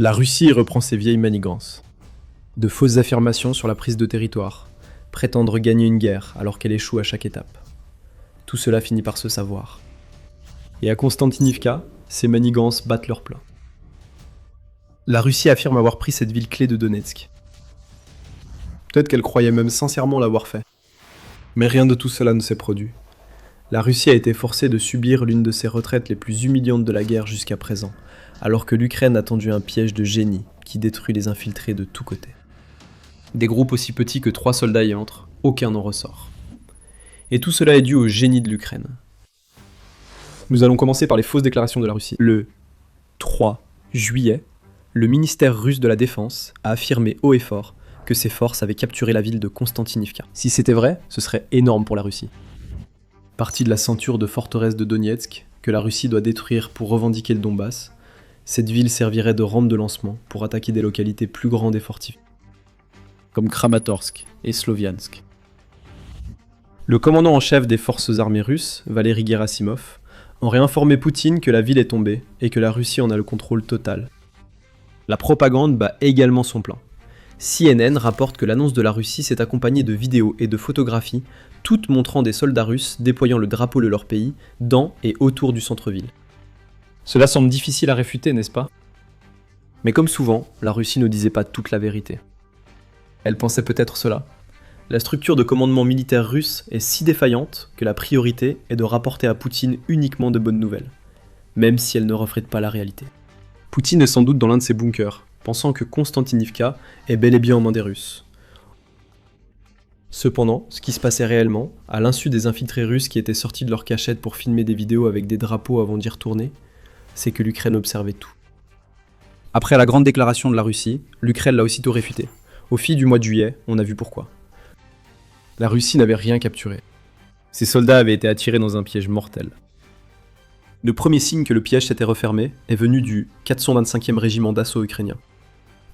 La Russie reprend ses vieilles manigances. De fausses affirmations sur la prise de territoire, prétendre gagner une guerre alors qu'elle échoue à chaque étape. Tout cela finit par se savoir. Et à Konstantinivka, ces manigances battent leur plein. La Russie affirme avoir pris cette ville clé de Donetsk. Peut-être qu'elle croyait même sincèrement l'avoir fait. Mais rien de tout cela ne s'est produit. La Russie a été forcée de subir l'une de ses retraites les plus humiliantes de la guerre jusqu'à présent, alors que l'Ukraine a tendu un piège de génie qui détruit les infiltrés de tous côtés. Des groupes aussi petits que 3 soldats y entrent, aucun n'en ressort. Et tout cela est dû au génie de l'Ukraine. Nous allons commencer par les fausses déclarations de la Russie. Le 3 juillet, le ministère russe de la Défense a affirmé haut et fort que ses forces avaient capturé la ville de Konstantinivka. Si c'était vrai, ce serait énorme pour la Russie. Partie de la ceinture de forteresse de Donetsk, que la Russie doit détruire pour revendiquer le Donbass, cette ville servirait de rampe de lancement pour attaquer des localités plus grandes et fortifiées, comme Kramatorsk et Sloviansk. Le commandant en chef des forces armées russes, Valery Gerasimov, aurait informé Poutine que la ville est tombée et que la Russie en a le contrôle total. La propagande bat également son plein. CNN rapporte que l'annonce de la Russie s'est accompagnée de vidéos et de photographies, toutes montrant des soldats russes déployant le drapeau de leur pays dans et autour du centre-ville. Cela semble difficile à réfuter, n'est-ce pas ? Mais comme souvent, la Russie ne disait pas toute la vérité. Elle pensait peut-être cela. La structure de commandement militaire russe est si défaillante que la priorité est de rapporter à Poutine uniquement de bonnes nouvelles, même si elles ne reflètent pas la réalité. Poutine est sans doute dans l'un de ses bunkers, pensant que Konstantinivka est bel et bien en main des Russes. Cependant, ce qui se passait réellement, à l'insu des infiltrés russes qui étaient sortis de leur cachette pour filmer des vidéos avec des drapeaux avant d'y retourner, c'est que l'Ukraine observait tout. Après la grande déclaration de la Russie, l'Ukraine l'a aussitôt réfuté. Au fil du mois de juillet, on a vu pourquoi. La Russie n'avait rien capturé. Ses soldats avaient été attirés dans un piège mortel. Le premier signe que le piège s'était refermé est venu du 425e régiment d'assaut ukrainien.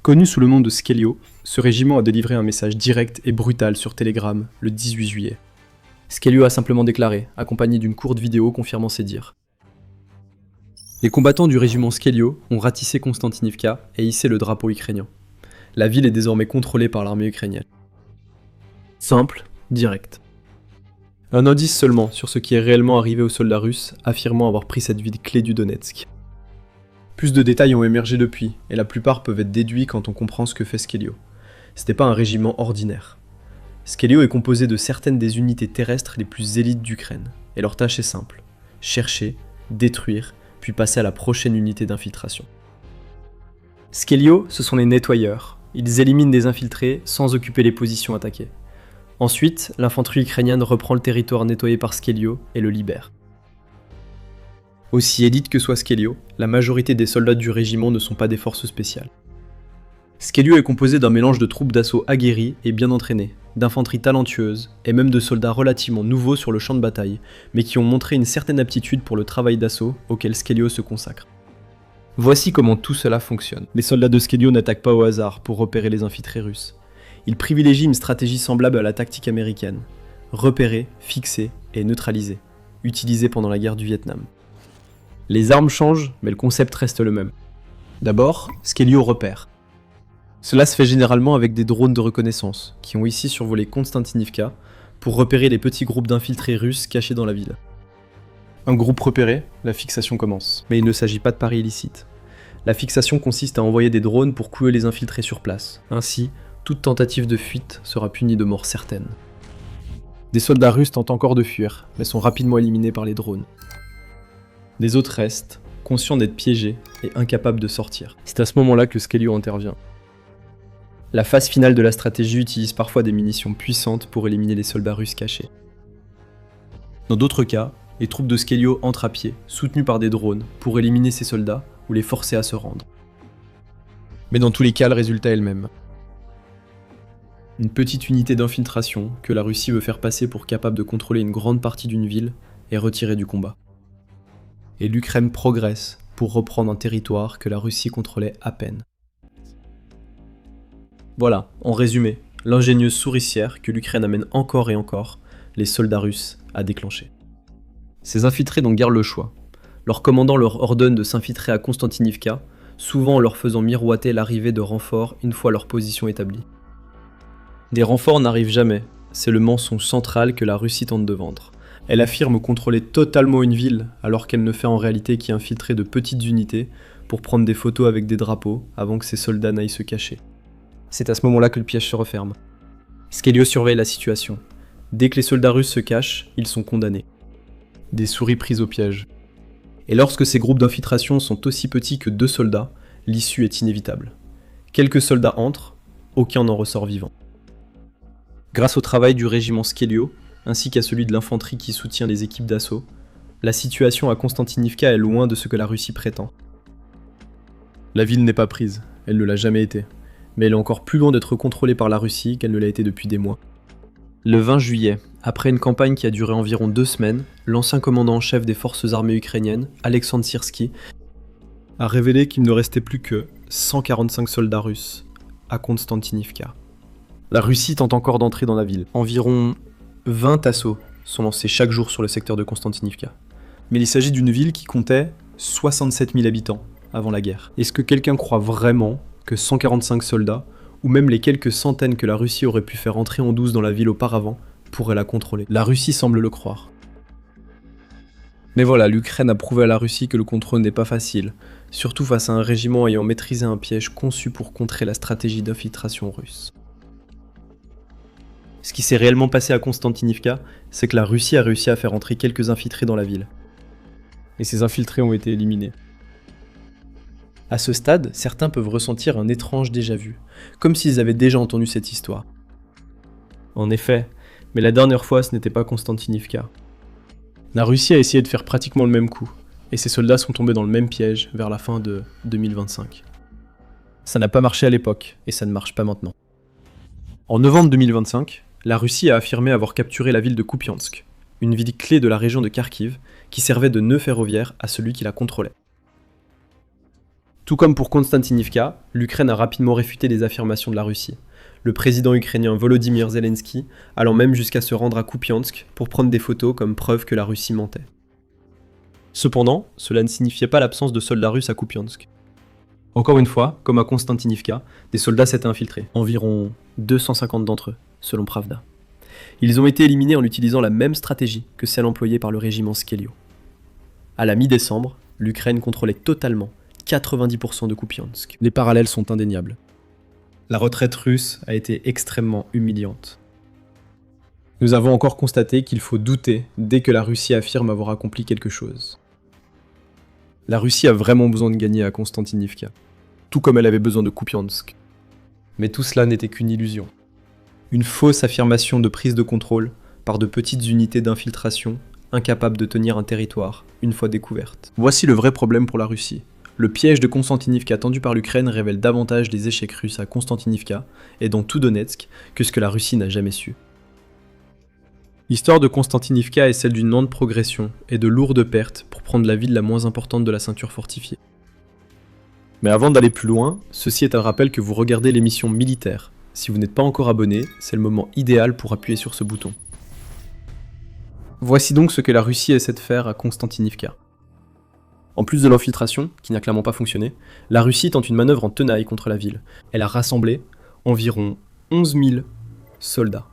Connu sous le nom de Skelio, ce régiment a délivré un message direct et brutal sur Telegram le 18 juillet. Skelio a simplement déclaré, accompagné d'une courte vidéo confirmant ses dires. Les combattants du régiment Skelio ont ratissé Konstantinivka et hissé le drapeau ukrainien. La ville est désormais contrôlée par l'armée ukrainienne. Simple, direct. Un indice seulement sur ce qui est réellement arrivé aux soldats russes, affirmant avoir pris cette ville clé du Donetsk. Plus de détails ont émergé depuis, et la plupart peuvent être déduits quand on comprend ce que fait Skelio. C'était pas un régiment ordinaire. Skelio est composé de certaines des unités terrestres les plus élites d'Ukraine, et leur tâche est simple, chercher, détruire, puis passer à la prochaine unité d'infiltration. Skelio, ce sont les nettoyeurs. Ils éliminent des infiltrés sans occuper les positions attaquées. Ensuite, l'infanterie ukrainienne reprend le territoire nettoyé par Skelio et le libère. Aussi élite que soit Skelio, la majorité des soldats du régiment ne sont pas des forces spéciales. Skelio est composé d'un mélange de troupes d'assaut aguerries et bien entraînées, d'infanterie talentueuse et même de soldats relativement nouveaux sur le champ de bataille, mais qui ont montré une certaine aptitude pour le travail d'assaut auquel Skelio se consacre. Voici comment tout cela fonctionne. Les soldats de Skelio n'attaquent pas au hasard pour repérer les infiltrés russes. Ils privilégient une stratégie semblable à la tactique américaine. Repérer, fixer et neutraliser, utilisée pendant la guerre du Vietnam. Les armes changent, mais le concept reste le même. D'abord, Skelio repère. Cela se fait généralement avec des drones de reconnaissance, qui ont ici survolé Konstantinivka pour repérer les petits groupes d'infiltrés russes cachés dans la ville. Un groupe repéré, la fixation commence. Mais il ne s'agit pas de paris illicites. La fixation consiste à envoyer des drones pour clouer les infiltrés sur place. Ainsi, toute tentative de fuite sera punie de mort certaine. Des soldats russes tentent encore de fuir, mais sont rapidement éliminés par les drones. Les autres restent, conscients d'être piégés et incapables de sortir. C'est à ce moment-là que Skelio intervient. La phase finale de la stratégie utilise parfois des munitions puissantes pour éliminer les soldats russes cachés. Dans d'autres cas, les troupes de Skelio entrent à pied, soutenues par des drones, pour éliminer ces soldats ou les forcer à se rendre. Mais dans tous les cas, le résultat est le même. Une petite unité d'infiltration que la Russie veut faire passer pour capable de contrôler une grande partie d'une ville est retirée du combat. Et l'Ukraine progresse pour reprendre un territoire que la Russie contrôlait à peine. Voilà, en résumé, l'ingénieuse souricière que l'Ukraine amène encore et encore les soldats russes à déclencher. Ces infiltrés n'ont guère le choix. Leur commandant leur ordonne de s'infiltrer à Konstantinivka, souvent en leur faisant miroiter l'arrivée de renforts une fois leur position établie. Des renforts n'arrivent jamais, c'est le mensonge central que la Russie tente de vendre. Elle affirme contrôler totalement une ville, alors qu'elle ne fait en réalité qu'infiltrer de petites unités pour prendre des photos avec des drapeaux avant que ses soldats n'aillent se cacher. C'est à ce moment-là que le piège se referme. Skelliot surveille la situation. Dès que les soldats russes se cachent, ils sont condamnés. Des souris prises au piège. Et lorsque ces groupes d'infiltration sont aussi petits que 2 soldats, l'issue est inévitable. Quelques soldats entrent, aucun n'en ressort vivant. Grâce au travail du régiment Skelliot, ainsi qu'à celui de l'infanterie qui soutient les équipes d'assaut, la situation à Konstantinivka est loin de ce que la Russie prétend. La ville n'est pas prise, elle ne l'a jamais été, mais elle est encore plus loin d'être contrôlée par la Russie qu'elle ne l'a été depuis des mois. Le 20 juillet, après une campagne qui a duré environ 2 semaines, l'ancien commandant en chef des forces armées ukrainiennes, Alexandre Syrski, a révélé qu'il ne restait plus que 145 soldats russes à Konstantinivka. La Russie tente encore d'entrer dans la ville. Environ 20 assauts sont lancés chaque jour sur le secteur de Konstantinivka. Mais il s'agit d'une ville qui comptait 67 000 habitants avant la guerre. Est-ce que quelqu'un croit vraiment que 145 soldats, ou même les quelques centaines que la Russie aurait pu faire entrer en douce dans la ville auparavant, pourraient la contrôler? La Russie semble le croire. Mais voilà, l'Ukraine a prouvé à la Russie que le contrôle n'est pas facile, surtout face à un régiment ayant maîtrisé un piège conçu pour contrer la stratégie d'infiltration russe. Ce qui s'est réellement passé à Konstantinivka, c'est que la Russie a réussi à faire entrer quelques infiltrés dans la ville. Et ces infiltrés ont été éliminés. À ce stade, certains peuvent ressentir un étrange déjà-vu, comme s'ils avaient déjà entendu cette histoire. En effet, mais la dernière fois ce n'était pas Konstantinivka. La Russie a essayé de faire pratiquement le même coup, et ses soldats sont tombés dans le même piège vers la fin de 2025. Ça n'a pas marché à l'époque, et ça ne marche pas maintenant. En novembre 2025, la Russie a affirmé avoir capturé la ville de Kupiansk, une ville clé de la région de Kharkiv, qui servait de nœud ferroviaire à celui qui la contrôlait. Tout comme pour Konstantinivka, l'Ukraine a rapidement réfuté les affirmations de la Russie, le président ukrainien Volodymyr Zelensky allant même jusqu'à se rendre à Kupiansk pour prendre des photos comme preuve que la Russie mentait. Cependant, cela ne signifiait pas l'absence de soldats russes à Kupiansk. Encore une fois, comme à Konstantinivka, des soldats s'étaient infiltrés, environ 250 d'entre eux, selon Pravda. Ils ont été éliminés en utilisant la même stratégie que celle employée par le régiment Skelliot. À la mi-décembre, l'Ukraine contrôlait totalement 90% de Kupiansk. Les parallèles sont indéniables. La retraite russe a été extrêmement humiliante. Nous avons encore constaté qu'il faut douter dès que la Russie affirme avoir accompli quelque chose. La Russie a vraiment besoin de gagner à Konstantinivka, tout comme elle avait besoin de Kupiansk. Mais tout cela n'était qu'une illusion. Une fausse affirmation de prise de contrôle par de petites unités d'infiltration incapables de tenir un territoire une fois découvertes. Voici le vrai problème pour la Russie. Le piège de Konstantinivka tendu par l'Ukraine révèle davantage les échecs russes à Konstantinivka et dans tout Donetsk que ce que la Russie n'a jamais su. L'histoire de Konstantinivka est celle d'une lente progression et de lourdes pertes pour prendre la ville la moins importante de la ceinture fortifiée. Mais avant d'aller plus loin, ceci est un rappel que vous regardez l'émission Militaire. Si vous n'êtes pas encore abonné, c'est le moment idéal pour appuyer sur ce bouton. Voici donc ce que la Russie essaie de faire à Konstantinivka. En plus de l'infiltration, qui n'a clairement pas fonctionné, la Russie tente une manœuvre en tenaille contre la ville. Elle a rassemblé environ 11 000 soldats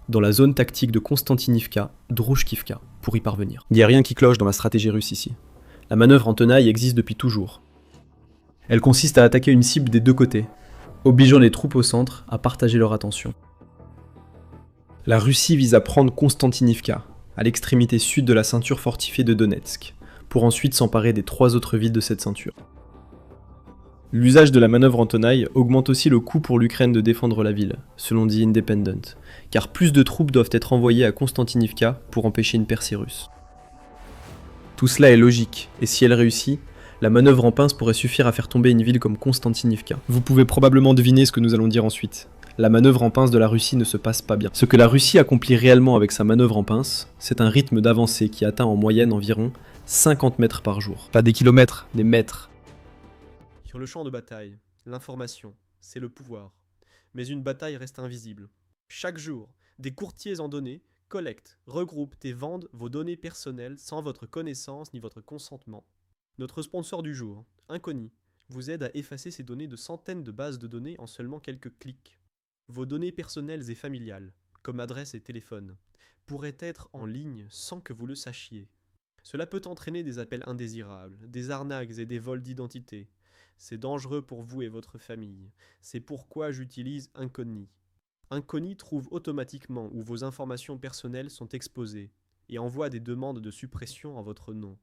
dans la zone tactique de Konstantinivka, Droujkivka, pour y parvenir. Il n'y a rien qui cloche dans la stratégie russe ici. La manœuvre en tenaille existe depuis toujours. Elle consiste à attaquer une cible des deux côtés, obligeant les troupes au centre à partager leur attention. La Russie vise à prendre Konstantinivka, à l'extrémité sud de la ceinture fortifiée de Donetsk, pour ensuite s'emparer des 3 autres villes de cette ceinture. L'usage de la manœuvre en tenaille augmente aussi le coût pour l'Ukraine de défendre la ville, selon The Independent, car plus de troupes doivent être envoyées à Konstantinivka pour empêcher une percée russe. Tout cela est logique, et si elle réussit, la manœuvre en pince pourrait suffire à faire tomber une ville comme Konstantinivka. Vous pouvez probablement deviner ce que nous allons dire ensuite. La manœuvre en pince de la Russie ne se passe pas bien. Ce que la Russie accomplit réellement avec sa manœuvre en pince, c'est un rythme d'avancée qui atteint en moyenne environ 50 mètres par jour. Pas des kilomètres, des mètres. Sur le champ de bataille, l'information, c'est le pouvoir. Mais une bataille reste invisible. Chaque jour, des courtiers en données collectent, regroupent et vendent vos données personnelles sans votre connaissance ni votre consentement. Notre sponsor du jour, Inconi, vous aide à effacer ces données de centaines de bases de données en seulement quelques clics. Vos données personnelles et familiales, comme adresse et téléphone, pourraient être en ligne sans que vous le sachiez. Cela peut entraîner des appels indésirables, des arnaques et des vols d'identité. C'est dangereux pour vous et votre famille. C'est pourquoi j'utilise Incogni. Incogni trouve automatiquement où vos informations personnelles sont exposées et envoie des demandes de suppression en votre nom.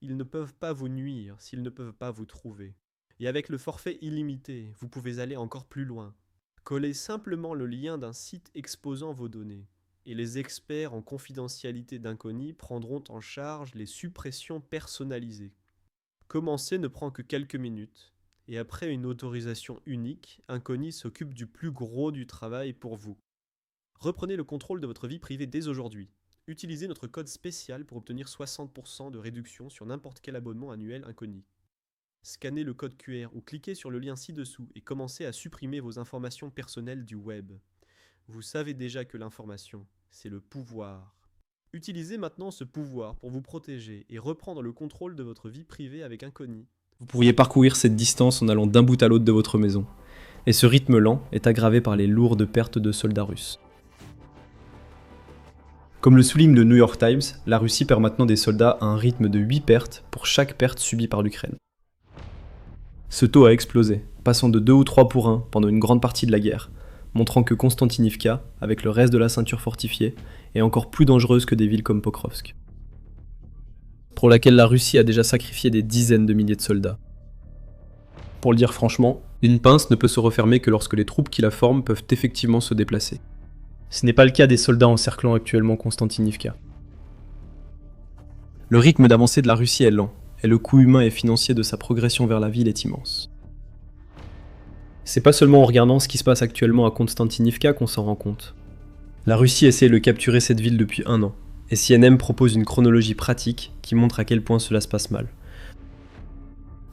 Ils ne peuvent pas vous nuire s'ils ne peuvent pas vous trouver. Et avec le forfait illimité, vous pouvez aller encore plus loin. Collez simplement le lien d'un site exposant vos données, et les experts en confidentialité d'Incogni prendront en charge les suppressions personnalisées. Commencer ne prend que quelques minutes, et après une autorisation unique, Incogni s'occupe du plus gros du travail pour vous. Reprenez le contrôle de votre vie privée dès aujourd'hui. Utilisez notre code spécial pour obtenir 60% de réduction sur n'importe quel abonnement annuel Incogni. Scannez le code QR ou cliquez sur le lien ci-dessous et commencez à supprimer vos informations personnelles du web. Vous savez déjà que l'information, c'est le pouvoir. Utilisez maintenant ce pouvoir pour vous protéger et reprendre le contrôle de votre vie privée avec Incogni. Vous pourriez parcourir cette distance en allant d'un bout à l'autre de votre maison. Et ce rythme lent est aggravé par les lourdes pertes de soldats russes. Comme le souligne le New York Times, la Russie perd maintenant des soldats à un rythme de 8 pertes pour chaque perte subie par l'Ukraine. Ce taux a explosé, passant de 2 ou 3 pour 1 pendant une grande partie de la guerre, montrant que Konstantinivka, avec le reste de la ceinture fortifiée, est encore plus dangereuse que des villes comme Pokrovsk, pour laquelle la Russie a déjà sacrifié des dizaines de milliers de soldats. Pour le dire franchement, une pince ne peut se refermer que lorsque les troupes qui la forment peuvent effectivement se déplacer. Ce n'est pas le cas des soldats encerclant actuellement Konstantinivka. Le rythme d'avancée de la Russie est lent, et le coût humain et financier de sa progression vers la ville est immense. C'est pas seulement en regardant ce qui se passe actuellement à Konstantinivka qu'on s'en rend compte. La Russie essaie de capturer cette ville depuis 1 an, et CNN propose une chronologie pratique qui montre à quel point cela se passe mal.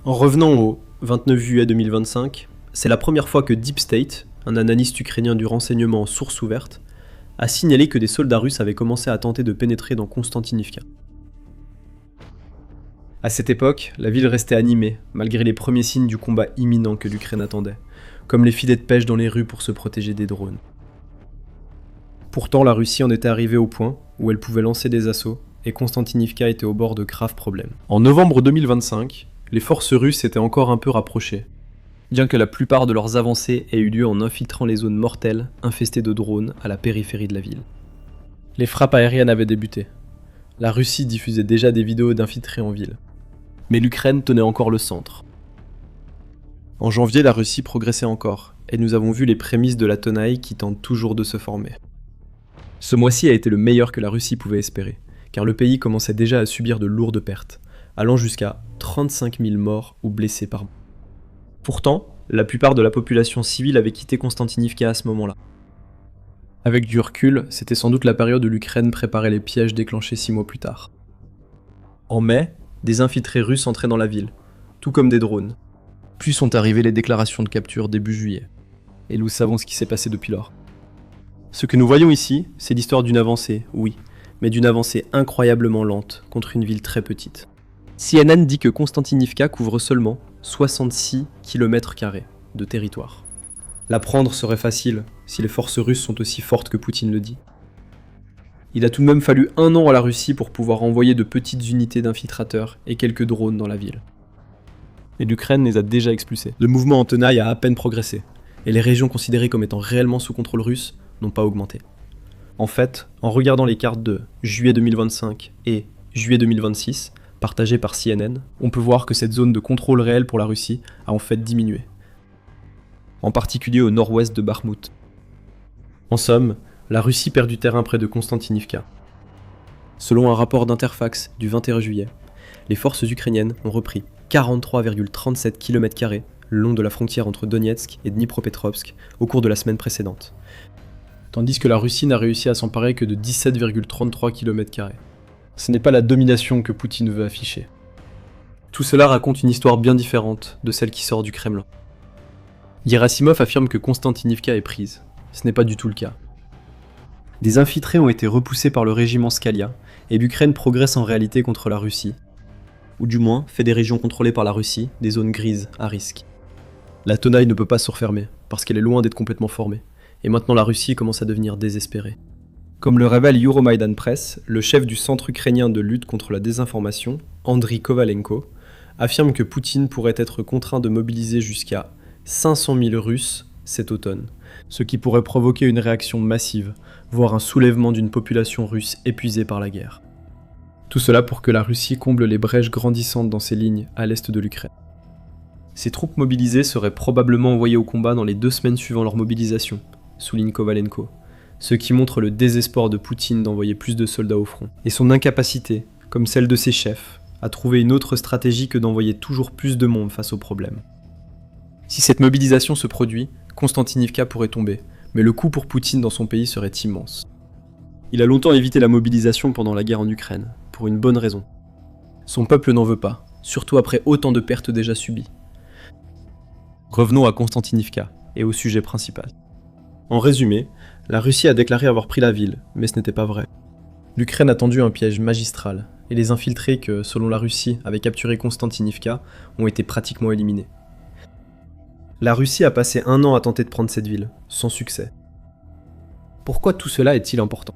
En revenant au 29 juillet 2025, c'est la première fois que Deep State, un analyste ukrainien du renseignement en source ouverte, a signalé que des soldats russes avaient commencé à tenter de pénétrer dans Konstantinivka. À cette époque, la ville restait animée, malgré les premiers signes du combat imminent que l'Ukraine attendait, comme les filets de pêche dans les rues pour se protéger des drones. Pourtant, la Russie en était arrivée au point où elle pouvait lancer des assauts, et Konstantinivka était au bord de graves problèmes. En novembre 2025, les forces russes s'étaient encore un peu rapprochées, bien que la plupart de leurs avancées aient eu lieu en infiltrant les zones mortelles infestées de drones à la périphérie de la ville. Les frappes aériennes avaient débuté. La Russie diffusait déjà des vidéos d'infiltrés en ville. Mais l'Ukraine tenait encore le centre. En janvier, la Russie progressait encore, et nous avons vu les prémices de la tenaille qui tente toujours de se former. Ce mois-ci a été le meilleur que la Russie pouvait espérer, car le pays commençait déjà à subir de lourdes pertes, allant jusqu'à 35 000 morts ou blessés par mois. Pourtant, la plupart de la population civile avait quitté Konstantinivka à ce moment-là. Avec du recul, c'était sans doute la période où l'Ukraine préparait les pièges déclenchés 6 mois plus tard. En mai, des infiltrés russes entraient dans la ville, tout comme des drones. Puis sont arrivées les déclarations de capture début juillet. Et nous savons ce qui s'est passé depuis lors. Ce que nous voyons ici, c'est l'histoire d'une avancée, oui, mais d'une avancée incroyablement lente contre une ville très petite. CNN dit que Konstantinivka couvre seulement 66 km² de territoire. La prendre serait facile si les forces russes sont aussi fortes que Poutine le dit. Il a tout de même fallu 1 an à la Russie pour pouvoir envoyer de petites unités d'infiltrateurs et quelques drones dans la ville. Et l'Ukraine les a déjà expulsés. Le mouvement en tenaille a à peine progressé, et les régions considérées comme étant réellement sous contrôle russe n'ont pas augmenté. En fait, en regardant les cartes de juillet 2025 et juillet 2026, partagées par CNN, on peut voir que cette zone de contrôle réel pour la Russie a en fait diminué. En particulier au nord-ouest de Bakhmout. En somme, la Russie perd du terrain près de Konstantinivka. Selon un rapport d'Interfax du 21 juillet, les forces ukrainiennes ont repris 43,37 km² le long de la frontière entre Donetsk et Dnipropetrovsk au cours de la semaine précédente, tandis que la Russie n'a réussi à s'emparer que de 17,33 km². Ce n'est pas la domination que Poutine veut afficher. Tout cela raconte une histoire bien différente de celle qui sort du Kremlin. Gerasimov affirme que Konstantinivka est prise. Ce n'est pas du tout le cas. Des infiltrés ont été repoussés par le régiment Skalia, et l'Ukraine progresse en réalité contre la Russie. ou du moins fait des régions contrôlées par la Russie des zones grises à risque. La tenaille ne peut pas se refermer, parce qu'elle est loin d'être complètement formée, et maintenant la Russie commence à devenir désespérée. Comme le révèle Euromaidan Press, le chef du centre ukrainien de lutte contre la désinformation, Andriy Kovalenko, affirme que Poutine pourrait être contraint de mobiliser jusqu'à 500 000 Russes cet automne, ce qui pourrait provoquer une réaction massive, voire un soulèvement d'une population russe épuisée par la guerre. Tout cela pour que la Russie comble les brèches grandissantes dans ses lignes à l'est de l'Ukraine. Ces troupes mobilisées seraient probablement envoyées au combat dans les 2 semaines suivant leur mobilisation, souligne Kovalenko, ce qui montre le désespoir de Poutine d'envoyer plus de soldats au front, et son incapacité, comme celle de ses chefs, à trouver une autre stratégie que d'envoyer toujours plus de monde face au problème. Si cette mobilisation se produit, Konstantinivka pourrait tomber, mais le coût pour Poutine dans son pays serait immense. Il a longtemps évité la mobilisation pendant la guerre en Ukraine, pour une bonne raison. Son peuple n'en veut pas, surtout après autant de pertes déjà subies. Revenons à Konstantinivka, et au sujet principal. En résumé, la Russie a déclaré avoir pris la ville, mais ce n'était pas vrai. L'Ukraine a tendu un piège magistral, et les infiltrés que, selon la Russie, avaient capturé Konstantinivka ont été pratiquement éliminés. La Russie a passé 1 an à tenter de prendre cette ville, sans succès. Pourquoi tout cela est-il important ?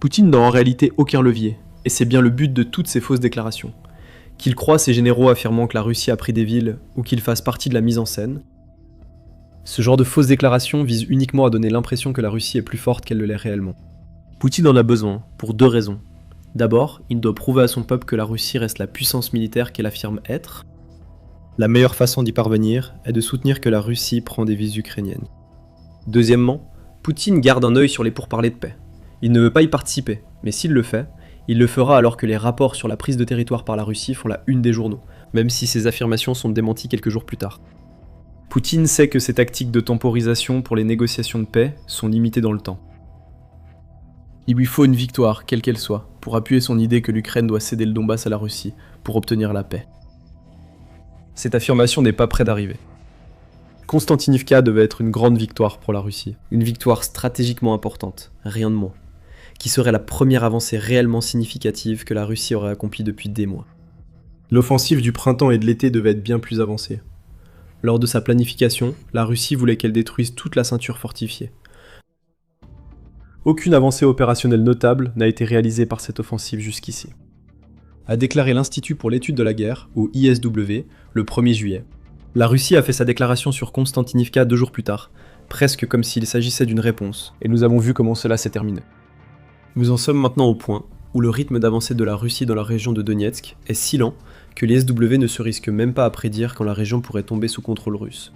Poutine n'a en réalité aucun levier, et c'est bien le but de toutes ces fausses déclarations. Qu'il croie ses généraux affirmant que la Russie a pris des villes, ou qu'il fasse partie de la mise en scène, ce genre de fausses déclarations vise uniquement à donner l'impression que la Russie est plus forte qu'elle ne l'est réellement. Poutine en a besoin, pour 2 raisons. D'abord, il doit prouver à son peuple que la Russie reste la puissance militaire qu'elle affirme être. La meilleure façon d'y parvenir est de soutenir que la Russie prend des villes ukrainiennes. Deuxièmement, Poutine garde un œil sur les pourparlers de paix. Il ne veut pas y participer, mais s'il le fait, il le fera alors que les rapports sur la prise de territoire par la Russie font la une des journaux, même si ces affirmations sont démenties quelques jours plus tard. Poutine sait que ces tactiques de temporisation pour les négociations de paix sont limitées dans le temps. Il lui faut une victoire, quelle qu'elle soit, pour appuyer son idée que l'Ukraine doit céder le Donbass à la Russie pour obtenir la paix. Cette affirmation n'est pas près d'arriver. Konstantinivka devait être une grande victoire pour la Russie, une victoire stratégiquement importante, rien de moins, qui serait la première avancée réellement significative que la Russie aurait accomplie depuis des mois. L'offensive du printemps et de l'été devait être bien plus avancée. Lors de sa planification, la Russie voulait qu'elle détruise toute la ceinture fortifiée. Aucune avancée opérationnelle notable n'a été réalisée par cette offensive jusqu'ici, a déclaré l'Institut pour l'étude de la guerre, ou ISW, le 1er juillet. La Russie a fait sa déclaration sur Konstantinivka 2 jours plus tard, presque comme s'il s'agissait d'une réponse, et nous avons vu comment cela s'est terminé. Nous en sommes maintenant au point où le rythme d'avancée de la Russie dans la région de Donetsk est si lent que l'ISW ne se risque même pas à prédire quand la région pourrait tomber sous contrôle russe.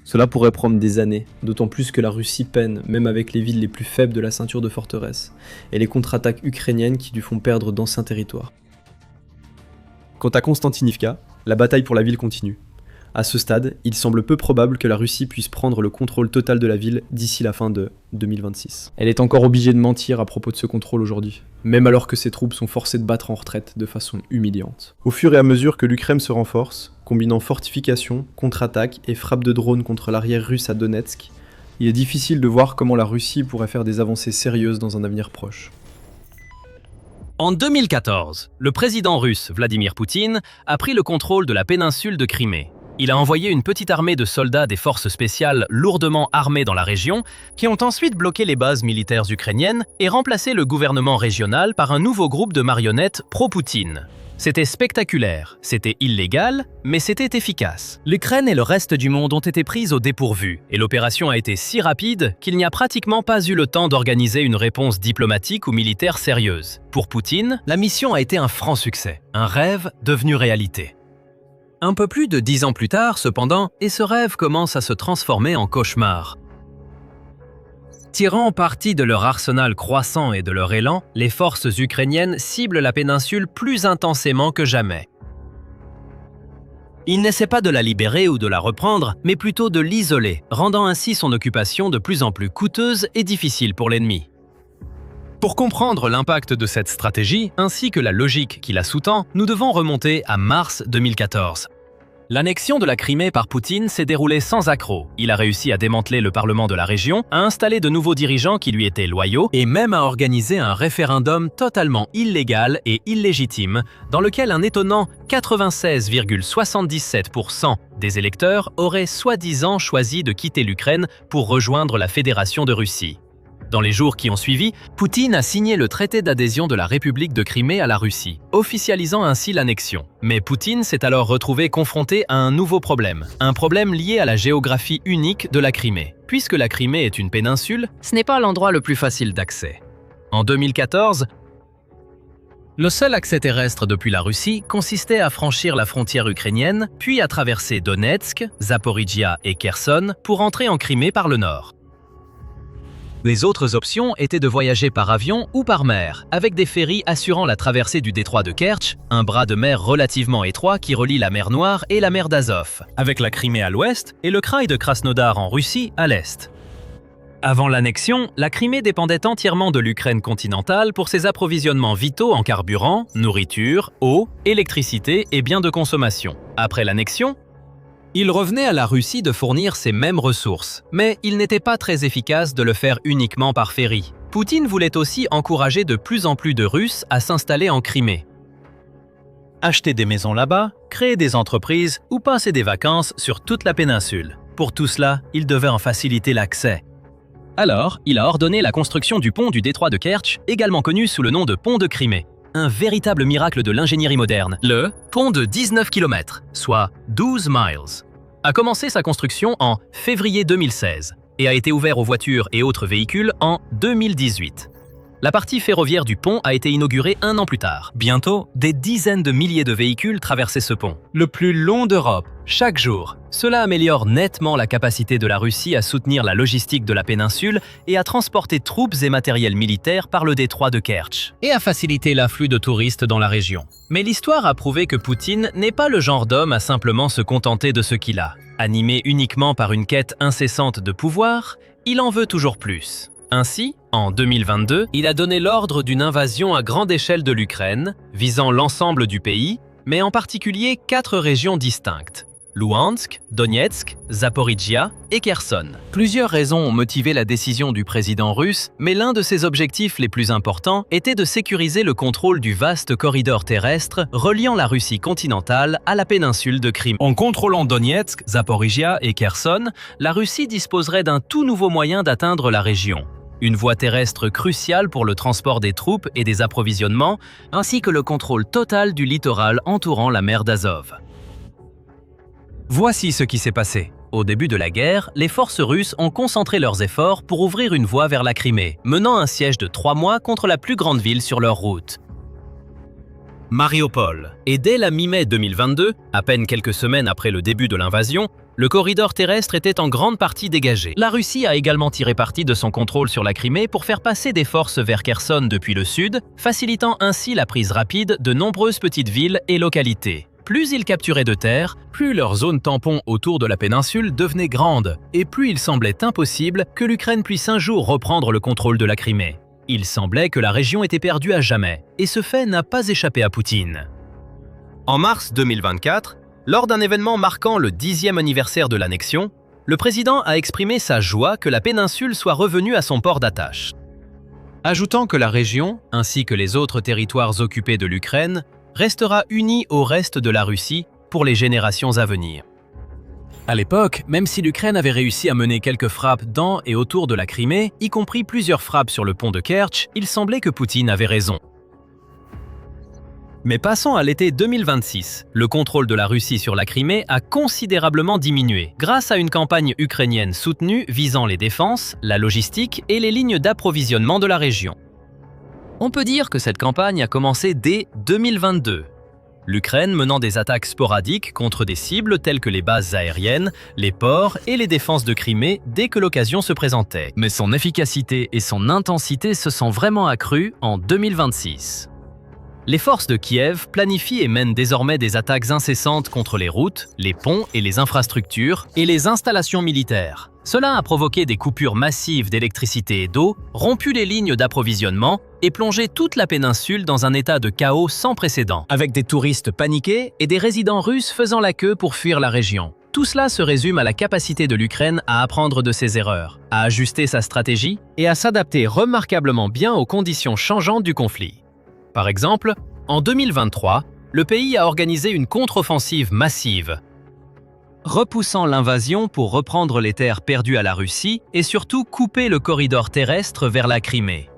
Cela pourrait prendre des années, d'autant plus que la Russie peine, même avec les villes les plus faibles de la ceinture de forteresse, et les contre-attaques ukrainiennes qui lui font perdre d'anciens territoires. Quant à Konstantinivka, la bataille pour la ville continue. À ce stade, il semble peu probable que la Russie puisse prendre le contrôle total de la ville d'ici la fin de 2026. Elle est encore obligée de mentir à propos de ce contrôle aujourd'hui, même alors que ses troupes sont forcées de battre en retraite de façon humiliante. Au fur et à mesure que l'Ukraine se renforce, combinant fortifications, contre-attaques et frappes de drones contre l'arrière russe à Donetsk, il est difficile de voir comment la Russie pourrait faire des avancées sérieuses dans un avenir proche. En 2014, le président russe Vladimir Poutine a pris le contrôle de la péninsule de Crimée. Il a envoyé une petite armée de soldats des forces spéciales lourdement armés dans la région, qui ont ensuite bloqué les bases militaires ukrainiennes et remplacé le gouvernement régional par un nouveau groupe de marionnettes pro-Poutine. C'était spectaculaire, c'était illégal, mais c'était efficace. L'Ukraine et le reste du monde ont été prises au dépourvu, et l'opération a été si rapide qu'il n'y a pratiquement pas eu le temps d'organiser une réponse diplomatique ou militaire sérieuse. Pour Poutine, la mission a été un franc succès, un rêve devenu réalité. Un peu plus de 10 ans plus tard, cependant, et ce rêve commence à se transformer en cauchemar. Tirant parti de leur arsenal croissant et de leur élan, les forces ukrainiennes ciblent la péninsule plus intensément que jamais. Ils n'essaient pas de la libérer ou de la reprendre, mais plutôt de l'isoler, rendant ainsi son occupation de plus en plus coûteuse et difficile pour l'ennemi. Pour comprendre l'impact de cette stratégie, ainsi que la logique qui la sous-tend, nous devons remonter à mars 2014. L'annexion de la Crimée par Poutine s'est déroulée sans accroc. Il a réussi à démanteler le parlement de la région, à installer de nouveaux dirigeants qui lui étaient loyaux et même à organiser un référendum totalement illégal et illégitime dans lequel un étonnant 96,77% des électeurs auraient soi-disant choisi de quitter l'Ukraine pour rejoindre la Fédération de Russie. Dans les jours qui ont suivi, Poutine a signé le traité d'adhésion de la République de Crimée à la Russie, officialisant ainsi l'annexion. Mais Poutine s'est alors retrouvé confronté à un nouveau problème, un problème lié à la géographie unique de la Crimée. Puisque la Crimée est une péninsule, ce n'est pas l'endroit le plus facile d'accès. En 2014, le seul accès terrestre depuis la Russie consistait à franchir la frontière ukrainienne, puis à traverser Donetsk, Zaporijia et Kherson pour entrer en Crimée par le nord. Les autres options étaient de voyager par avion ou par mer, avec des ferries assurant la traversée du détroit de Kertch, un bras de mer relativement étroit qui relie la mer Noire et la mer d'Azov, avec la Crimée à l'ouest et le kraï de Krasnodar en Russie à l'est. Avant l'annexion, la Crimée dépendait entièrement de l'Ukraine continentale pour ses approvisionnements vitaux en carburant, nourriture, eau, électricité et biens de consommation. Après l'annexion, il revenait à la Russie de fournir ces mêmes ressources, mais il n'était pas très efficace de le faire uniquement par ferry. Poutine voulait aussi encourager de plus en plus de Russes à s'installer en Crimée. Acheter des maisons là-bas, créer des entreprises ou passer des vacances sur toute la péninsule. Pour tout cela, il devait en faciliter l'accès. Alors, il a ordonné la construction du pont du détroit de Kertch, également connu sous le nom de pont de Crimée. Un véritable miracle de l'ingénierie moderne. Le pont de 19 km, soit 12 miles, a commencé sa construction en février 2016 et a été ouvert aux voitures et autres véhicules en 2018. La partie ferroviaire du pont a été inaugurée un an plus tard. Bientôt, des dizaines de milliers de véhicules traversaient ce pont, le plus long d'Europe, chaque jour. Cela améliore nettement la capacité de la Russie à soutenir la logistique de la péninsule et à transporter troupes et matériel militaire par le détroit de Kertch, et à faciliter l'afflux de touristes dans la région. Mais l'histoire a prouvé que Poutine n'est pas le genre d'homme à simplement se contenter de ce qu'il a. Animé uniquement par une quête incessante de pouvoir, il en veut toujours plus. Ainsi, en 2022, il a donné l'ordre d'une invasion à grande échelle de l'Ukraine, visant l'ensemble du pays, mais en particulier 4 régions distinctes: Louhansk, Donetsk, Zaporijia et Kherson. Plusieurs raisons ont motivé la décision du président russe, mais l'un de ses objectifs les plus importants était de sécuriser le contrôle du vaste corridor terrestre reliant la Russie continentale à la péninsule de Crimée. En contrôlant Donetsk, Zaporijia et Kherson, la Russie disposerait d'un tout nouveau moyen d'atteindre la région. Une voie terrestre cruciale pour le transport des troupes et des approvisionnements, ainsi que le contrôle total du littoral entourant la mer d'Azov. Voici ce qui s'est passé. Au début de la guerre, les forces russes ont concentré leurs efforts pour ouvrir une voie vers la Crimée, menant un siège de 3 mois contre la plus grande ville sur leur route, Mariupol. Et dès la mi-mai 2022, à peine quelques semaines après le début de l'invasion, le corridor terrestre était en grande partie dégagé. La Russie a également tiré parti de son contrôle sur la Crimée pour faire passer des forces vers Kherson depuis le sud, facilitant ainsi la prise rapide de nombreuses petites villes et localités. Plus ils capturaient de terre, plus leur zone tampon autour de la péninsule devenait grande, et plus il semblait impossible que l'Ukraine puisse un jour reprendre le contrôle de la Crimée. Il semblait que la région était perdue à jamais, et ce fait n'a pas échappé à Poutine. En mars 2024, lors d'un événement marquant le 10e anniversaire de l'annexion, le président a exprimé sa joie que la péninsule soit revenue à son port d'attache, ajoutant que la région, ainsi que les autres territoires occupés de l'Ukraine, restera unie au reste de la Russie pour les générations à venir. À l'époque, même si l'Ukraine avait réussi à mener quelques frappes dans et autour de la Crimée, y compris plusieurs frappes sur le pont de Kertch, il semblait que Poutine avait raison. Mais passons à l'été 2026. Le contrôle de la Russie sur la Crimée a considérablement diminué, grâce à une campagne ukrainienne soutenue visant les défenses, la logistique et les lignes d'approvisionnement de la région. On peut dire que cette campagne a commencé dès 2022. L'Ukraine menant des attaques sporadiques contre des cibles telles que les bases aériennes, les ports et les défenses de Crimée dès que l'occasion se présentait. Mais son efficacité et son intensité se sont vraiment accrues en 2026. Les forces de Kiev planifient et mènent désormais des attaques incessantes contre les routes, les ponts et les infrastructures et les installations militaires. Cela a provoqué des coupures massives d'électricité et d'eau, rompu les lignes d'approvisionnement et plongé toute la péninsule dans un état de chaos sans précédent, avec des touristes paniqués et des résidents russes faisant la queue pour fuir la région. Tout cela se résume à la capacité de l'Ukraine à apprendre de ses erreurs, à ajuster sa stratégie et à s'adapter remarquablement bien aux conditions changeantes du conflit. Par exemple, en 2023, le pays a organisé une contre-offensive massive, repoussant l'invasion pour reprendre les terres perdues à la Russie et surtout couper le corridor terrestre vers la Crimée.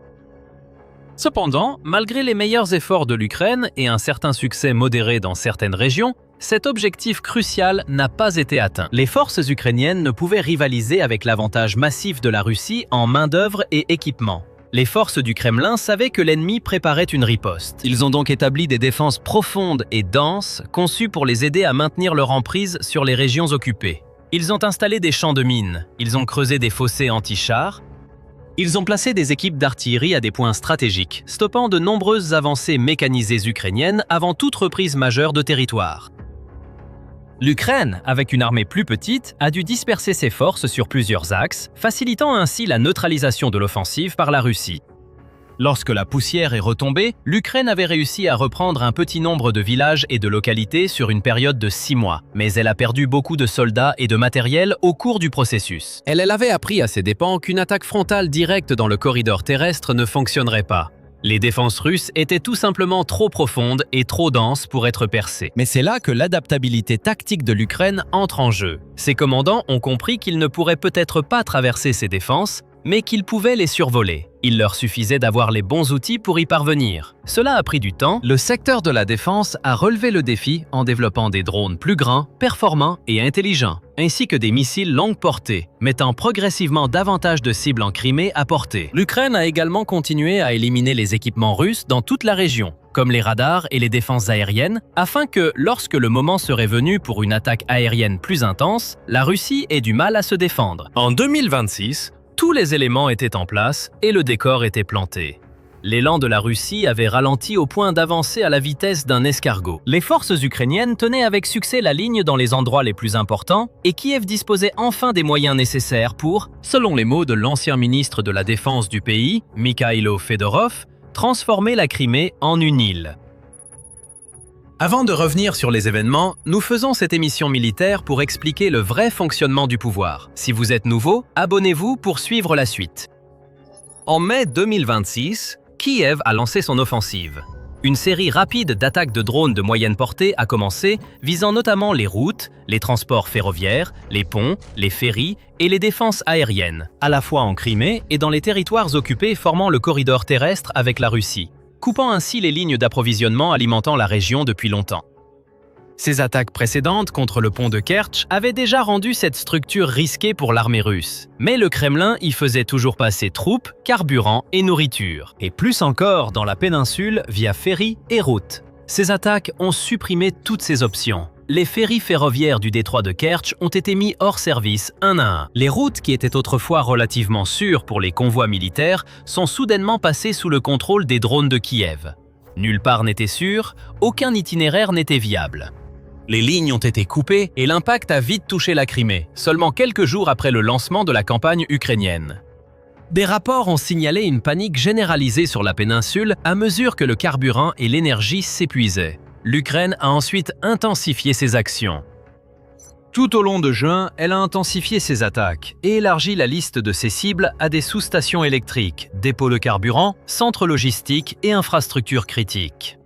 Cependant, malgré les meilleurs efforts de l'Ukraine et un certain succès modéré dans certaines régions, cet objectif crucial n'a pas été atteint. Les forces ukrainiennes ne pouvaient rivaliser avec l'avantage massif de la Russie en main-d'œuvre et équipement. Les forces du Kremlin savaient que l'ennemi préparait une riposte. Ils ont donc établi des défenses profondes et denses, conçues pour les aider à maintenir leur emprise sur les régions occupées. Ils ont installé des champs de mines, ils ont creusé des fossés anti-chars, ils ont placé des équipes d'artillerie à des points stratégiques, stoppant de nombreuses avancées mécanisées ukrainiennes avant toute reprise majeure de territoire. L'Ukraine, avec une armée plus petite, a dû disperser ses forces sur plusieurs axes, facilitant ainsi la neutralisation de l'offensive par la Russie. Lorsque la poussière est retombée, l'Ukraine avait réussi à reprendre un petit nombre de villages et de localités sur une période de 6 mois, mais elle a perdu beaucoup de soldats et de matériel au cours du processus. Elle avait appris à ses dépens qu'une attaque frontale directe dans le corridor terrestre ne fonctionnerait pas. Les défenses russes étaient tout simplement trop profondes et trop denses pour être percées. Mais c'est là que l'adaptabilité tactique de l'Ukraine entre en jeu. Ses commandants ont compris qu'ils ne pourraient peut-être pas traverser ces défenses, mais qu'ils pouvaient les survoler. Il leur suffisait d'avoir les bons outils pour y parvenir. Cela a pris du temps. Le secteur de la défense a relevé le défi en développant des drones plus grands, performants et intelligents, ainsi que des missiles longue portée, mettant progressivement davantage de cibles en Crimée à portée. L'Ukraine a également continué à éliminer les équipements russes dans toute la région, comme les radars et les défenses aériennes, afin que, lorsque le moment serait venu pour une attaque aérienne plus intense, la Russie ait du mal à se défendre. En 2026, tous les éléments étaient en place et le décor était planté. L'élan de la Russie avait ralenti au point d'avancer à la vitesse d'un escargot. Les forces ukrainiennes tenaient avec succès la ligne dans les endroits les plus importants et Kiev disposait enfin des moyens nécessaires pour, selon les mots de l'ancien ministre de la Défense du pays, Mikhailo Fedorov, transformer la Crimée en une île. Avant de revenir sur les événements, nous faisons cette émission militaire pour expliquer le vrai fonctionnement du pouvoir. Si vous êtes nouveau, abonnez-vous pour suivre la suite. En mai 2026, Kiev a lancé son offensive. Une série rapide d'attaques de drones de moyenne portée a commencé, visant notamment les routes, les transports ferroviaires, les ponts, les ferries et les défenses aériennes, à la fois en Crimée et dans les territoires occupés formant le corridor terrestre avec la Russie, coupant ainsi les lignes d'approvisionnement alimentant la région depuis longtemps. Ces attaques précédentes contre le pont de Kertch avaient déjà rendu cette structure risquée pour l'armée russe. Mais le Kremlin y faisait toujours passer troupes, carburant et nourriture. Et plus encore dans la péninsule via ferry et routes. Ces attaques ont supprimé toutes ces options. Les ferries ferroviaires du détroit de Kertch ont été mis hors service un à un. Les routes qui étaient autrefois relativement sûres pour les convois militaires sont soudainement passées sous le contrôle des drones de Kiev. Nulle part n'était sûr, aucun itinéraire n'était viable. Les lignes ont été coupées et l'impact a vite touché la Crimée, seulement quelques jours après le lancement de la campagne ukrainienne. Des rapports ont signalé une panique généralisée sur la péninsule à mesure que le carburant et l'énergie s'épuisaient. L'Ukraine a ensuite intensifié ses actions. Tout au long de juin, elle a intensifié ses attaques et élargi la liste de ses cibles à des sous-stations électriques, dépôts de carburant, centres logistiques et infrastructures critiques.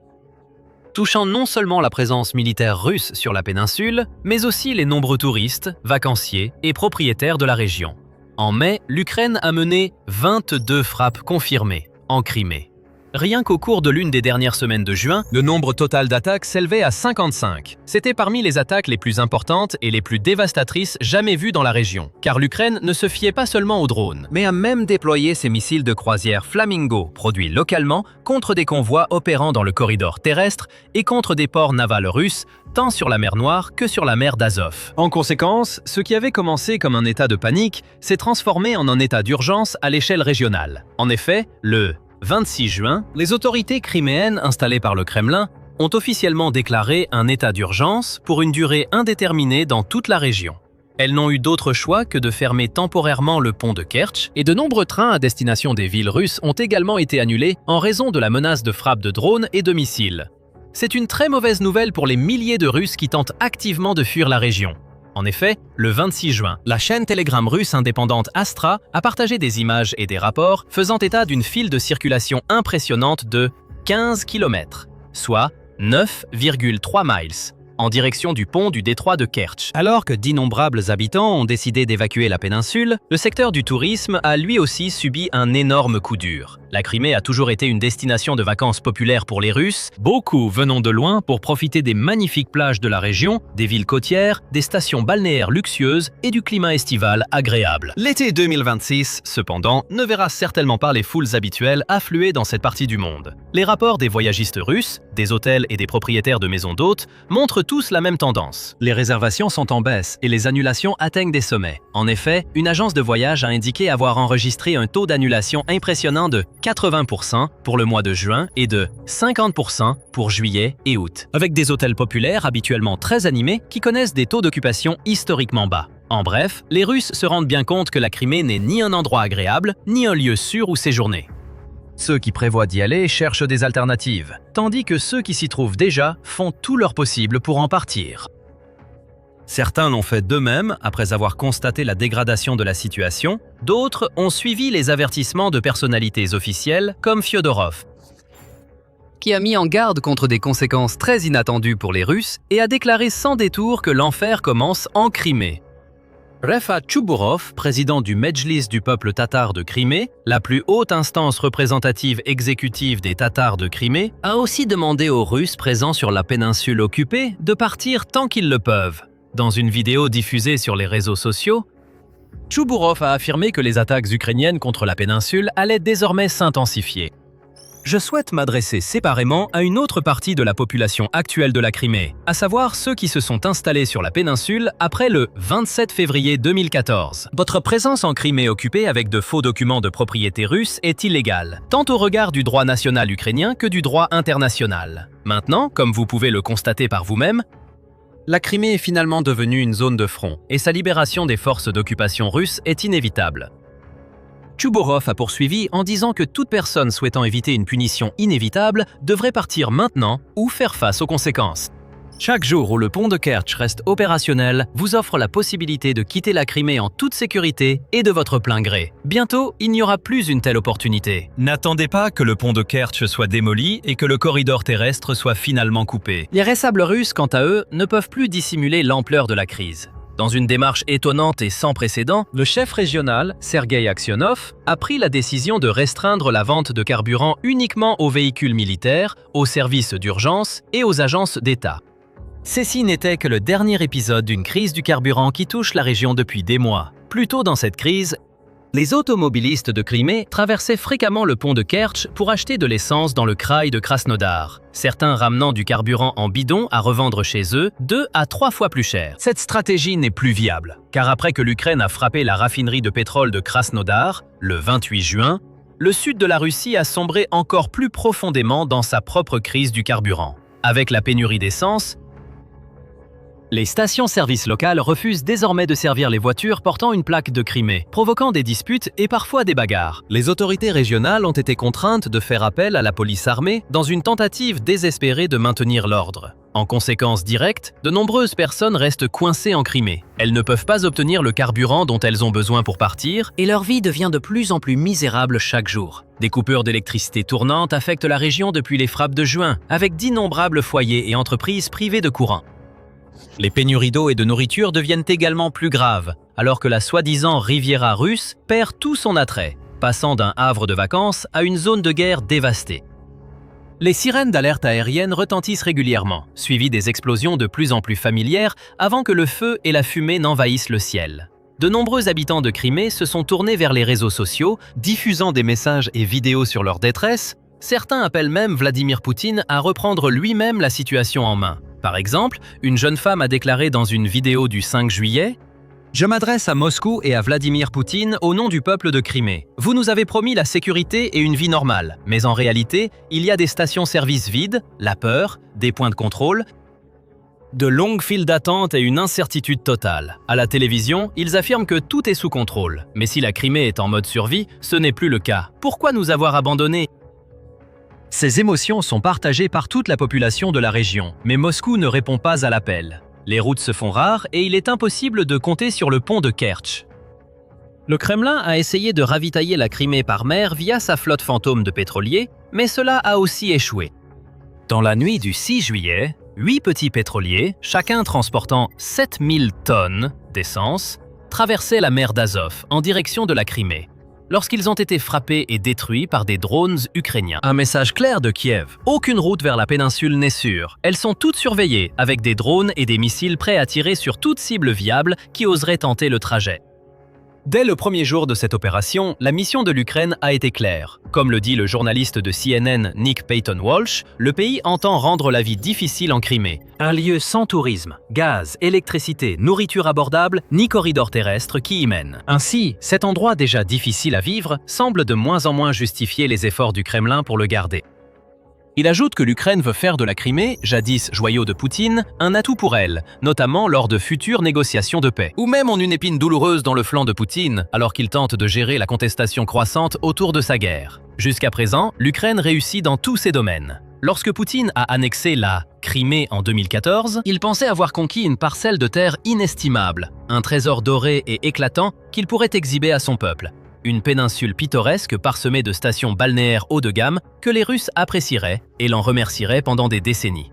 Touchant non seulement la présence militaire russe sur la péninsule, mais aussi les nombreux touristes, vacanciers et propriétaires de la région. En mai, l'Ukraine a mené 22 frappes confirmées en Crimée. Rien qu'au cours de l'une des dernières semaines de juin, le nombre total d'attaques s'élevait à 55. C'était parmi les attaques les plus importantes et les plus dévastatrices jamais vues dans la région. Car l'Ukraine ne se fiait pas seulement aux drones, mais a même déployé ses missiles de croisière Flamingo, produits localement, contre des convois opérant dans le corridor terrestre et contre des ports navals russes, tant sur la mer Noire que sur la mer d'Azov. En conséquence, ce qui avait commencé comme un état de panique s'est transformé en un état d'urgence à l'échelle régionale. En effet, le 26 juin, les autorités criméennes installées par le Kremlin ont officiellement déclaré un état d'urgence pour une durée indéterminée dans toute la région. Elles n'ont eu d'autre choix que de fermer temporairement le pont de Kertch, et de nombreux trains à destination des villes russes ont également été annulés en raison de la menace de frappe de drones et de missiles. C'est une très mauvaise nouvelle pour les milliers de Russes qui tentent activement de fuir la région. En effet, le 26 juin, la chaîne Telegram russe indépendante Astra a partagé des images et des rapports faisant état d'une file de circulation impressionnante de 15 km, soit 9,3 miles, en direction du pont du détroit de Kertch. Alors que d'innombrables habitants ont décidé d'évacuer la péninsule, le secteur du tourisme a lui aussi subi un énorme coup dur. La Crimée a toujours été une destination de vacances populaire pour les Russes, beaucoup venant de loin pour profiter des magnifiques plages de la région, des villes côtières, des stations balnéaires luxueuses et du climat estival agréable. L'été 2026, cependant, ne verra certainement pas les foules habituelles affluer dans cette partie du monde. Les rapports des voyagistes russes, des hôtels et des propriétaires de maisons d'hôtes montrent tous la même tendance. Les réservations sont en baisse et les annulations atteignent des sommets. En effet, une agence de voyage a indiqué avoir enregistré un taux d'annulation impressionnant de 80% pour le mois de juin et de 50% pour juillet et août, avec des hôtels populaires habituellement très animés qui connaissent des taux d'occupation historiquement bas. En bref, les Russes se rendent bien compte que la Crimée n'est ni un endroit agréable, ni un lieu sûr où séjourner. Ceux qui prévoient d'y aller cherchent des alternatives, tandis que ceux qui s'y trouvent déjà font tout leur possible pour en partir. Certains l'ont fait d'eux-mêmes après avoir constaté la dégradation de la situation, d'autres ont suivi les avertissements de personnalités officielles comme Fyodorov, qui a mis en garde contre des conséquences très inattendues pour les Russes et a déclaré sans détour que l'enfer commence en Crimée. Refat Choubourov, président du Medjlis du peuple tatar de Crimée, la plus haute instance représentative exécutive des Tatars de Crimée, a aussi demandé aux Russes présents sur la péninsule occupée de partir tant qu'ils le peuvent. Dans une vidéo diffusée sur les réseaux sociaux, Choubourov a affirmé que les attaques ukrainiennes contre la péninsule allaient désormais s'intensifier. Je souhaite m'adresser séparément à une autre partie de la population actuelle de la Crimée, à savoir ceux qui se sont installés sur la péninsule après le 27 février 2014. Votre présence en Crimée occupée avec de faux documents de propriété russe est illégale, tant au regard du droit national ukrainien que du droit international. Maintenant, comme vous pouvez le constater par vous-même, la Crimée est finalement devenue une zone de front, et sa libération des forces d'occupation russes est inévitable. Choubourov a poursuivi en disant que toute personne souhaitant éviter une punition inévitable devrait partir maintenant ou faire face aux conséquences. Chaque jour où le pont de Kertch reste opérationnel vous offre la possibilité de quitter la Crimée en toute sécurité et de votre plein gré. Bientôt, il n'y aura plus une telle opportunité. N'attendez pas que le pont de Kertch soit démoli et que le corridor terrestre soit finalement coupé. Les responsables russes, quant à eux, ne peuvent plus dissimuler l'ampleur de la crise. Dans une démarche étonnante et sans précédent, le chef régional, Sergueï Aksionov, a pris la décision de restreindre la vente de carburant uniquement aux véhicules militaires, aux services d'urgence et aux agences d'État. Ceci n'était que le dernier épisode d'une crise du carburant qui touche la région depuis des mois. Plus tôt dans cette crise, les automobilistes de Crimée traversaient fréquemment le pont de Kertch pour acheter de l'essence dans le kraï de Krasnodar, certains ramenant du carburant en bidon à revendre chez eux 2 à 3 fois plus cher. Cette stratégie n'est plus viable, car après que l'Ukraine a frappé la raffinerie de pétrole de Krasnodar, le 28 juin, le sud de la Russie a sombré encore plus profondément dans sa propre crise du carburant. Avec la pénurie d'essence, les stations-service locales refusent désormais de servir les voitures portant une plaque de Crimée, provoquant des disputes et parfois des bagarres. Les autorités régionales ont été contraintes de faire appel à la police armée dans une tentative désespérée de maintenir l'ordre. En conséquence directe, de nombreuses personnes restent coincées en Crimée. Elles ne peuvent pas obtenir le carburant dont elles ont besoin pour partir et leur vie devient de plus en plus misérable chaque jour. Des coupures d'électricité tournantes affectent la région depuis les frappes de juin, avec d'innombrables foyers et entreprises privées de courant. Les pénuries d'eau et de nourriture deviennent également plus graves, alors que la soi-disant Riviera russe perd tout son attrait, passant d'un havre de vacances à une zone de guerre dévastée. Les sirènes d'alerte aérienne retentissent régulièrement, suivies des explosions de plus en plus familières avant que le feu et la fumée n'envahissent le ciel. De nombreux habitants de Crimée se sont tournés vers les réseaux sociaux, diffusant des messages et vidéos sur leur détresse. Certains appellent même Vladimir Poutine à reprendre lui-même la situation en main. Par exemple, une jeune femme a déclaré dans une vidéo du 5 juillet « Je m'adresse à Moscou et à Vladimir Poutine au nom du peuple de Crimée. Vous nous avez promis la sécurité et une vie normale, mais en réalité, il y a des stations-service vides, la peur, des points de contrôle, de longues files d'attente et une incertitude totale. À la télévision, ils affirment que tout est sous contrôle. Mais si la Crimée est en mode survie, ce n'est plus le cas. Pourquoi nous avoir abandonnés ? Ces émotions sont partagées par toute la population de la région, mais Moscou ne répond pas à l'appel. Les routes se font rares et il est impossible de compter sur le pont de Kertch. Le Kremlin a essayé de ravitailler la Crimée par mer via sa flotte fantôme de pétroliers, mais cela a aussi échoué. Dans la nuit du 6 juillet, 8 petits pétroliers, chacun transportant 7000 tonnes d'essence, traversaient la mer d'Azov en direction de la Crimée, lorsqu'ils ont été frappés et détruits par des drones ukrainiens. Un message clair de Kiev. Aucune route vers la péninsule n'est sûre. Elles sont toutes surveillées, avec des drones et des missiles prêts à tirer sur toute cible viable qui oserait tenter le trajet. Dès le premier jour de cette opération, la mission de l'Ukraine a été claire. Comme le dit le journaliste de CNN Nick Payton-Walsh, le pays entend rendre la vie difficile en Crimée. Un lieu sans tourisme, gaz, électricité, nourriture abordable, ni corridor terrestre qui y mène. Ainsi, cet endroit déjà difficile à vivre semble de moins en moins justifier les efforts du Kremlin pour le garder. Il ajoute que l'Ukraine veut faire de la Crimée, jadis joyau de Poutine, un atout pour elle, notamment lors de futures négociations de paix. Ou même en une épine douloureuse dans le flanc de Poutine, alors qu'il tente de gérer la contestation croissante autour de sa guerre. Jusqu'à présent, l'Ukraine réussit dans tous ces domaines. Lorsque Poutine a annexé la Crimée en 2014, il pensait avoir conquis une parcelle de terre inestimable, un trésor doré et éclatant qu'il pourrait exhiber à son peuple. Une péninsule pittoresque parsemée de stations balnéaires haut de gamme que les Russes apprécieraient et l'en remercieraient pendant des décennies.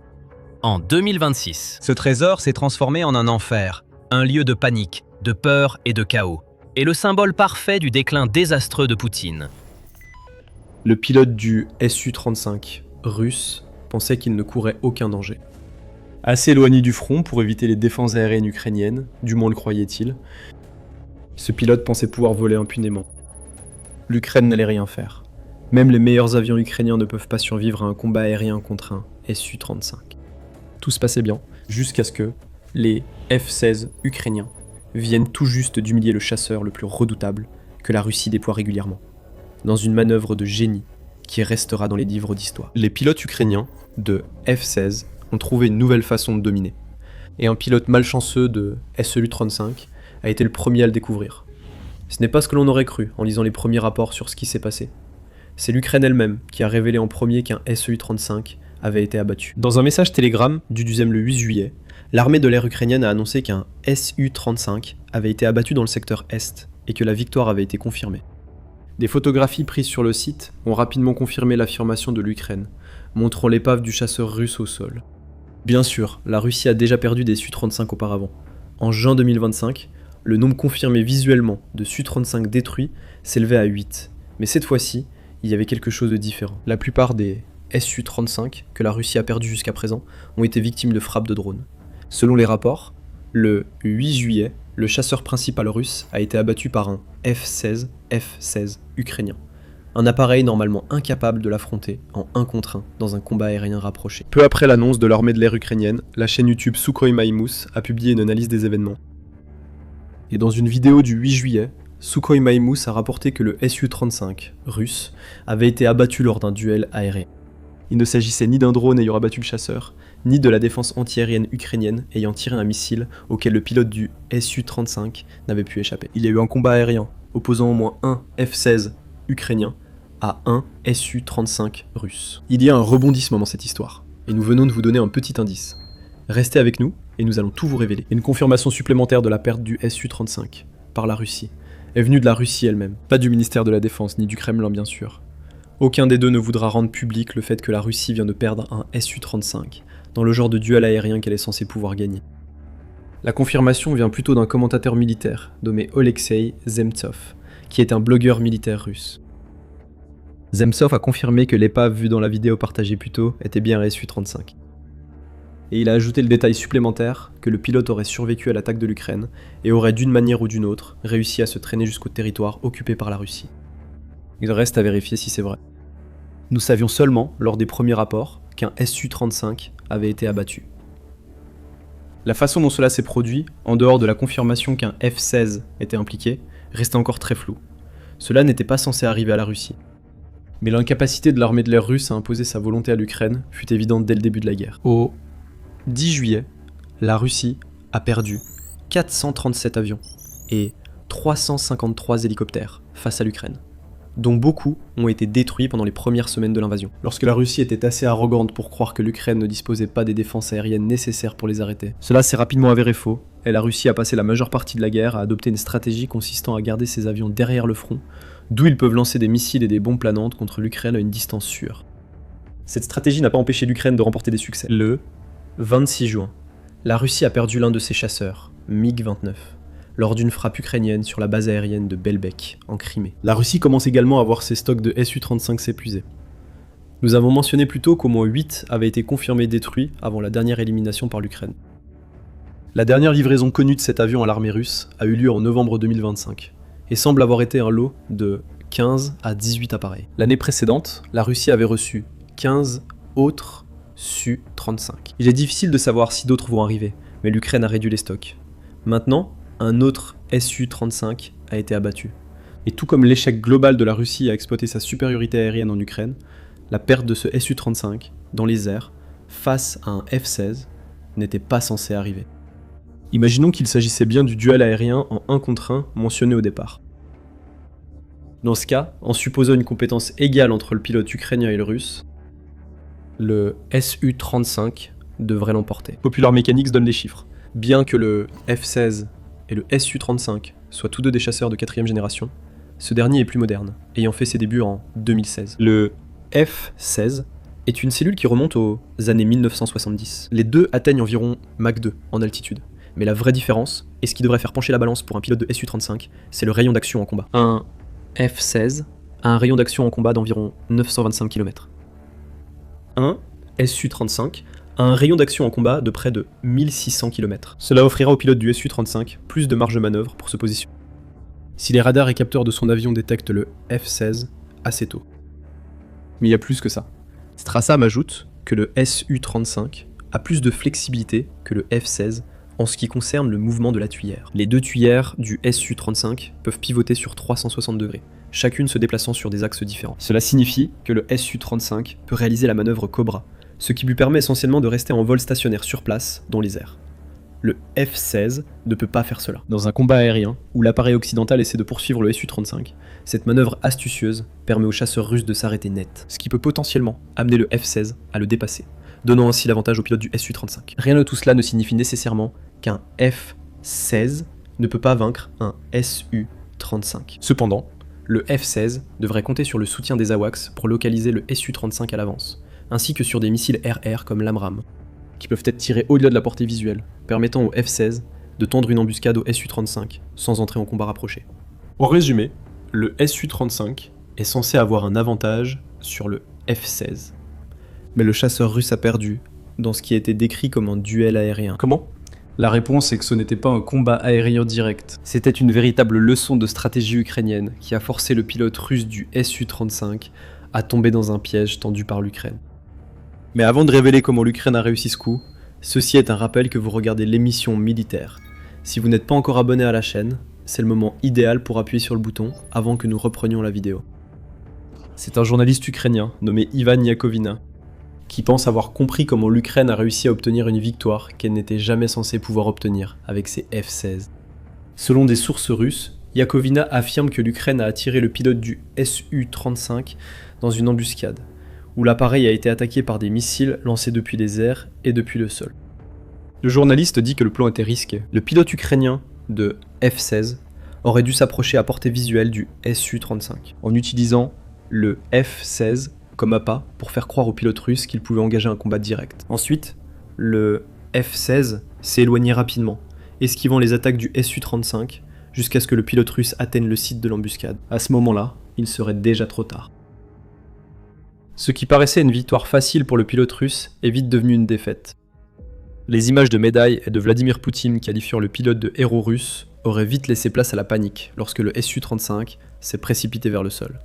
En 2026, ce trésor s'est transformé en un enfer, un lieu de panique, de peur et de chaos, et le symbole parfait du déclin désastreux de Poutine. Le pilote du Su-35 russe pensait qu'il ne courait aucun danger. Assez éloigné du front pour éviter les défenses aériennes ukrainiennes, du moins le croyait-il, ce pilote pensait pouvoir voler impunément. L'Ukraine n'allait rien faire. Même les meilleurs avions ukrainiens ne peuvent pas survivre à un combat aérien contre un Su-35. Tout se passait bien, jusqu'à ce que les F-16 ukrainiens viennent tout juste d'humilier le chasseur le plus redoutable que la Russie déploie régulièrement, dans une manœuvre de génie qui restera dans les livres d'histoire. Les pilotes ukrainiens de F-16 ont trouvé une nouvelle façon de dominer, et un pilote malchanceux de Su-35 a été le premier à le découvrir. Ce n'est pas ce que l'on aurait cru en lisant les premiers rapports sur ce qui s'est passé. C'est l'Ukraine elle-même qui a révélé en premier qu'un Su-35 avait été abattu. Dans un message télégramme du Duzem le 8 juillet, l'armée de l'air ukrainienne a annoncé qu'un Su-35 avait été abattu dans le secteur Est et que la victoire avait été confirmée. Des photographies prises sur le site ont rapidement confirmé l'affirmation de l'Ukraine, montrant l'épave du chasseur russe au sol. Bien sûr, la Russie a déjà perdu des Su-35 auparavant. En juin 2025, le nombre confirmé visuellement de Su-35 détruits s'élevait à 8. Mais cette fois-ci, il y avait quelque chose de différent. La plupart des Su-35 que la Russie a perdus jusqu'à présent ont été victimes de frappes de drones. Selon les rapports, le 8 juillet, le chasseur principal russe a été abattu par un F-16 ukrainien. Un appareil normalement incapable de l'affronter en 1 contre 1 dans un combat aérien rapproché. Peu après l'annonce de l'armée de l'air ukrainienne, la chaîne YouTube Sukhoi Maïmous a publié une analyse des événements. Et dans une vidéo du 8 juillet, Sukhoi Maïmous a rapporté que le Su-35 russe avait été abattu lors d'un duel aérien. Il ne s'agissait ni d'un drone ayant abattu le chasseur, ni de la défense antiaérienne ukrainienne ayant tiré un missile auquel le pilote du Su-35 n'avait pu échapper. Il y a eu un combat aérien opposant au moins un F-16 ukrainien à un Su-35 russe. Il y a un rebondissement dans cette histoire, et nous venons de vous donner un petit indice. Restez avec nous, et nous allons tout vous révéler. Une confirmation supplémentaire de la perte du Su-35 par la Russie est venue de la Russie elle-même, pas du ministère de la Défense ni du Kremlin bien sûr. Aucun des deux ne voudra rendre public le fait que la Russie vient de perdre un Su-35 dans le genre de duel aérien qu'elle est censée pouvoir gagner. La confirmation vient plutôt d'un commentateur militaire nommé Oleksiy Zemtsov, qui est un blogueur militaire russe. Zemtsov a confirmé que l'épave vue dans la vidéo partagée plus tôt était bien un Su-35. Et il a ajouté le détail supplémentaire que le pilote aurait survécu à l'attaque de l'Ukraine et aurait d'une manière ou d'une autre réussi à se traîner jusqu'au territoire occupé par la Russie. Il reste à vérifier si c'est vrai. Nous savions seulement, lors des premiers rapports, qu'un Su-35 avait été abattu. La façon dont cela s'est produit, en dehors de la confirmation qu'un F-16 était impliqué, restait encore très floue. Cela n'était pas censé arriver à la Russie. Mais l'incapacité de l'armée de l'air russe à imposer sa volonté à l'Ukraine fut évidente dès le début de la guerre. Au 10 juillet, la Russie a perdu 437 avions et 353 hélicoptères face à l'Ukraine, dont beaucoup ont été détruits pendant les premières semaines de l'invasion. Lorsque la Russie était assez arrogante pour croire que l'Ukraine ne disposait pas des défenses aériennes nécessaires pour les arrêter, cela s'est rapidement avéré faux, et la Russie a passé la majeure partie de la guerre à adopter une stratégie consistant à garder ses avions derrière le front, d'où ils peuvent lancer des missiles et des bombes planantes contre l'Ukraine à une distance sûre. Cette stratégie n'a pas empêché l'Ukraine de remporter des succès. Le 26 juin, la Russie a perdu l'un de ses chasseurs, MiG-29, lors d'une frappe ukrainienne sur la base aérienne de Belbek, en Crimée. La Russie commence également à voir ses stocks de Su-35 s'épuiser. Nous avons mentionné plus tôt qu'au moins 8 avaient été confirmés détruits avant la dernière élimination par l'Ukraine. La dernière livraison connue de cet avion à l'armée russe a eu lieu en novembre 2025, et semble avoir été un lot de 15 à 18 appareils. L'année précédente, la Russie avait reçu 15 autres Su-35. Il est difficile de savoir si d'autres vont arriver, mais l'Ukraine a réduit les stocks. Maintenant, un autre Su-35 a été abattu. Et tout comme l'échec global de la Russie à exploiter sa supériorité aérienne en Ukraine, la perte de ce Su-35 dans les airs face à un F-16 n'était pas censée arriver. Imaginons qu'il s'agissait bien du duel aérien en 1 contre 1 mentionné au départ. Dans ce cas, en supposant une compétence égale entre le pilote ukrainien et le russe, le Su-35 devrait l'emporter. Popular Mechanics donne les chiffres. Bien que le F-16 et le Su-35 soient tous deux des chasseurs de 4ème génération, ce dernier est plus moderne, ayant fait ses débuts en 2016. Le F-16 est une cellule qui remonte aux années 1970. Les deux atteignent environ Mach 2 en altitude. Mais la vraie différence, et ce qui devrait faire pencher la balance pour un pilote de Su-35, c'est le rayon d'action en combat. Un F-16 a un rayon d'action en combat d'environ 925 km. Un Su-35 a un rayon d'action en combat de près de 1600 km. Cela offrira au pilote du Su-35 plus de marge de manœuvre pour se positionner. Si les radars et capteurs de son avion détectent le F-16 assez tôt. Mais il y a plus que ça. Strassam ajoute que le Su-35 a plus de flexibilité que le F-16 en ce qui concerne le mouvement de la tuyère. Les deux tuyères du Su-35 peuvent pivoter sur 360 degrés, chacune se déplaçant sur des axes différents. Cela signifie que le Su-35 peut réaliser la manœuvre Cobra, ce qui lui permet essentiellement de rester en vol stationnaire sur place, dans les airs. Le F-16 ne peut pas faire cela. Dans un combat aérien, où l'appareil occidental essaie de poursuivre le Su-35, cette manœuvre astucieuse permet aux chasseurs russes de s'arrêter net, ce qui peut potentiellement amener le F-16 à le dépasser, donnant ainsi l'avantage au pilote du Su-35. Rien de tout cela ne signifie nécessairement qu'un F-16 ne peut pas vaincre un Su-35. Cependant, le F-16 devrait compter sur le soutien des AWACS pour localiser le Su-35 à l'avance, ainsi que sur des missiles RR comme l'AMRAAM, qui peuvent être tirés au-delà de la portée visuelle, permettant au F-16 de tendre une embuscade au Su-35 sans entrer en combat rapproché. En résumé, le Su-35 est censé avoir un avantage sur le F-16. Mais le chasseur russe a perdu dans ce qui a été décrit comme un duel aérien. Comment ? La réponse est que ce n'était pas un combat aérien direct. C'était une véritable leçon de stratégie ukrainienne qui a forcé le pilote russe du Su-35 à tomber dans un piège tendu par l'Ukraine. Mais avant de révéler comment l'Ukraine a réussi ce coup, ceci est un rappel que vous regardez l'émission militaire. Si vous n'êtes pas encore abonné à la chaîne, c'est le moment idéal pour appuyer sur le bouton avant que nous reprenions la vidéo. C'est un journaliste ukrainien nommé Ivan Yakovina qui pense avoir compris comment l'Ukraine a réussi à obtenir une victoire qu'elle n'était jamais censée pouvoir obtenir avec ses F-16. Selon des sources russes, Yakovina affirme que l'Ukraine a attiré le pilote du Su-35 dans une embuscade, où l'appareil a été attaqué par des missiles lancés depuis les airs et depuis le sol. Le journaliste dit que le plan était risqué. Le pilote ukrainien de F-16 aurait dû s'approcher à portée visuelle du Su-35, en utilisant le F-16 comme appât pour faire croire au pilote russe qu'il pouvait engager un combat direct. Ensuite, le F-16 s'est éloigné rapidement, esquivant les attaques du Su-35 jusqu'à ce que le pilote russe atteigne le site de l'embuscade. À ce moment-là, il serait déjà trop tard. Ce qui paraissait une victoire facile pour le pilote russe est vite devenu une défaite. Les images de médailles et de Vladimir Poutine qualifiant le pilote de héros russe auraient vite laissé place à la panique lorsque le Su-35 s'est précipité vers le sol.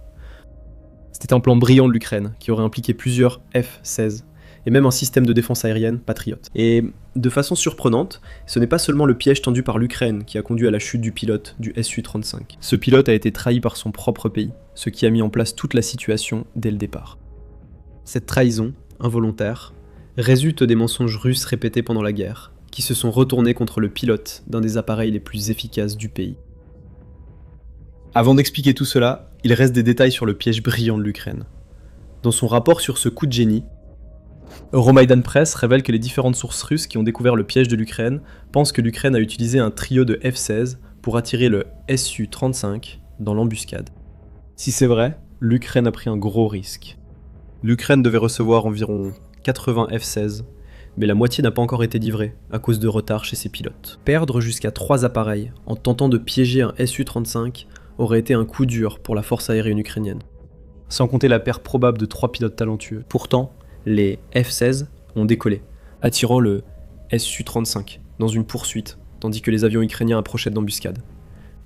C'était un plan brillant de l'Ukraine qui aurait impliqué plusieurs F-16 et même un système de défense aérienne Patriot. Et de façon surprenante, ce n'est pas seulement le piège tendu par l'Ukraine qui a conduit à la chute du pilote du Su-35. Ce pilote a été trahi par son propre pays, ce qui a mis en place toute la situation dès le départ. Cette trahison, involontaire, résulte des mensonges russes répétés pendant la guerre, qui se sont retournés contre le pilote d'un des appareils les plus efficaces du pays. Avant d'expliquer tout cela, il reste des détails sur le piège brillant de l'Ukraine. Dans son rapport sur ce coup de génie, Euromaidan Press révèle que les différentes sources russes qui ont découvert le piège de l'Ukraine pensent que l'Ukraine a utilisé un trio de F-16 pour attirer le Su-35 dans l'embuscade. Si c'est vrai, l'Ukraine a pris un gros risque. L'Ukraine devait recevoir environ 80 F-16, mais la moitié n'a pas encore été livrée à cause de retard chez ses pilotes. Perdre jusqu'à 3 appareils en tentant de piéger un Su-35 aurait été un coup dur pour la force aérienne ukrainienne, sans compter la perte probable de 3 pilotes talentueux. Pourtant, les F-16 ont décollé, attirant le Su-35 dans une poursuite, tandis que les avions ukrainiens approchaient de l'embuscade.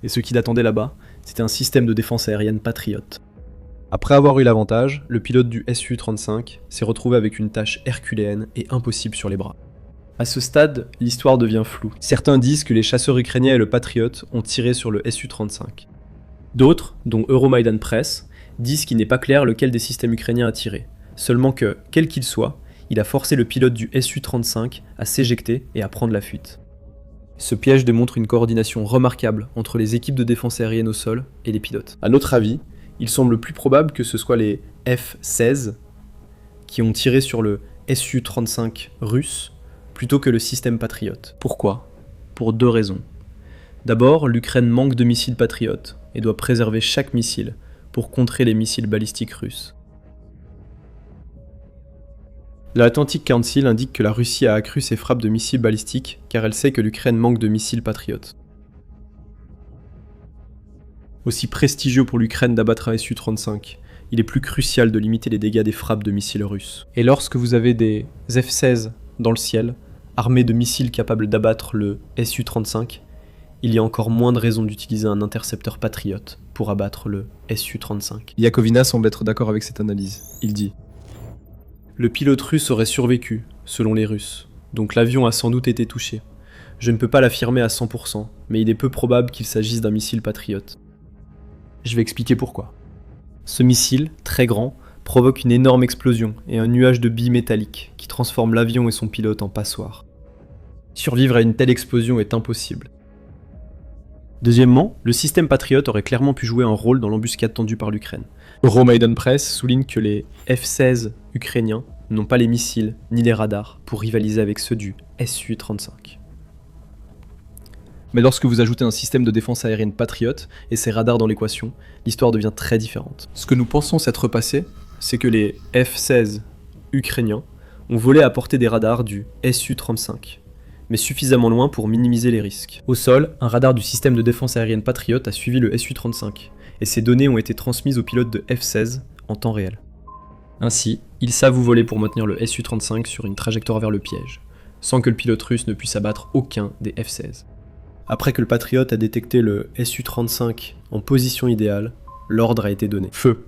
Et ce qui l'attendait là-bas, c'était un système de défense aérienne Patriot. Après avoir eu l'avantage, le pilote du Su-35 s'est retrouvé avec une tâche herculéenne et impossible sur les bras. À ce stade, l'histoire devient floue. Certains disent que les chasseurs ukrainiens et le Patriot ont tiré sur le Su-35. D'autres, dont Euromaidan Press, disent qu'il n'est pas clair lequel des systèmes ukrainiens a tiré, seulement que, quel qu'il soit, il a forcé le pilote du Su-35 à s'éjecter et à prendre la fuite. Ce piège démontre une coordination remarquable entre les équipes de défense aérienne au sol et les pilotes. À notre avis, il semble plus probable que ce soit les F-16 qui ont tiré sur le Su-35 russe plutôt que le système Patriot. Pourquoi ? Pour 2 raisons. D'abord, l'Ukraine manque de missiles Patriot et doit préserver chaque missile pour contrer les missiles balistiques russes. L'Atlantic Council indique que la Russie a accru ses frappes de missiles balistiques car elle sait que l'Ukraine manque de missiles Patriot. Aussi prestigieux pour l'Ukraine d'abattre un Su-35, il est plus crucial de limiter les dégâts des frappes de missiles russes. Et lorsque vous avez des F-16 dans le ciel, armés de missiles capables d'abattre le Su-35, il y a encore moins de raisons d'utiliser un intercepteur Patriot pour abattre le Su-35. Yakovina semble être d'accord avec cette analyse. Il dit « Le pilote russe aurait survécu, selon les Russes, donc l'avion a sans doute été touché. Je ne peux pas l'affirmer à 100%, mais il est peu probable qu'il s'agisse d'un missile Patriot. » Je vais expliquer pourquoi. Ce missile, très grand, provoque une énorme explosion et un nuage de billes métalliques qui transforme l'avion et son pilote en passoire. Survivre à une telle explosion est impossible. Deuxièmement, le système Patriot aurait clairement pu jouer un rôle dans l'embuscade tendue par l'Ukraine. Euromaidan Press souligne que les F-16 ukrainiens n'ont pas les missiles ni les radars pour rivaliser avec ceux du Su-35. Mais lorsque vous ajoutez un système de défense aérienne Patriot et ses radars dans l'équation, l'histoire devient très différente. Ce que nous pensons s'être passé, c'est que les F-16 ukrainiens ont volé à portée des radars du Su-35, mais suffisamment loin pour minimiser les risques. Au sol, un radar du système de défense aérienne Patriot a suivi le Su-35, et ces données ont été transmises aux pilotes de F-16 en temps réel. Ainsi, ils savent où voler pour maintenir le Su-35 sur une trajectoire vers le piège, sans que le pilote russe ne puisse abattre aucun des F-16. Après que le Patriot a détecté le Su-35 en position idéale, l'ordre a été donné. Feu.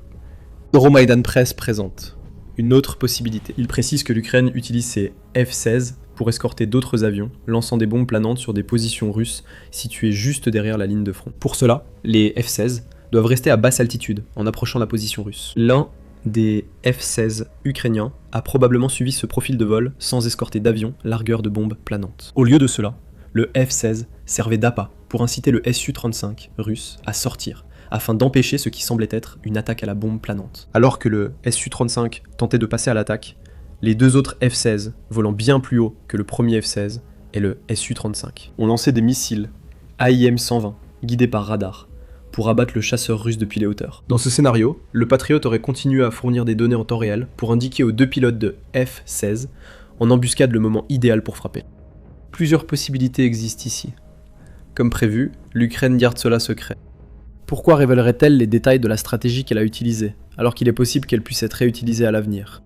Euromaidan Press présente une autre possibilité. Il précise que l'Ukraine utilise ses F-16 pour escorter d'autres avions, lançant des bombes planantes sur des positions russes situées juste derrière la ligne de front. Pour cela, les F-16 doivent rester à basse altitude en approchant la position russe. L'un des F-16 ukrainiens a probablement suivi ce profil de vol sans escorter d'avion largueur de bombes planantes. Au lieu de cela, le F-16 servait d'appât pour inciter le Su-35 russe à sortir, afin d'empêcher ce qui semblait être une attaque à la bombe planante. Alors que le Su-35 tentait de passer à l'attaque, les 2 autres F-16, volant bien plus haut que le premier F-16 et le Su-35, ont lancé des missiles AIM-120 guidés par radar pour abattre le chasseur russe depuis les hauteurs. Dans ce scénario, le Patriot aurait continué à fournir des données en temps réel pour indiquer aux 2 pilotes de F-16 en embuscade le moment idéal pour frapper. Plusieurs possibilités existent ici. Comme prévu, l'Ukraine garde cela secret. Pourquoi révélerait-elle les détails de la stratégie qu'elle a utilisée, alors qu'il est possible qu'elle puisse être réutilisée à l'avenir ?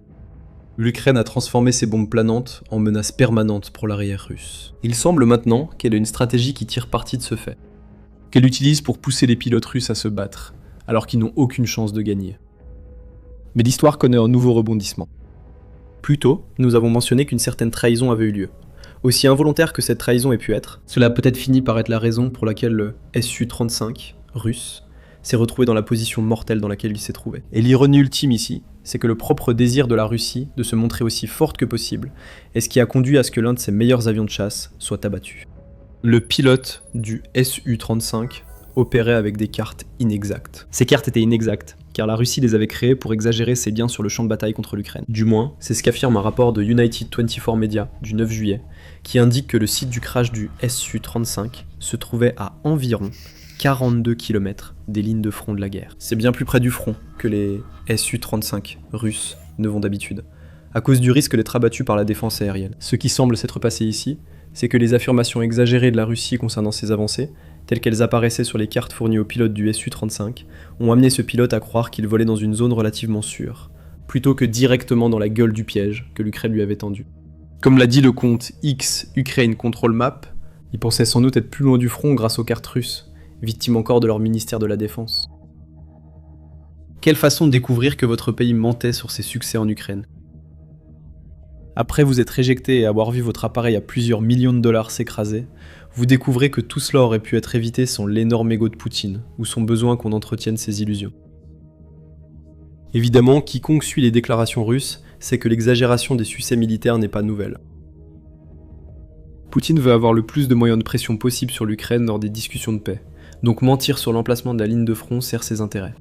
L'Ukraine a transformé ses bombes planantes en menaces permanentes pour l'arrière russe. Il semble maintenant qu'elle a une stratégie qui tire parti de ce fait, qu'elle utilise pour pousser les pilotes russes à se battre, alors qu'ils n'ont aucune chance de gagner. Mais l'histoire connaît un nouveau rebondissement. Plus tôt, nous avons mentionné qu'une certaine trahison avait eu lieu. Aussi involontaire que cette trahison ait pu être, cela a peut-être fini par être la raison pour laquelle le Su-35 russe s'est retrouvé dans la position mortelle dans laquelle il s'est trouvé. Et l'ironie ultime ici, c'est que le propre désir de la Russie de se montrer aussi forte que possible est ce qui a conduit à ce que l'un de ses meilleurs avions de chasse soit abattu. Le pilote du Su-35 opérait avec des cartes inexactes. Ces cartes étaient inexactes, car la Russie les avait créées pour exagérer ses gains sur le champ de bataille contre l'Ukraine. Du moins, c'est ce qu'affirme un rapport de United 24 Media du 9 juillet, qui indique que le site du crash du Su-35 se trouvait à environ 42 km des lignes de front de la guerre. C'est bien plus près du front que les Su-35 russes ne vont d'habitude, à cause du risque d'être abattus par la défense aérienne. Ce qui semble s'être passé ici, c'est que les affirmations exagérées de la Russie concernant ses avancées, telles qu'elles apparaissaient sur les cartes fournies au pilote du Su-35, ont amené ce pilote à croire qu'il volait dans une zone relativement sûre, plutôt que directement dans la gueule du piège que l'Ukraine lui avait tendu. Comme l'a dit le compte X Ukraine Control Map, il pensait sans doute être plus loin du front grâce aux cartes russes, victimes encore de leur ministère de la Défense. Quelle façon de découvrir que votre pays mentait sur ses succès en Ukraine. Après vous être éjecté et avoir vu votre appareil à plusieurs millions de dollars s'écraser, vous découvrez que tout cela aurait pu être évité sans l'énorme ego de Poutine, ou son besoin qu'on entretienne ses illusions. Évidemment, quiconque suit les déclarations russes sait que l'exagération des succès militaires n'est pas nouvelle. Poutine veut avoir le plus de moyens de pression possible sur l'Ukraine lors des discussions de paix, donc mentir sur l'emplacement de la ligne de front sert ses intérêts.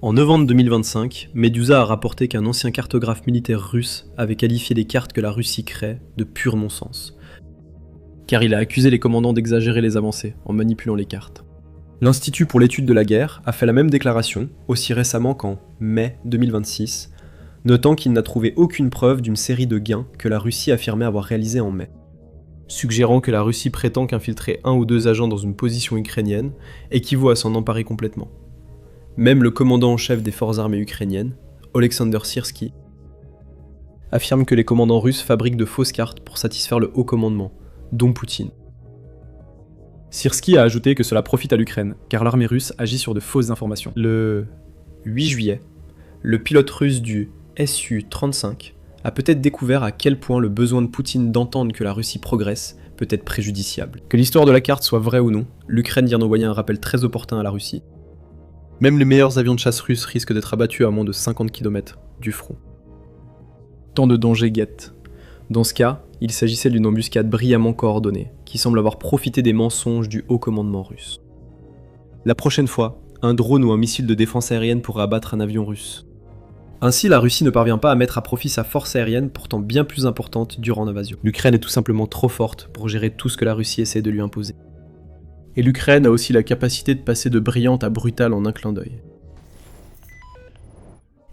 En novembre 2025, Medusa a rapporté qu'un ancien cartographe militaire russe avait qualifié les cartes que la Russie crée de pur non-sens, car il a accusé les commandants d'exagérer les avancées en manipulant les cartes. L'Institut pour l'étude de la guerre a fait la même déclaration, aussi récemment qu'en mai 2026, notant qu'il n'a trouvé aucune preuve d'une série de gains que la Russie affirmait avoir réalisés en mai, suggérant que la Russie prétend qu'infiltrer 1 ou 2 agents dans une position ukrainienne équivaut à s'en emparer complètement. Même le commandant en chef des forces armées ukrainiennes, Oleksandr Syrsky, affirme que les commandants russes fabriquent de fausses cartes pour satisfaire le haut commandement, dont Poutine. Syrsky a ajouté que cela profite à l'Ukraine, car l'armée russe agit sur de fausses informations. Le 8 juillet, le pilote russe du Su-35 a peut-être découvert à quel point le besoin de Poutine d'entendre que la Russie progresse peut être préjudiciable. Que l'histoire de la carte soit vraie ou non, l'Ukraine vient d'envoyer un rappel très opportun à la Russie. Même les meilleurs avions de chasse russes risquent d'être abattus à moins de 50 km du front. Tant de dangers guettent. Dans ce cas, il s'agissait d'une embuscade brillamment coordonnée, qui semble avoir profité des mensonges du haut commandement russe. La prochaine fois, un drone ou un missile de défense aérienne pourrait abattre un avion russe. Ainsi, la Russie ne parvient pas à mettre à profit sa force aérienne, pourtant bien plus importante durant l'invasion. L'Ukraine est tout simplement trop forte pour gérer tout ce que la Russie essaie de lui imposer. Et l'Ukraine a aussi la capacité de passer de brillante à brutale en un clin d'œil.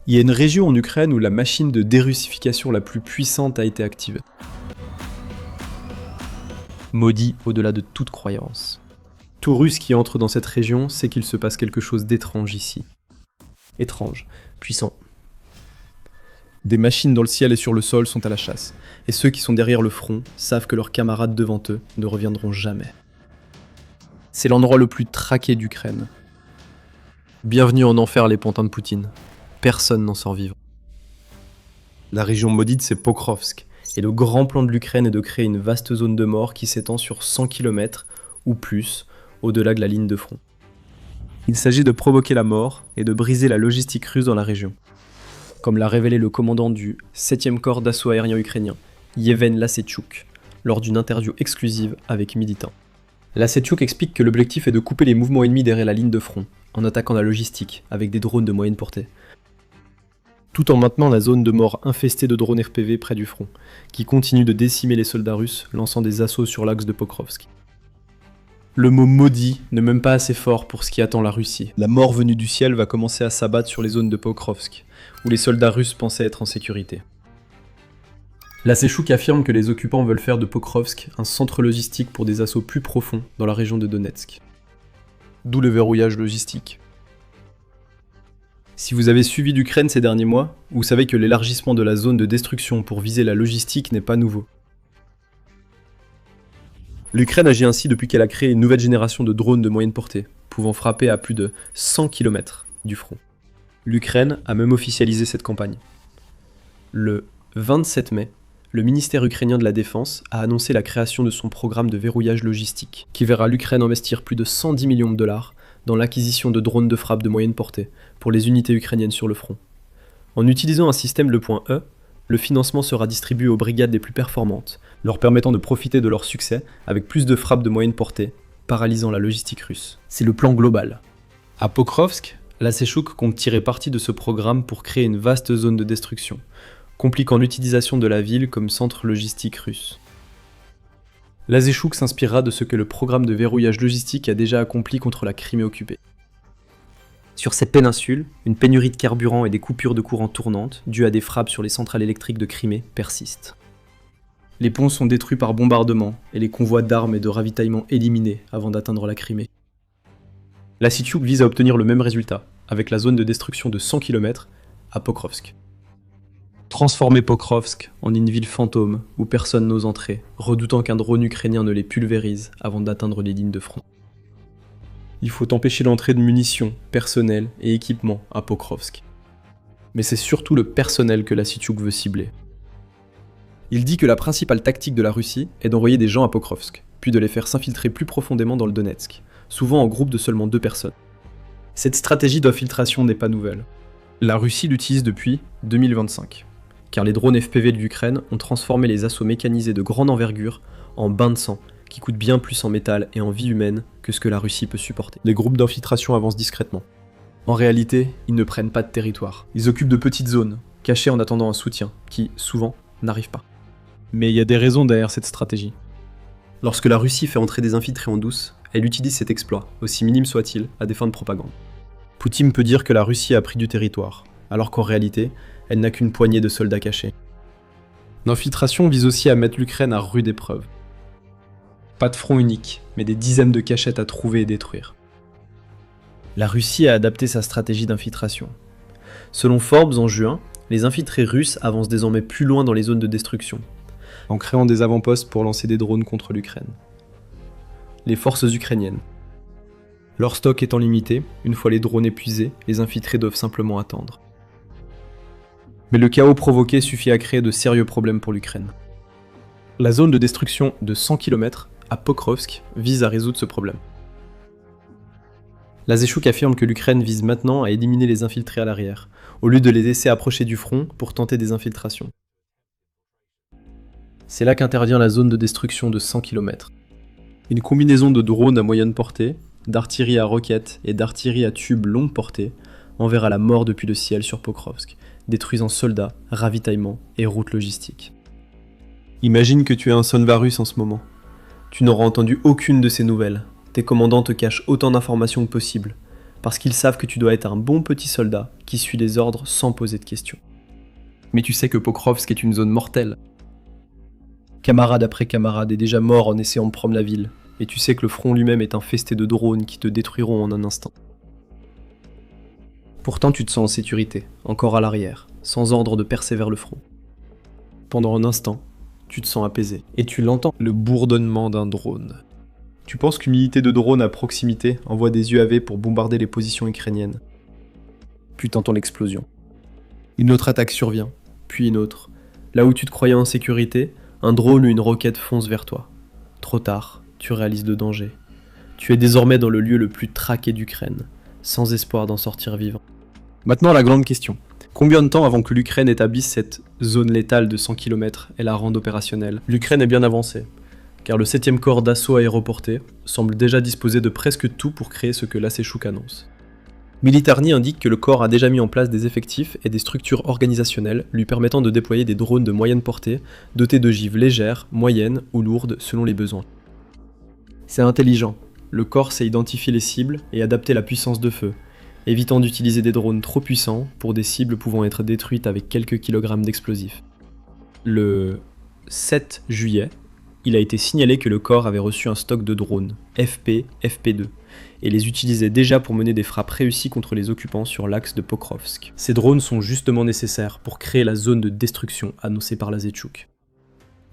Il y a une région en Ukraine où la machine de dérussification la plus puissante a été activée. Maudit au-delà de toute croyance. Tout Russe qui entre dans cette région sait qu'il se passe quelque chose d'étrange ici. Étrange, puissant. Des machines dans le ciel et sur le sol sont à la chasse, et ceux qui sont derrière le front savent que leurs camarades devant eux ne reviendront jamais. C'est l'endroit le plus traqué d'Ukraine. Bienvenue en enfer les pantins de Poutine. Personne n'en sort vivant. La région maudite c'est Pokrovsk, et le grand plan de l'Ukraine est de créer une vaste zone de mort qui s'étend sur 100 km ou plus au-delà de la ligne de front. Il s'agit de provoquer la mort et de briser la logistique russe dans la région, comme l'a révélé le commandant du 7e corps d'assaut aérien ukrainien, Yevhen Lasetchuk, lors d'une interview exclusive avec Militant. Lasetchuk explique que l'objectif est de couper les mouvements ennemis derrière la ligne de front, en attaquant la logistique avec des drones de moyenne portée, tout en maintenant la zone de mort infestée de drones RPV près du front, qui continuent de décimer les soldats russes, lançant des assauts sur l'axe de Pokrovsk. Le mot maudit n'est même pas assez fort pour ce qui attend la Russie. La mort venue du ciel va commencer à s'abattre sur les zones de Pokrovsk, où les soldats russes pensaient être en sécurité. Lasetchuk affirme que les occupants veulent faire de Pokrovsk un centre logistique pour des assauts plus profonds dans la région de Donetsk. D'où le verrouillage logistique. Si vous avez suivi l'Ukraine ces derniers mois, vous savez que l'élargissement de la zone de destruction pour viser la logistique n'est pas nouveau. L'Ukraine agit ainsi depuis qu'elle a créé une nouvelle génération de drones de moyenne portée, pouvant frapper à plus de 100 km du front. L'Ukraine a même officialisé cette campagne. Le 27 mai, le ministère ukrainien de la Défense a annoncé la création de son programme de verrouillage logistique, qui verra l'Ukraine investir plus de 110 millions de dollars dans l'acquisition de drones de frappe de moyenne portée pour les unités ukrainiennes sur le front. En utilisant un système le point E, le financement sera distribué aux brigades les plus performantes, leur permettant de profiter de leur succès avec plus de frappes de moyenne portée, paralysant la logistique russe. C'est le plan global. À Pokrovsk, la Séchouk compte tirer parti de ce programme pour créer une vaste zone de destruction, compliquant l'utilisation de la ville comme centre logistique russe. L'Azéchouk s'inspirera de ce que le programme de verrouillage logistique a déjà accompli contre la Crimée occupée. Sur cette péninsule, une pénurie de carburant et des coupures de courant tournantes, dues à des frappes sur les centrales électriques de Crimée, persistent. Les ponts sont détruits par bombardement et les convois d'armes et de ravitaillement éliminés avant d'atteindre la Crimée. La Sytchouk vise à obtenir le même résultat, avec la zone de destruction de 100 km à Pokrovsk. Transformer Pokrovsk en une ville fantôme où personne n'ose entrer, redoutant qu'un drone ukrainien ne les pulvérise avant d'atteindre les lignes de front. Il faut empêcher l'entrée de munitions, personnel et équipements à Pokrovsk. Mais c'est surtout le personnel que la Sytchouk veut cibler. Il dit que la principale tactique de la Russie est d'envoyer des gens à Pokrovsk, puis de les faire s'infiltrer plus profondément dans le Donetsk, souvent en groupe de seulement 2 personnes. Cette stratégie d'infiltration n'est pas nouvelle. La Russie l'utilise depuis 2025, car les drones FPV de l'Ukraine ont transformé les assauts mécanisés de grande envergure en bains de sang, qui coûtent bien plus en métal et en vie humaine que ce que la Russie peut supporter. Les groupes d'infiltration avancent discrètement. En réalité, ils ne prennent pas de territoire. Ils occupent de petites zones, cachées en attendant un soutien, qui, souvent, n'arrive pas. Mais il y a des raisons derrière cette stratégie. Lorsque la Russie fait entrer des infiltrés en douce, elle utilise cet exploit, aussi minime soit-il, à des fins de propagande. Poutine peut dire que la Russie a pris du territoire, alors qu'en réalité, elle n'a qu'une poignée de soldats cachés. L'infiltration vise aussi à mettre l'Ukraine à rude épreuve. Pas de front unique, mais des dizaines de cachettes à trouver et détruire. La Russie a adapté sa stratégie d'infiltration. Selon Forbes, en juin, les infiltrés russes avancent désormais plus loin dans les zones de destruction, en créant des avant-postes pour lancer des drones contre l'Ukraine. Les forces ukrainiennes. Leur stock étant limité, une fois les drones épuisés, les infiltrés doivent simplement attendre. Mais le chaos provoqué suffit à créer de sérieux problèmes pour l'Ukraine. La zone de destruction de 100 km à Pokrovsk vise à résoudre ce problème. La Séchouk affirme que l'Ukraine vise maintenant à éliminer les infiltrés à l'arrière, au lieu de les laisser approcher du front pour tenter des infiltrations. C'est là qu'intervient la zone de destruction de 100 km. Une combinaison de drones à moyenne portée, d'artillerie à roquettes et d'artillerie à tubes longue portée enverra la mort depuis le ciel sur Pokrovsk, détruisant soldats, ravitaillements et routes logistiques. Imagine que tu es un soldat russe en ce moment. Tu n'auras entendu aucune de ces nouvelles. Tes commandants te cachent autant d'informations que possible, parce qu'ils savent que tu dois être un bon petit soldat qui suit les ordres sans poser de questions. Mais tu sais que Pokrovsk est une zone mortelle. Camarade après camarade est déjà mort en essayant de prendre la ville, et tu sais que le front lui-même est infesté de drones qui te détruiront en un instant. Pourtant tu te sens en sécurité, encore à l'arrière, sans ordre de percer vers le front. Pendant un instant, tu te sens apaisé, et tu l'entends, le bourdonnement d'un drone. Tu penses qu'une unité de drone à proximité envoie des UAV pour bombarder les positions ukrainiennes. Puis t'entends l'explosion. Une autre attaque survient, puis une autre. Là où tu te croyais en sécurité, un drone ou une roquette fonce vers toi. Trop tard, tu réalises le danger. Tu es désormais dans le lieu le plus traqué d'Ukraine, sans espoir d'en sortir vivant. Maintenant la grande question. Combien de temps avant que l'Ukraine établisse cette zone létale de 100 km et la rende opérationnelle ? L'Ukraine est bien avancée, car le 7e corps d'assaut aéroporté semble déjà disposer de presque tout pour créer ce que la Séchouk annonce. Militarny indique que le corps a déjà mis en place des effectifs et des structures organisationnelles lui permettant de déployer des drones de moyenne portée, dotés d'ogives légères, moyennes ou lourdes selon les besoins. C'est intelligent, le corps sait identifier les cibles et adapter la puissance de feu, évitant d'utiliser des drones trop puissants pour des cibles pouvant être détruites avec quelques kilogrammes d'explosifs. Le 7 juillet, il a été signalé que le corps avait reçu un stock de drones, FP-FP2, et les utilisait déjà pour mener des frappes réussies contre les occupants sur l'axe de Pokrovsk. Ces drones sont justement nécessaires pour créer la zone de destruction annoncée par la Séchouk.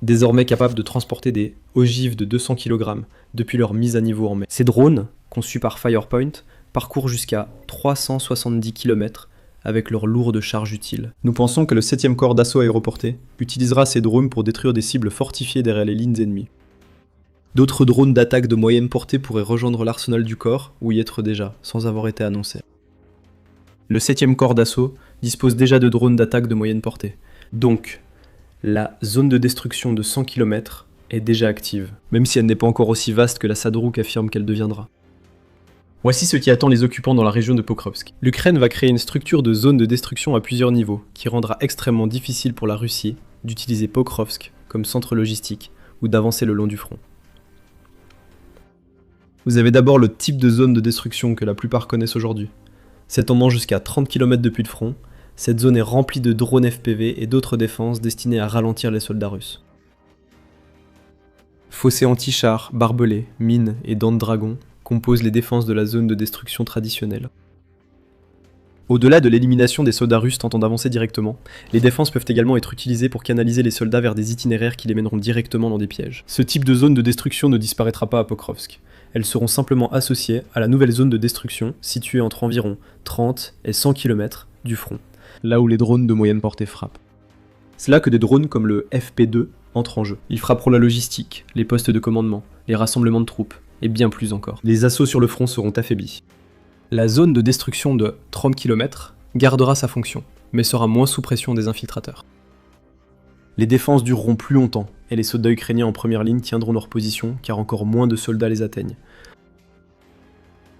Désormais capables de transporter des ogives de 200 kg depuis leur mise à niveau en mai. Ces drones, conçus par Firepoint, parcourent jusqu'à 370 km avec leurs lourdes charges utiles. Nous pensons que le 7e corps d'assaut aéroporté utilisera ces drones pour détruire des cibles fortifiées derrière les lignes ennemies. D'autres drones d'attaque de moyenne portée pourraient rejoindre l'arsenal du corps ou y être déjà, sans avoir été annoncés. Le 7e corps d'assaut dispose déjà de drones d'attaque de moyenne portée. Donc, la zone de destruction de 100 km est déjà active, même si elle n'est pas encore aussi vaste que la Sadrouk affirme qu'elle deviendra. Voici ce qui attend les occupants dans la région de Pokrovsk. L'Ukraine va créer une structure de zone de destruction à plusieurs niveaux, qui rendra extrêmement difficile pour la Russie d'utiliser Pokrovsk comme centre logistique ou d'avancer le long du front. Vous avez d'abord le type de zone de destruction que la plupart connaissent aujourd'hui. S'étendant jusqu'à 30 km depuis le front, cette zone est remplie de drones FPV et d'autres défenses destinées à ralentir les soldats russes. Fossés anti-chars, barbelés, mines et dents de dragon composent les défenses de la zone de destruction traditionnelle. Au-delà de l'élimination des soldats russes tentant d'avancer directement, les défenses peuvent également être utilisées pour canaliser les soldats vers des itinéraires qui les mèneront directement dans des pièges. Ce type de zone de destruction ne disparaîtra pas à Pokrovsk. Elles seront simplement associées à la nouvelle zone de destruction située entre environ 30 et 100 km du front, là où les drones de moyenne portée frappent. C'est là que des drones comme le FP2 entrent en jeu. Ils frapperont la logistique, les postes de commandement, les rassemblements de troupes, et bien plus encore. Les assauts sur le front seront affaiblis. La zone de destruction de 30 km gardera sa fonction, mais sera moins sous pression des infiltrateurs. Les défenses dureront plus longtemps, et les soldats ukrainiens en première ligne tiendront leur position car encore moins de soldats les atteignent.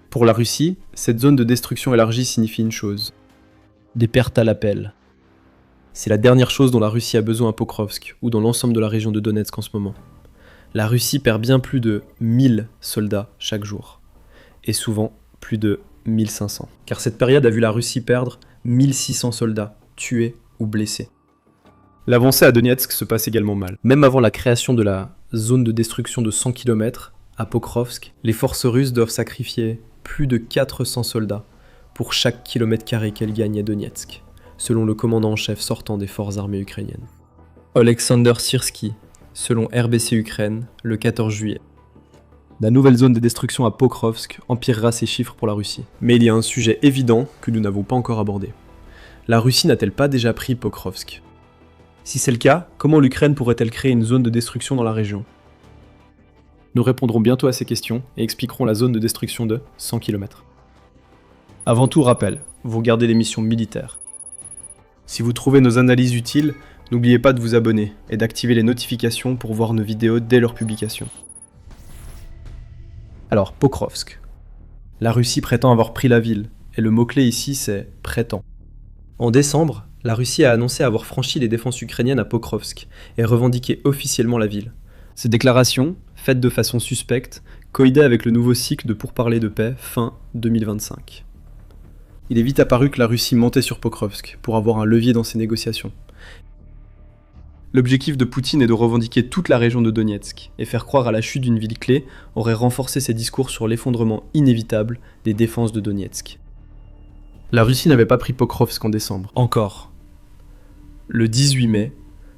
Pour la Russie, cette zone de destruction élargie signifie une chose: des pertes à l'appel. C'est la dernière chose dont la Russie a besoin à Pokrovsk, ou dans l'ensemble de la région de Donetsk en ce moment. La Russie perd bien plus de 1000 soldats chaque jour, et souvent plus de 1500. Car cette période a vu la Russie perdre 1600 soldats, tués ou blessés. L'avancée à Donetsk se passe également mal. Même avant la création de la zone de destruction de 100 km à Pokrovsk, les forces russes doivent sacrifier plus de 400 soldats pour chaque kilomètre carré qu'elles gagnent à Donetsk, selon le commandant en chef sortant des forces armées ukrainiennes. Alexander Syrski, selon RBC Ukraine, le 14 juillet. La nouvelle zone de destruction à Pokrovsk empirera ces chiffres pour la Russie. Mais il y a un sujet évident que nous n'avons pas encore abordé. La Russie n'a-t-elle pas déjà pris Pokrovsk ? Si c'est le cas, comment l'Ukraine pourrait-elle créer une zone de destruction dans la région ? Nous répondrons bientôt à ces questions et expliquerons la zone de destruction de 100 km. Avant tout rappel, vous regardez l'émission militaire. Si vous trouvez nos analyses utiles, n'oubliez pas de vous abonner et d'activer les notifications pour voir nos vidéos dès leur publication. Alors, Pokrovsk. La Russie prétend avoir pris la ville, et le mot-clé ici c'est « prétend ». En décembre, la Russie a annoncé avoir franchi les défenses ukrainiennes à Pokrovsk et revendiqué officiellement la ville. Ces déclarations, faites de façon suspecte, coïdaient avec le nouveau cycle de pourparlers de paix fin 2025. Il est vite apparu que la Russie mentait sur Pokrovsk pour avoir un levier dans ses négociations. L'objectif de Poutine est de revendiquer toute la région de Donetsk, et faire croire à la chute d'une ville clé aurait renforcé ses discours sur l'effondrement inévitable des défenses de Donetsk. La Russie n'avait pas pris Pokrovsk en décembre. Encore. Le 18 mai,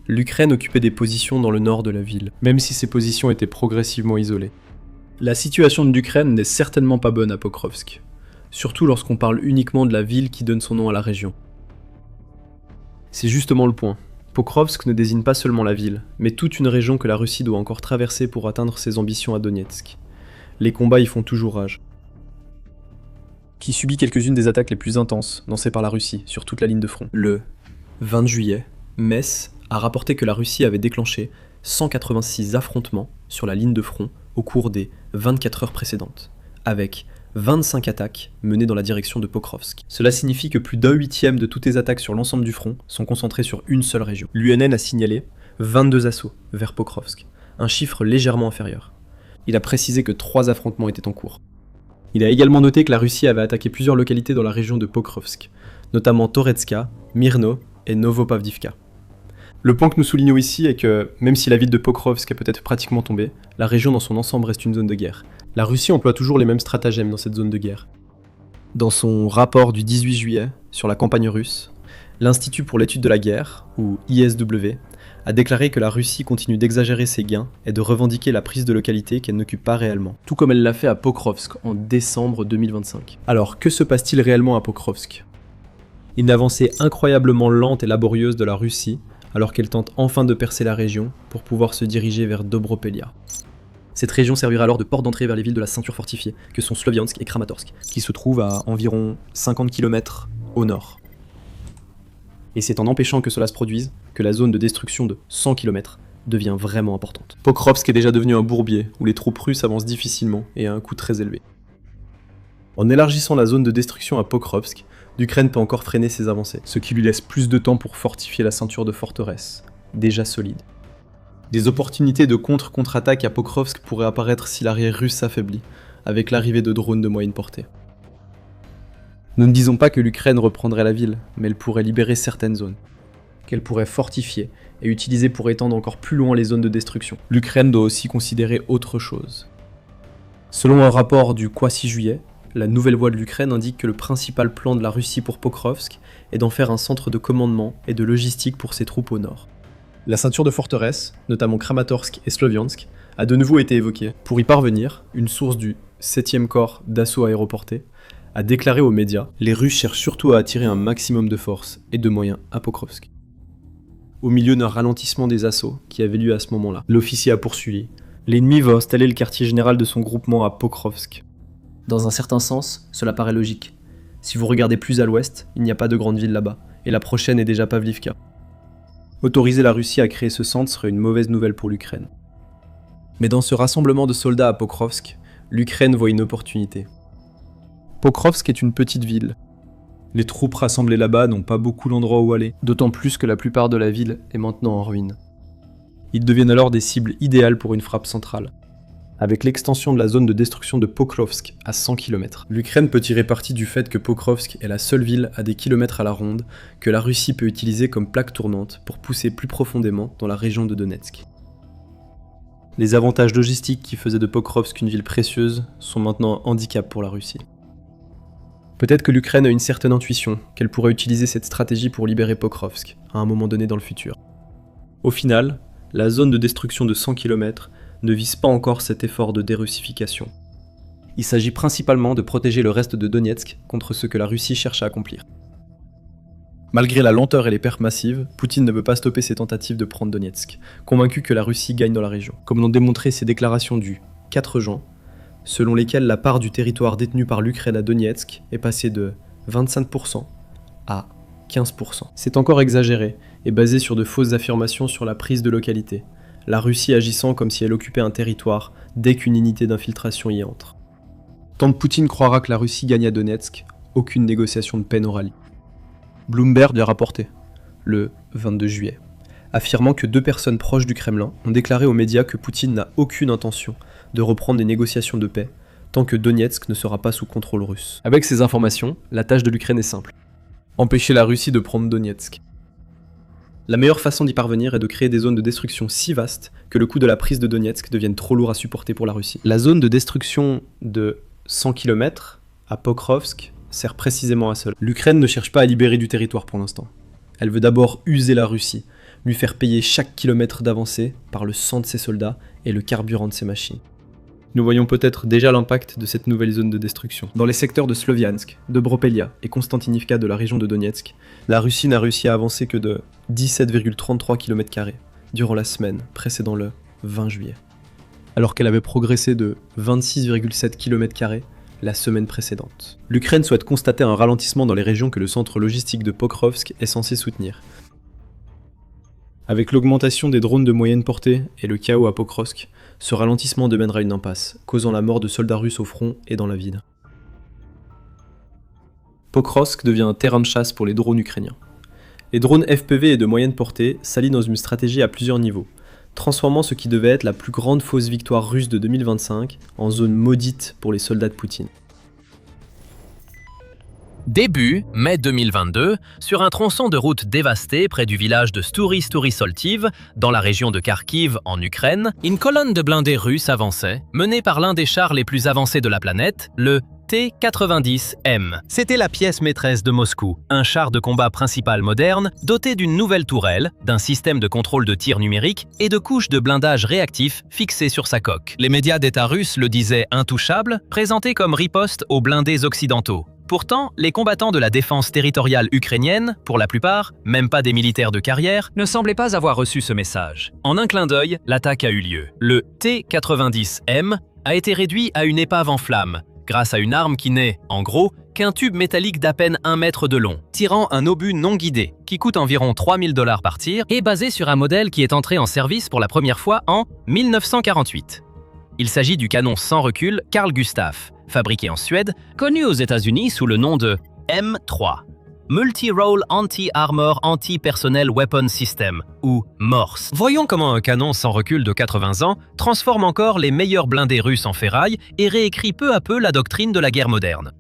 l'Ukraine occupait des positions dans le nord de la ville, même si ces positions étaient progressivement isolées. La situation de l'Ukraine n'est certainement pas bonne à Pokrovsk, surtout lorsqu'on parle uniquement de la ville qui donne son nom à la région. C'est justement le point. Pokrovsk ne désigne pas seulement la ville, mais toute une région que la Russie doit encore traverser pour atteindre ses ambitions à Donetsk. Les combats y font toujours rage. Qui subit quelques-unes des attaques les plus intenses lancées par la Russie sur toute la ligne de front. Le 20 juillet, Metz a rapporté que la Russie avait déclenché 186 affrontements sur la ligne de front au cours des 24 heures précédentes, avec 25 attaques menées dans la direction de Pokrovsk. Cela signifie que plus d'1/8 de toutes les attaques sur l'ensemble du front sont concentrées sur une seule région. L'UNN a signalé 22 assauts vers Pokrovsk, un chiffre légèrement inférieur. Il a précisé que 3 affrontements étaient en cours. Il a également noté que la Russie avait attaqué plusieurs localités dans la région de Pokrovsk, notamment Toretska, Mirno et Novopavlivka. Le point que nous soulignons ici est que, même si la ville de Pokrovsk est peut-être pratiquement tombée, la région dans son ensemble reste une zone de guerre. La Russie emploie toujours les mêmes stratagèmes dans cette zone de guerre. Dans son rapport du 18 juillet sur la campagne russe, l'Institut pour l'étude de la guerre, ou ISW, a déclaré que la Russie continue d'exagérer ses gains et de revendiquer la prise de localités qu'elle n'occupe pas réellement, tout comme elle l'a fait à Pokrovsk en décembre 2025. Alors, que se passe-t-il réellement à Pokrovsk ? Une avancée incroyablement lente et laborieuse de la Russie, alors qu'elle tente enfin de percer la région pour pouvoir se diriger vers Dobropelia. Cette région servira alors de porte d'entrée vers les villes de la ceinture fortifiée, que sont Sloviansk et Kramatorsk, qui se trouvent à environ 50 km au nord. Et c'est en empêchant que cela se produise que la zone de destruction de 100 km devient vraiment importante. Pokrovsk est déjà devenu un bourbier, où les troupes russes avancent difficilement et à un coût très élevé. En élargissant la zone de destruction à Pokrovsk, l'Ukraine peut encore freiner ses avancées, ce qui lui laisse plus de temps pour fortifier la ceinture de forteresses, déjà solide. Des opportunités de contre-attaque à Pokrovsk pourraient apparaître si l'arrière russe s'affaiblit, avec l'arrivée de drones de moyenne portée. Nous ne disons pas que l'Ukraine reprendrait la ville, mais elle pourrait libérer certaines zones, qu'elle pourrait fortifier et utiliser pour étendre encore plus loin les zones de destruction. L'Ukraine doit aussi considérer autre chose. Selon un rapport du Quasi-juillet, la nouvelle voie de l'Ukraine indique que le principal plan de la Russie pour Pokrovsk est d'en faire un centre de commandement et de logistique pour ses troupes au nord. La ceinture de forteresses, notamment Kramatorsk et Sloviansk, a de nouveau été évoquée. Pour y parvenir, une source du 7e corps d'assaut aéroporté a déclaré aux médias « Les Russes cherchent surtout à attirer un maximum de force et de moyens à Pokrovsk ». Au milieu d'un ralentissement des assauts qui avait lieu à ce moment-là, l'officier a poursuivi « L'ennemi va installer le quartier général de son groupement à Pokrovsk ». Dans un certain sens, cela paraît logique. Si vous regardez plus à l'ouest, il n'y a pas de grande ville là-bas, et la prochaine est déjà Pavlivka. Autoriser la Russie à créer ce centre serait une mauvaise nouvelle pour l'Ukraine. Mais dans ce rassemblement de soldats à Pokrovsk, l'Ukraine voit une opportunité. Pokrovsk est une petite ville. Les troupes rassemblées là-bas n'ont pas beaucoup d'endroits où aller, d'autant plus que la plupart de la ville est maintenant en ruine. Ils deviennent alors des cibles idéales pour une frappe centrale. Avec l'extension de la zone de destruction de Pokrovsk à 100 km, l'Ukraine peut tirer parti du fait que Pokrovsk est la seule ville à des kilomètres à la ronde que la Russie peut utiliser comme plaque tournante pour pousser plus profondément dans la région de Donetsk. Les avantages logistiques qui faisaient de Pokrovsk une ville précieuse sont maintenant un handicap pour la Russie. Peut-être que l'Ukraine a une certaine intuition qu'elle pourrait utiliser cette stratégie pour libérer Pokrovsk à un moment donné dans le futur. Au final, la zone de destruction de 100 km ne vise pas encore cet effort de dérussification. Il s'agit principalement de protéger le reste de Donetsk contre ce que la Russie cherche à accomplir. Malgré la lenteur et les pertes massives, Poutine ne peut pas stopper ses tentatives de prendre Donetsk, convaincu que la Russie gagne dans la région, comme l'ont démontré ses déclarations du 4 juin, selon lesquelles la part du territoire détenu par l'Ukraine à Donetsk est passée de 25% à 15%. C'est encore exagéré et basé sur de fausses affirmations sur la prise de localité, la Russie agissant comme si elle occupait un territoire dès qu'une unité d'infiltration y entre. Tant que Poutine croira que la Russie gagne à Donetsk, aucune négociation de paix n'aura lieu. Bloomberg a rapporté, le 22 juillet, affirmant que 2 personnes proches du Kremlin ont déclaré aux médias que Poutine n'a aucune intention de reprendre des négociations de paix tant que Donetsk ne sera pas sous contrôle russe. Avec ces informations, la tâche de l'Ukraine est simple. Empêcher la Russie de prendre Donetsk. La meilleure façon d'y parvenir est de créer des zones de destruction si vastes que le coût de la prise de Donetsk devienne trop lourd à supporter pour la Russie. La zone de destruction de 100 km à Pokrovsk sert précisément à cela. L'Ukraine ne cherche pas à libérer du territoire pour l'instant. Elle veut d'abord user la Russie, lui faire payer chaque kilomètre d'avancée par le sang de ses soldats et le carburant de ses machines. Nous voyons peut-être déjà l'impact de cette nouvelle zone de destruction. Dans les secteurs de Sloviansk, de Dobropelia et Konstantinivka de la région de Donetsk, la Russie n'a réussi à avancer que de 17,33 km² durant la semaine précédant le 20 juillet, alors qu'elle avait progressé de 26,7 km² la semaine précédente. L'Ukraine souhaite constater un ralentissement dans les régions que le centre logistique de Pokrovsk est censé soutenir. Avec l'augmentation des drones de moyenne portée et le chaos à Pokrovsk, ce ralentissement deviendra une impasse, causant la mort de soldats russes au front et dans la ville. Pokrovsk devient un terrain de chasse pour les drones ukrainiens. Les drones FPV et de moyenne portée s'allient dans une stratégie à plusieurs niveaux, transformant ce qui devait être la plus grande fausse victoire russe de 2025 en zone maudite pour les soldats de Poutine. Début mai 2022, sur un tronçon de route dévasté près du village de Stouri-Soltiv, dans la région de Kharkiv, en Ukraine, une colonne de blindés russes avançait, menée par l'un des chars les plus avancés de la planète, le T-90M. C'était la pièce maîtresse de Moscou, un char de combat principal moderne, doté d'une nouvelle tourelle, d'un système de contrôle de tir numérique et de couches de blindage réactif fixées sur sa coque. Les médias d'État russes le disaient intouchable, présenté comme riposte aux blindés occidentaux. Pourtant, les combattants de la défense territoriale ukrainienne, pour la plupart, même pas des militaires de carrière, ne semblaient pas avoir reçu ce message. En un clin d'œil, l'attaque a eu lieu. Le T-90M a été réduit à une épave en flammes, grâce à une arme qui n'est, en gros, qu'un tube métallique d'à peine 1 mètre de long, tirant un obus non guidé, qui coûte environ 3 000 $ par tir, et basé sur un modèle qui est entré en service pour la première fois en 1948. Il s'agit du canon sans recul Carl Gustaf, fabriqué en Suède, connu aux États-Unis sous le nom de M3, Multi-Role Anti-Armor Anti-Personnel Weapon System, ou MORS. Voyons comment un canon sans recul de 80 ans transforme encore les meilleurs blindés russes en ferraille et réécrit peu à peu la doctrine de la guerre moderne.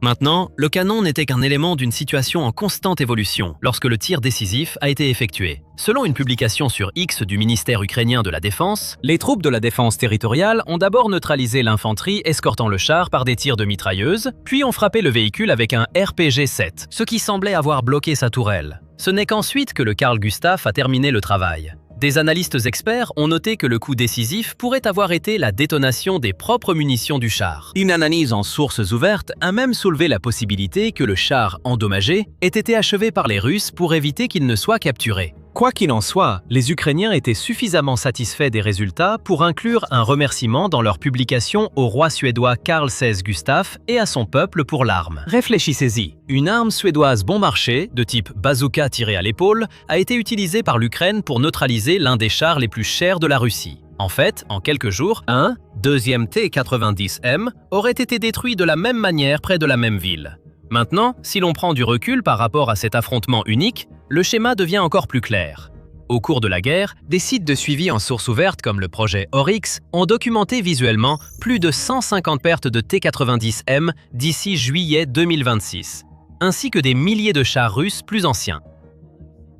Maintenant, le canon n'était qu'un élément d'une situation en constante évolution lorsque le tir décisif a été effectué. Selon une publication sur X du ministère ukrainien de la Défense, les troupes de la défense territoriale ont d'abord neutralisé l'infanterie escortant le char par des tirs de mitrailleuse, puis ont frappé le véhicule avec un RPG-7, ce qui semblait avoir bloqué sa tourelle. Ce n'est qu'ensuite que le Carl Gustaf a terminé le travail. Des analystes experts ont noté que le coup décisif pourrait avoir été la détonation des propres munitions du char. Une analyse en sources ouvertes a même soulevé la possibilité que le char endommagé ait été achevé par les Russes pour éviter qu'il ne soit capturé. Quoi qu'il en soit, les Ukrainiens étaient suffisamment satisfaits des résultats pour inclure un remerciement dans leur publication au roi suédois Carl XVI Gustaf et à son peuple pour l'arme. Réfléchissez-y, une arme suédoise bon marché, de type bazooka tiré à l'épaule, a été utilisée par l'Ukraine pour neutraliser l'un des chars les plus chers de la Russie. En fait, en quelques jours, un deuxième T-90M aurait été détruit de la même manière près de la même ville. Maintenant, si l'on prend du recul par rapport à cet affrontement unique, le schéma devient encore plus clair. Au cours de la guerre, des sites de suivi en source ouverte comme le projet Oryx ont documenté visuellement plus de 150 pertes de T-90M d'ici juillet 2026, ainsi que des milliers de chars russes plus anciens.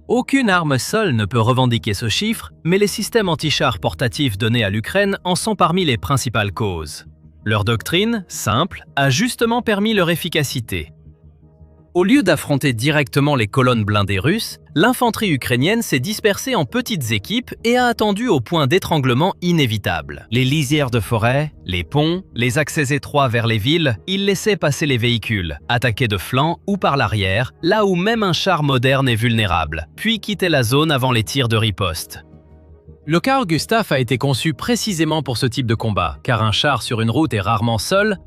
Aucune arme seule ne peut revendiquer ce chiffre, mais les systèmes anti-chars portatifs donnés à l'Ukraine en sont parmi les principales causes. Leur doctrine, simple, a justement permis leur efficacité. Au lieu d'affronter directement les colonnes blindées russes, l'infanterie ukrainienne s'est dispersée en petites équipes et a attendu au point d'étranglement inévitable. Les lisières de forêt, les ponts, les accès étroits vers les villes, ils laissaient passer les véhicules, attaqués de flanc ou par l'arrière, là où même un char moderne est vulnérable, puis quittaient la zone avant les tirs de riposte. Le Carl Gustaf a été conçu précisément pour ce type de combat, car un char sur une route est rarement seul,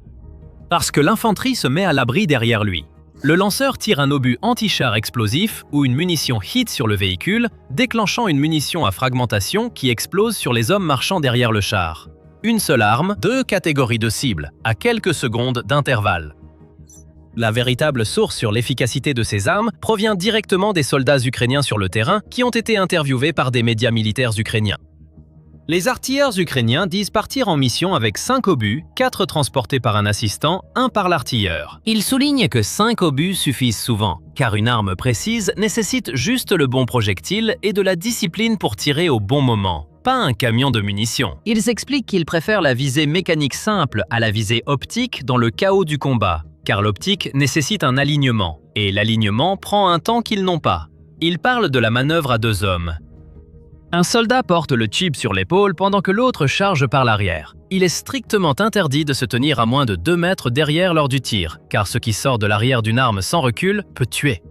parce que l'infanterie se met à l'abri derrière lui. Le lanceur tire un obus anti-char explosif ou une munition hit sur le véhicule, déclenchant une munition à fragmentation qui explose sur les hommes marchant derrière le char. Une seule arme, 2 catégories de cibles, à quelques secondes d'intervalle. La véritable source sur l'efficacité de ces armes provient directement des soldats ukrainiens sur le terrain qui ont été interviewés par des médias militaires ukrainiens. Les artilleurs ukrainiens disent partir en mission avec 5 obus, 4 transportés par un assistant, 1 par l'artilleur. Ils soulignent que 5 obus suffisent souvent, car une arme précise nécessite juste le bon projectile et de la discipline pour tirer au bon moment, pas un camion de munitions. Ils expliquent qu'ils préfèrent la visée mécanique simple à la visée optique dans le chaos du combat, car l'optique nécessite un alignement, et l'alignement prend un temps qu'ils n'ont pas. Ils parlent de la manœuvre à 2 hommes. Un soldat porte le chip sur l'épaule pendant que l'autre charge par l'arrière. Il est strictement interdit de se tenir à moins de 2 mètres derrière lors du tir, car ce qui sort de l'arrière d'une arme sans recul peut tuer.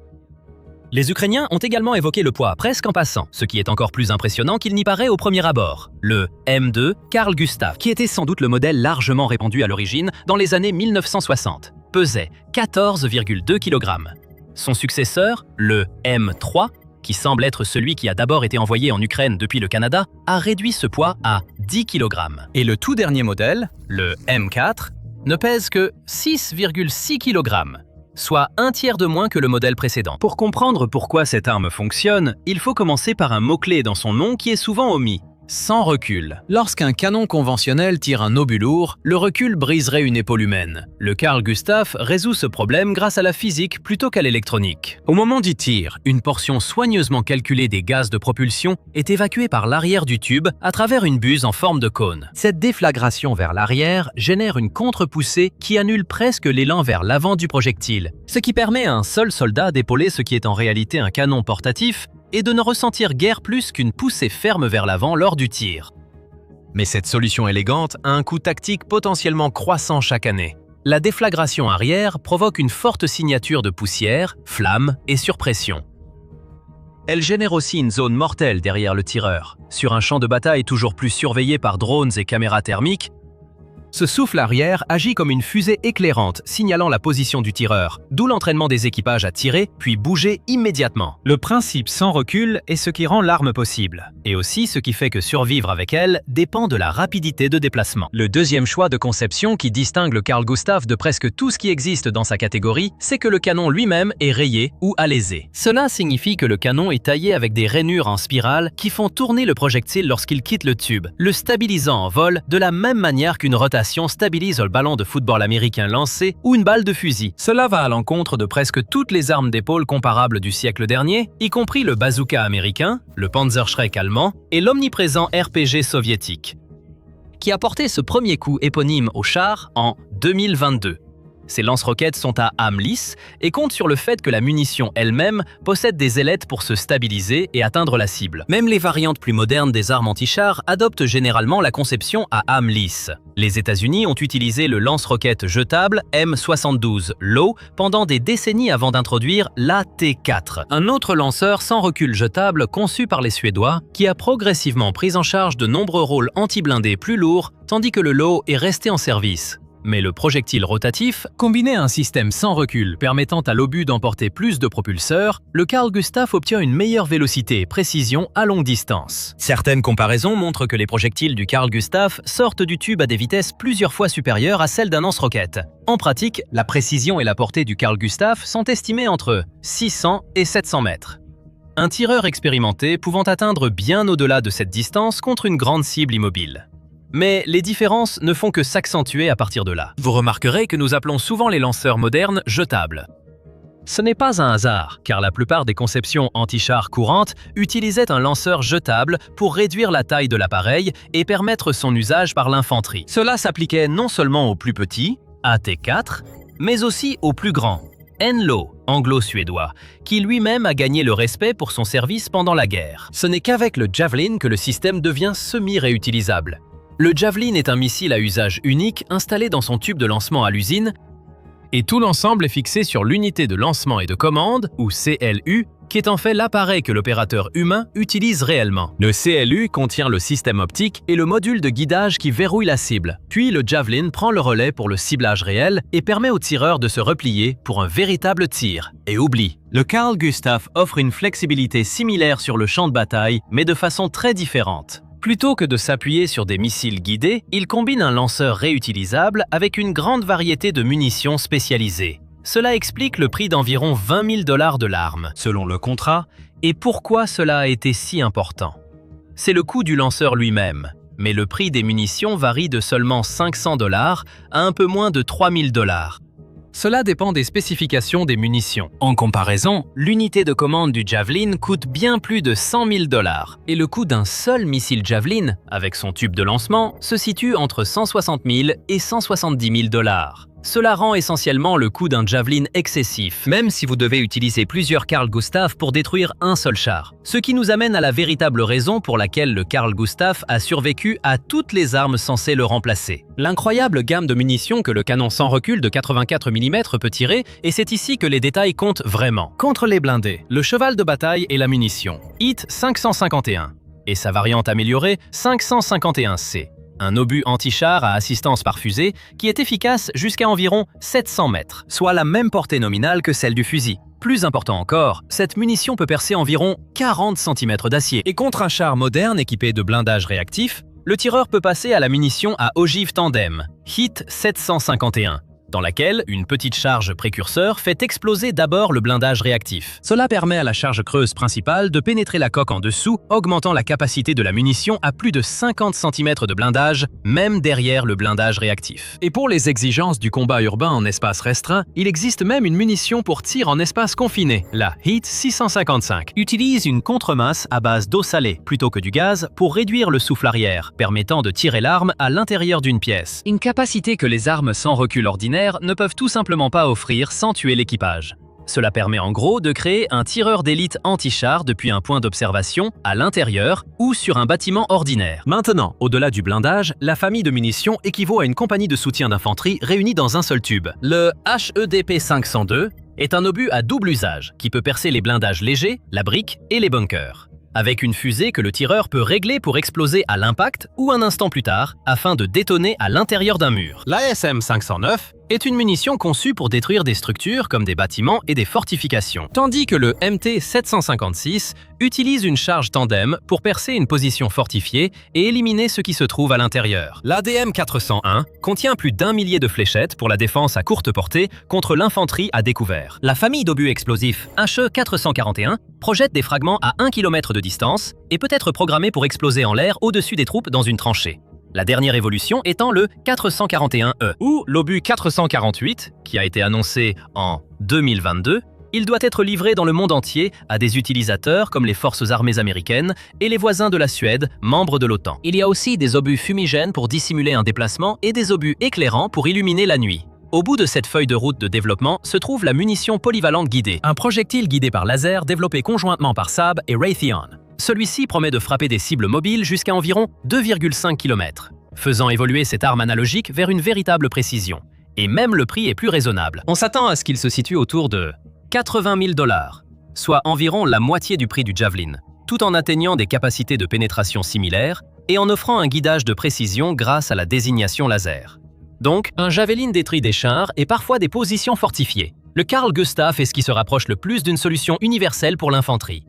Les Ukrainiens ont également évoqué le poids presque en passant, ce qui est encore plus impressionnant qu'il n'y paraît au premier abord. Le M2 Carl Gustaf, qui était sans doute le modèle largement répandu à l'origine dans les années 1960, pesait 14,2 kg. Son successeur, le M3, qui semble être celui qui a d'abord été envoyé en Ukraine depuis le Canada, a réduit ce poids à 10 kg. Et le tout dernier modèle, le M4, ne pèse que 6,6 kg, soit un tiers de moins que le modèle précédent. Pour comprendre pourquoi cette arme fonctionne, il faut commencer par un mot-clé dans son nom qui est souvent omis. Sans recul. Lorsqu'un canon conventionnel tire un obus lourd, le recul briserait une épaule humaine. Le Carl Gustaf résout ce problème grâce à la physique plutôt qu'à l'électronique. Au moment du tir, une portion soigneusement calculée des gaz de propulsion est évacuée par l'arrière du tube à travers une buse en forme de cône. Cette déflagration vers l'arrière génère une contre-poussée qui annule presque l'élan vers l'avant du projectile, ce qui permet à un seul soldat d'épauler ce qui est en réalité un canon portatif et de ne ressentir guère plus qu'une poussée ferme vers l'avant lors du tir. Mais cette solution élégante a un coût tactique potentiellement croissant chaque année. La déflagration arrière provoque une forte signature de poussière, flammes et surpression. Elle génère aussi une zone mortelle derrière le tireur. Sur un champ de bataille toujours plus surveillé par drones et caméras thermiques, ce souffle arrière agit comme une fusée éclairante signalant la position du tireur, d'où l'entraînement des équipages à tirer puis bouger immédiatement. Le principe sans recul est ce qui rend l'arme possible, et aussi ce qui fait que survivre avec elle dépend de la rapidité de déplacement. Le deuxième choix de conception qui distingue le Carl Gustaf de presque tout ce qui existe dans sa catégorie, c'est que le canon lui-même est rayé ou alésé. Cela signifie que le canon est taillé avec des rainures en spirale qui font tourner le projectile lorsqu'il quitte le tube, le stabilisant en vol de la même manière qu'une rotation stabilise le ballon de football américain lancé ou une balle de fusil. Cela va à l'encontre de presque toutes les armes d'épaule comparables du siècle dernier, y compris le bazooka américain, le Panzerschreck allemand et l'omniprésent RPG soviétique, qui a porté ce premier coup éponyme au char en 2022. Ces lance-roquettes sont à âme lisse et comptent sur le fait que la munition elle-même possède des ailettes pour se stabiliser et atteindre la cible. Même les variantes plus modernes des armes anti-chars adoptent généralement la conception à âme lisse. Les États-Unis ont utilisé le lance-roquette jetable M72 Low pendant des décennies avant d'introduire l'AT4, un autre lanceur sans recul jetable conçu par les Suédois qui a progressivement pris en charge de nombreux rôles anti-blindés plus lourds tandis que le Low est resté en service. Mais le projectile rotatif, combiné à un système sans recul permettant à l'obus d'emporter plus de propulseurs, le Carl Gustaf obtient une meilleure vélocité et précision à longue distance. Certaines comparaisons montrent que les projectiles du Carl Gustaf sortent du tube à des vitesses plusieurs fois supérieures à celles d'un lance-roquette. En pratique, la précision et la portée du Carl Gustaf sont estimées entre 600 et 700 mètres. Un tireur expérimenté pouvant atteindre bien au-delà de cette distance contre une grande cible immobile. Mais les différences ne font que s'accentuer à partir de là. Vous remarquerez que nous appelons souvent les lanceurs modernes jetables. Ce n'est pas un hasard, car la plupart des conceptions anti-chars courantes utilisaient un lanceur jetable pour réduire la taille de l'appareil et permettre son usage par l'infanterie. Cela s'appliquait non seulement aux plus petits, AT4, mais aussi aux plus grands, Enlo, anglo-suédois, qui lui-même a gagné le respect pour son service pendant la guerre. Ce n'est qu'avec le Javelin que le système devient semi-réutilisable. Le Javelin est un missile à usage unique installé dans son tube de lancement à l'usine et tout l'ensemble est fixé sur l'unité de lancement et de commande, ou CLU, qui est en fait l'appareil que l'opérateur humain utilise réellement. Le CLU contient le système optique et le module de guidage qui verrouille la cible. Puis le Javelin prend le relais pour le ciblage réel et permet au tireur de se replier pour un véritable tir. Et oublie, le Carl Gustaf offre une flexibilité similaire sur le champ de bataille, mais de façon très différente. Plutôt que de s'appuyer sur des missiles guidés, il combine un lanceur réutilisable avec une grande variété de munitions spécialisées. Cela explique le prix d'environ 20 000 $ de l'arme, selon le contrat, et pourquoi cela a été si important. C'est le coût du lanceur lui-même, mais le prix des munitions varie de seulement 500 $ à un peu moins de 3 000 $. Cela dépend des spécifications des munitions. En comparaison, l'unité de commande du Javelin coûte bien plus de 100 000 $, et le coût d'un seul missile Javelin, avec son tube de lancement, se situe entre 160 000 et 170 000 $. Cela rend essentiellement le coût d'un Javelin excessif, même si vous devez utiliser plusieurs Carl Gustaf pour détruire un seul char. Ce qui nous amène à la véritable raison pour laquelle le Carl Gustaf a survécu à toutes les armes censées le remplacer. L'incroyable gamme de munitions que le canon sans recul de 84 mm peut tirer, et c'est ici que les détails comptent vraiment. Contre les blindés, le cheval de bataille est la munition, HIT 551, et sa variante améliorée 551C. Un obus anti-char à assistance par fusée qui est efficace jusqu'à environ 700 mètres, soit la même portée nominale que celle du fusil. Plus important encore, cette munition peut percer environ 40 cm d'acier. Et contre un char moderne équipé de blindage réactif, le tireur peut passer à la munition à ogive tandem, HIT 751, dans laquelle une petite charge précurseur fait exploser d'abord le blindage réactif. Cela permet à la charge creuse principale de pénétrer la coque en dessous, augmentant la capacité de la munition à plus de 50 cm de blindage, même derrière le blindage réactif. Et pour les exigences du combat urbain en espace restreint, il existe même une munition pour tir en espace confiné. La HIT 655 utilise une contremasse à base d'eau salée plutôt que du gaz pour réduire le souffle arrière, permettant de tirer l'arme à l'intérieur d'une pièce. Une capacité que les armes sans recul ordinaire ne peuvent tout simplement pas offrir sans tuer l'équipage. Cela permet en gros de créer un tireur d'élite anti-char depuis un point d'observation à l'intérieur ou sur un bâtiment ordinaire. Maintenant, au-delà du blindage, la famille de munitions équivaut à une compagnie de soutien d'infanterie réunie dans un seul tube. Le HEDP 502 est un obus à double usage qui peut percer les blindages légers, la brique et les bunkers, avec une fusée que le tireur peut régler pour exploser à l'impact ou un instant plus tard afin de détonner à l'intérieur d'un mur. L'ASM 509 est une munition conçue pour détruire des structures comme des bâtiments et des fortifications, tandis que le MT 756 utilise une charge tandem pour percer une position fortifiée et éliminer ce qui se trouve à l'intérieur. L'ADM 401 contient plus d'1 millier de fléchettes pour la défense à courte portée contre l'infanterie à découvert. La famille d'obus explosifs HE 441 projette des fragments à 1 km de distance et peut être programmé pour exploser en l'air au-dessus des troupes dans une tranchée. La dernière évolution étant le 441E, ou l'obus 448, qui a été annoncé en 2022. Il doit être livré dans le monde entier à des utilisateurs comme les forces armées américaines et les voisins de la Suède, membres de l'OTAN. Il y a aussi des obus fumigènes pour dissimuler un déplacement et des obus éclairants pour illuminer la nuit. Au bout de cette feuille de route de développement se trouve la munition polyvalente guidée, un projectile guidé par laser développé conjointement par Saab et Raytheon. Celui-ci promet de frapper des cibles mobiles jusqu'à environ 2,5 km, faisant évoluer cette arme analogique vers une véritable précision. Et même le prix est plus raisonnable. On s'attend à ce qu'il se situe autour de 80 000 $, soit environ la moitié du prix du Javelin, tout en atteignant des capacités de pénétration similaires et en offrant un guidage de précision grâce à la désignation laser. Donc, un Javelin détruit des chars et parfois des positions fortifiées. Le Carl Gustaf est ce qui se rapproche le plus d'une solution universelle pour l'infanterie.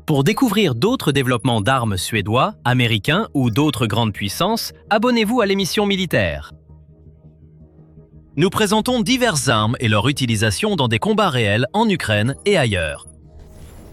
Pour découvrir d'autres développements d'armes suédois, américains ou d'autres grandes puissances, abonnez-vous à l'émission militaire. Nous présentons diverses armes et leur utilisation dans des combats réels en Ukraine et ailleurs.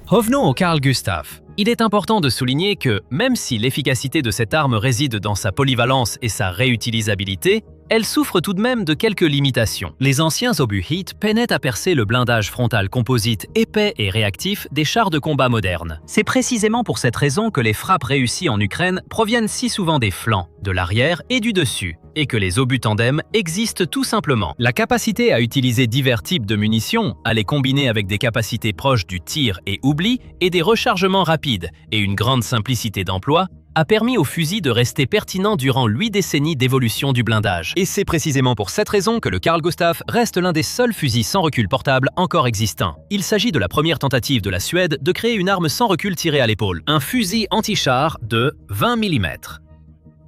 Revenons au Carl Gustaf. Il est important de souligner que, même si l'efficacité de cette arme réside dans sa polyvalence et sa réutilisabilité, elle souffre tout de même de quelques limitations. Les anciens obus HEAT peinaient à percer le blindage frontal composite épais et réactif des chars de combat modernes. C'est précisément pour cette raison que les frappes réussies en Ukraine proviennent si souvent des flancs, de l'arrière et du dessus, et que les obus tandem existent tout simplement. La capacité à utiliser divers types de munitions, à les combiner avec des capacités proches du tir et oubli et des rechargements rapides et une grande simplicité d'emploi, a permis au fusil de rester pertinent durant 8 décennies d'évolution du blindage. Et c'est précisément pour cette raison que le Carl Gustaf reste l'un des seuls fusils sans recul portable encore existants. Il s'agit de la première tentative de la Suède de créer une arme sans recul tirée à l'épaule, un fusil anti-char de 20 mm.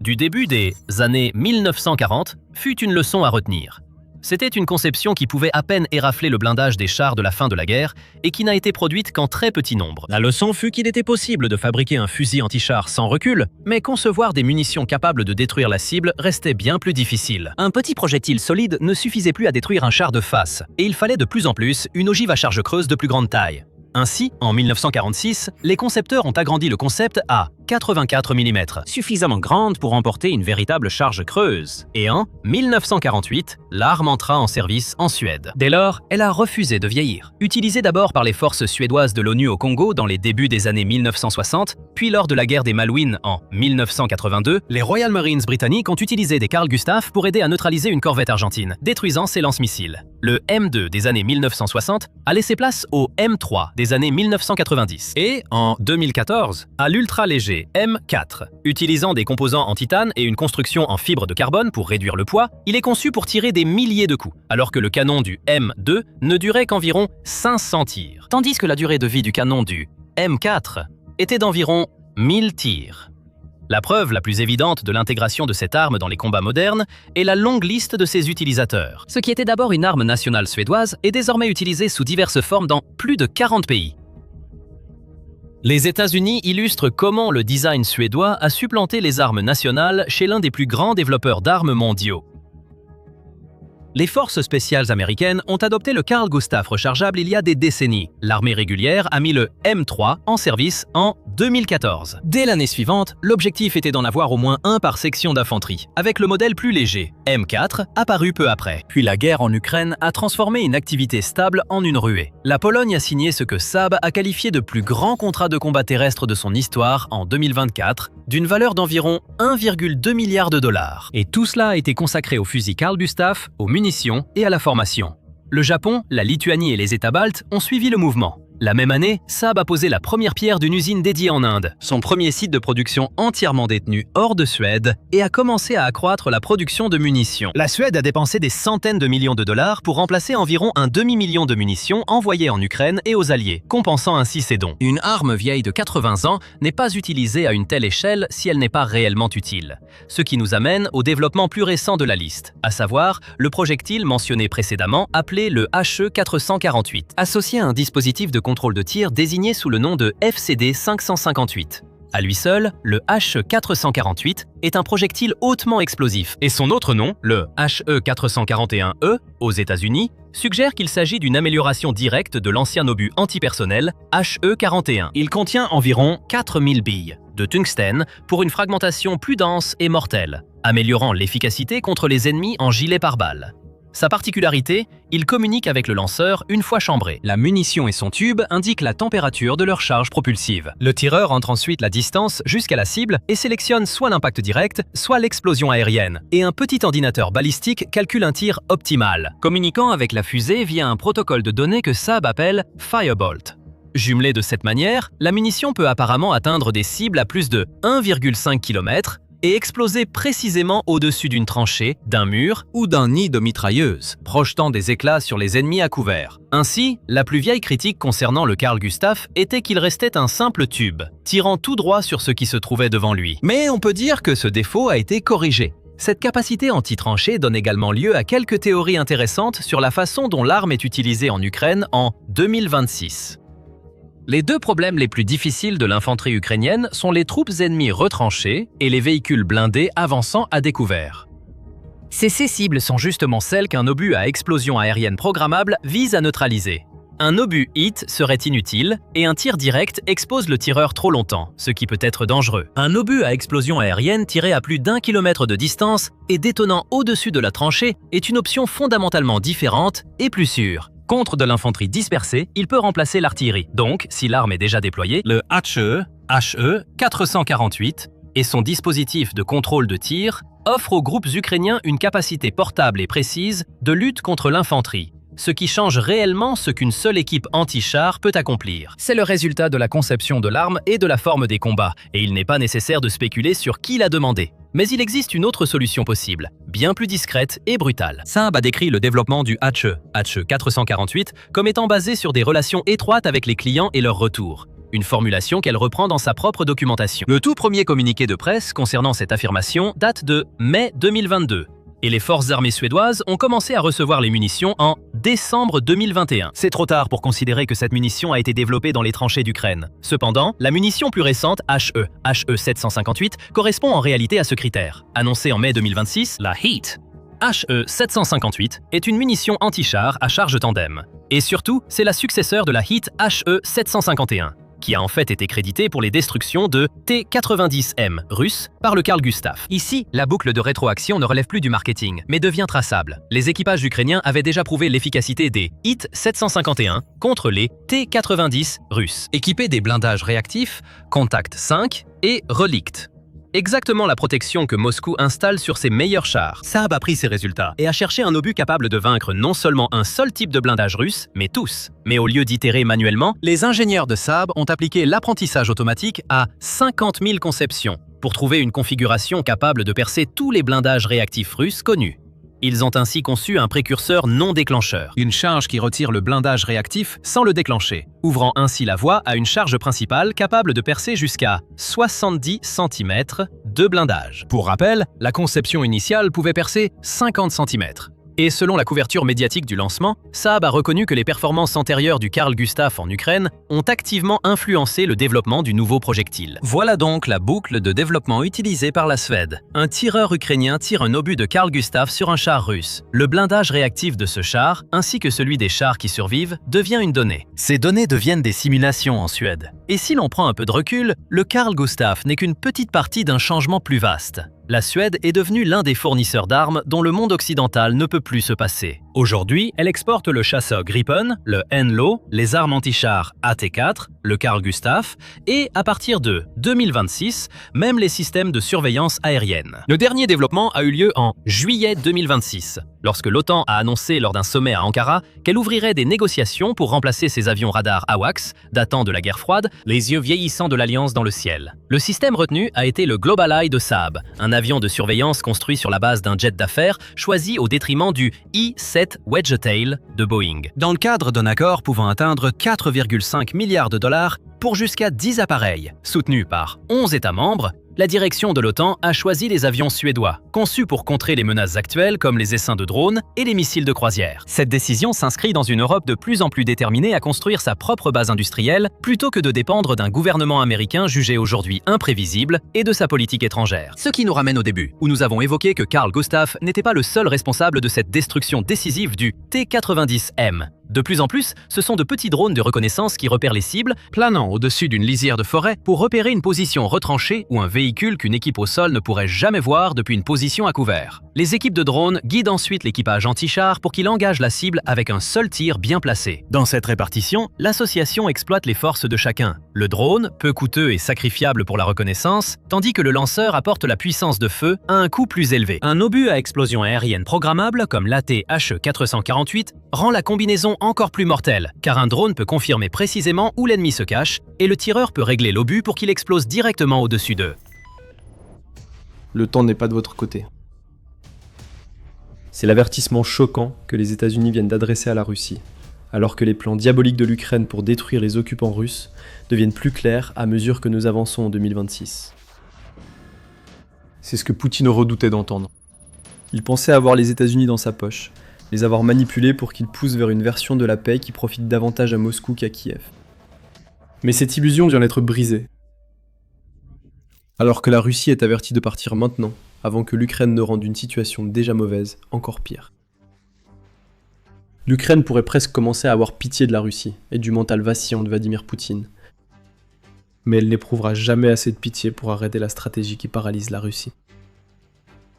Du début des années 1940 fut une leçon à retenir. C'était une conception qui pouvait à peine érafler le blindage des chars de la fin de la guerre et qui n'a été produite qu'en très petit nombre. La leçon fut qu'il était possible de fabriquer un fusil anti-char sans recul, mais concevoir des munitions capables de détruire la cible restait bien plus difficile. Un petit projectile solide ne suffisait plus à détruire un char de face, et il fallait de plus en plus une ogive à charge creuse de plus grande taille. Ainsi, en 1946, les concepteurs ont agrandi le concept à 84 mm, suffisamment grande pour emporter une véritable charge creuse. Et en 1948, l'arme entra en service en Suède. Dès lors, elle a refusé de vieillir. Utilisée d'abord par les forces suédoises de l'ONU au Congo dans les débuts des années 1960, puis lors de la guerre des Malouines en 1982, les Royal Marines britanniques ont utilisé des Carl Gustaf pour aider à neutraliser une corvette argentine, détruisant ses lance-missiles. Le M2 des années 1960 a laissé place au M3 des années 1990 et, en 2014, à l'ultra-léger M4. Utilisant des composants en titane et une construction en fibre de carbone pour réduire le poids, il est conçu pour tirer des milliers de coups, alors que le canon du M2 ne durait qu'environ 500 tirs, tandis que la durée de vie du canon du M4 était d'environ 1000 tirs. La preuve la plus évidente de l'intégration de cette arme dans les combats modernes est la longue liste de ses utilisateurs. Ce qui était d'abord une arme nationale suédoise est désormais utilisé sous diverses formes dans plus de 40 pays. Les États-Unis illustrent comment le design suédois a supplanté les armes nationales chez l'un des plus grands développeurs d'armes mondiaux. Les forces spéciales américaines ont adopté le Carl Gustaf rechargeable il y a des décennies. L'armée régulière a mis le M3 en service en 2014. Dès l'année suivante, l'objectif était d'en avoir au moins un par section d'infanterie, avec le modèle plus léger, M4, apparu peu après. Puis la guerre en Ukraine a transformé une activité stable en une ruée. La Pologne a signé ce que Saab a qualifié de plus grand contrat de combat terrestre de son histoire en 2024, d'une valeur d'environ 1,2 milliard $. Et tout cela a été consacré aux fusils Carl Gustaf, aux munitions et à la formation. Le Japon, la Lituanie et les États baltes ont suivi le mouvement. La même année, Saab a posé la première pierre d'une usine dédiée en Inde, son premier site de production entièrement détenu hors de Suède, et a commencé à accroître la production de munitions. La Suède a dépensé des centaines de millions de dollars pour remplacer environ un demi-million de munitions envoyées en Ukraine et aux Alliés, compensant ainsi ses dons. Une arme vieille de 80 ans n'est pas utilisée à une telle échelle si elle n'est pas réellement utile. Ce qui nous amène au développement plus récent de la liste, à savoir le projectile mentionné précédemment appelé le HE-448, associé à un dispositif de contrôle de tir désigné sous le nom de FCD 558. À lui seul, le HE-448 est un projectile hautement explosif et son autre nom, le HE-441E, aux États-Unis, suggère qu'il s'agit d'une amélioration directe de l'ancien obus antipersonnel HE-41. Il contient environ 4000 billes de tungstène pour une fragmentation plus dense et mortelle, améliorant l'efficacité contre les ennemis en gilet pare-balles. Sa particularité, il communique avec le lanceur une fois chambré. La munition et son tube indiquent la température de leur charge propulsive. Le tireur entre ensuite la distance jusqu'à la cible et sélectionne soit l'impact direct, soit l'explosion aérienne. Et un petit ordinateur balistique calcule un tir optimal, communiquant avec la fusée via un protocole de données que Saab appelle Firebolt. Jumelée de cette manière, la munition peut apparemment atteindre des cibles à plus de 1,5 km et exploser précisément au-dessus d'une tranchée, d'un mur ou d'un nid de mitrailleuse, projetant des éclats sur les ennemis à couvert. Ainsi, la plus vieille critique concernant le Carl Gustaf était qu'il restait un simple tube, tirant tout droit sur ce qui se trouvait devant lui. Mais on peut dire que ce défaut a été corrigé. Cette capacité anti-tranchée donne également lieu à quelques théories intéressantes sur la façon dont l'arme est utilisée en Ukraine en 2026. Les deux problèmes les plus difficiles de l'infanterie ukrainienne sont les troupes ennemies retranchées et les véhicules blindés avançant à découvert. Ces cibles sont justement celles qu'un obus à explosion aérienne programmable vise à neutraliser. Un obus hit serait inutile et un tir direct expose le tireur trop longtemps, ce qui peut être dangereux. Un obus à explosion aérienne tiré à plus d'1 kilomètre de distance et détonnant au-dessus de la tranchée est une option fondamentalement différente et plus sûre. Contre de l'infanterie dispersée, il peut remplacer l'artillerie. Donc, si l'arme est déjà déployée, le HE-448 et son dispositif de contrôle de tir offrent aux groupes ukrainiens une capacité portable et précise de lutte contre l'infanterie, ce qui change réellement ce qu'une seule équipe anti-char peut accomplir. C'est le résultat de la conception de l'arme et de la forme des combats, et il n'est pas nécessaire de spéculer sur qui l'a demandé. Mais il existe une autre solution possible, bien plus discrète et brutale. Saab a décrit le développement du HE-448 comme étant basé sur des relations étroites avec les clients et leurs retours, une formulation qu'elle reprend dans sa propre documentation. Le tout premier communiqué de presse concernant cette affirmation date de mai 2022. Et les forces armées suédoises ont commencé à recevoir les munitions en décembre 2021. C'est trop tard pour considérer que cette munition a été développée dans les tranchées d'Ukraine. Cependant, la munition plus récente, HE-758, correspond en réalité à ce critère. Annoncée en mai 2026, la HEAT HE-758 est une munition anti-char à charge tandem. Et surtout, c'est la successeur de la HEAT HE-751. Qui a en fait été crédité pour les destructions de T-90M russes par le Carl Gustaf. Ici, la boucle de rétroaction ne relève plus du marketing, mais devient traçable. Les équipages ukrainiens avaient déjà prouvé l'efficacité des IT-751 contre les T-90 russes, équipés des blindages réactifs Contact 5 et Relict. Exactement la protection que Moscou installe sur ses meilleurs chars. Saab a pris ses résultats et a cherché un obus capable de vaincre non seulement un seul type de blindage russe, mais tous. Mais au lieu d'itérer manuellement, les ingénieurs de Saab ont appliqué l'apprentissage automatique à 50 000 conceptions pour trouver une configuration capable de percer tous les blindages réactifs russes connus. Ils ont ainsi conçu un précurseur non déclencheur, une charge qui retire le blindage réactif sans le déclencher, ouvrant ainsi la voie à une charge principale capable de percer jusqu'à 70 cm de blindage. Pour rappel, la conception initiale pouvait percer 50 cm. Et selon la couverture médiatique du lancement, Saab a reconnu que les performances antérieures du Carl Gustaf en Ukraine ont activement influencé le développement du nouveau projectile. Voilà donc la boucle de développement utilisée par la Suède. Un tireur ukrainien tire un obus de Carl Gustaf sur un char russe. Le blindage réactif de ce char, ainsi que celui des chars qui survivent, devient une donnée. Ces données deviennent des simulations en Suède. Et si l'on prend un peu de recul, le Carl Gustaf n'est qu'une petite partie d'un changement plus vaste. La Suède est devenue l'un des fournisseurs d'armes dont le monde occidental ne peut plus se passer. Aujourd'hui, elle exporte le chasseur Gripen, le Henlo, les armes anti-chars AT-4, le Carl-Gustaf et, à partir de 2026, même les systèmes de surveillance aérienne. Le dernier développement a eu lieu en juillet 2026, lorsque l'OTAN a annoncé lors d'un sommet à Ankara qu'elle ouvrirait des négociations pour remplacer ses avions radars AWACS, datant de la guerre froide, les yeux vieillissants de l'Alliance dans le ciel. Le système retenu a été le Global Eye de Saab, un avion de surveillance construit sur la base d'un jet d'affaires choisi au détriment du I-7 Wedgetail de Boeing. Dans le cadre d'un accord pouvant atteindre 4,5 milliards de dollars pour jusqu'à 10 appareils, soutenus par 11 États membres, la direction de l'OTAN a choisi les avions suédois, conçus pour contrer les menaces actuelles comme les essaims de drones et les missiles de croisière. Cette décision s'inscrit dans une Europe de plus en plus déterminée à construire sa propre base industrielle plutôt que de dépendre d'un gouvernement américain jugé aujourd'hui imprévisible et de sa politique étrangère. Ce qui nous ramène au début, où nous avons évoqué que Carl Gustaf n'était pas le seul responsable de cette destruction décisive du T-90M. De plus en plus, ce sont de petits drones de reconnaissance qui repèrent les cibles, planant au-dessus d'une lisière de forêt pour repérer une position retranchée ou un véhicule qu'une équipe au sol ne pourrait jamais voir depuis une position à couvert. Les équipes de drones guident ensuite l'équipage anti-char pour qu'il engage la cible avec un seul tir bien placé. Dans cette répartition, l'association exploite les forces de chacun. Le drone, peu coûteux et sacrifiable pour la reconnaissance, tandis que le lanceur apporte la puissance de feu à un coût plus élevé. Un obus à explosion aérienne programmable, comme l'AT-HE448, rend la combinaison encore plus mortelle, car un drone peut confirmer précisément où l'ennemi se cache, et le tireur peut régler l'obus pour qu'il explose directement au-dessus d'eux. Le temps n'est pas de votre côté. C'est l'avertissement choquant que les États-Unis viennent d'adresser à la Russie, alors que les plans diaboliques de l'Ukraine pour détruire les occupants russes deviennent plus clairs à mesure que nous avançons en 2026. C'est ce que Poutine redoutait d'entendre. Il pensait avoir les États-Unis dans sa poche, les avoir manipulés pour qu'ils poussent vers une version de la paix qui profite davantage à Moscou qu'à Kiev. Mais cette illusion vient d'être brisée. Alors que la Russie est avertie de partir maintenant, avant que l'Ukraine ne rende une situation déjà mauvaise encore pire. L'Ukraine pourrait presque commencer à avoir pitié de la Russie et du mental vacillant de Vladimir Poutine. Mais elle n'éprouvera jamais assez de pitié pour arrêter la stratégie qui paralyse la Russie.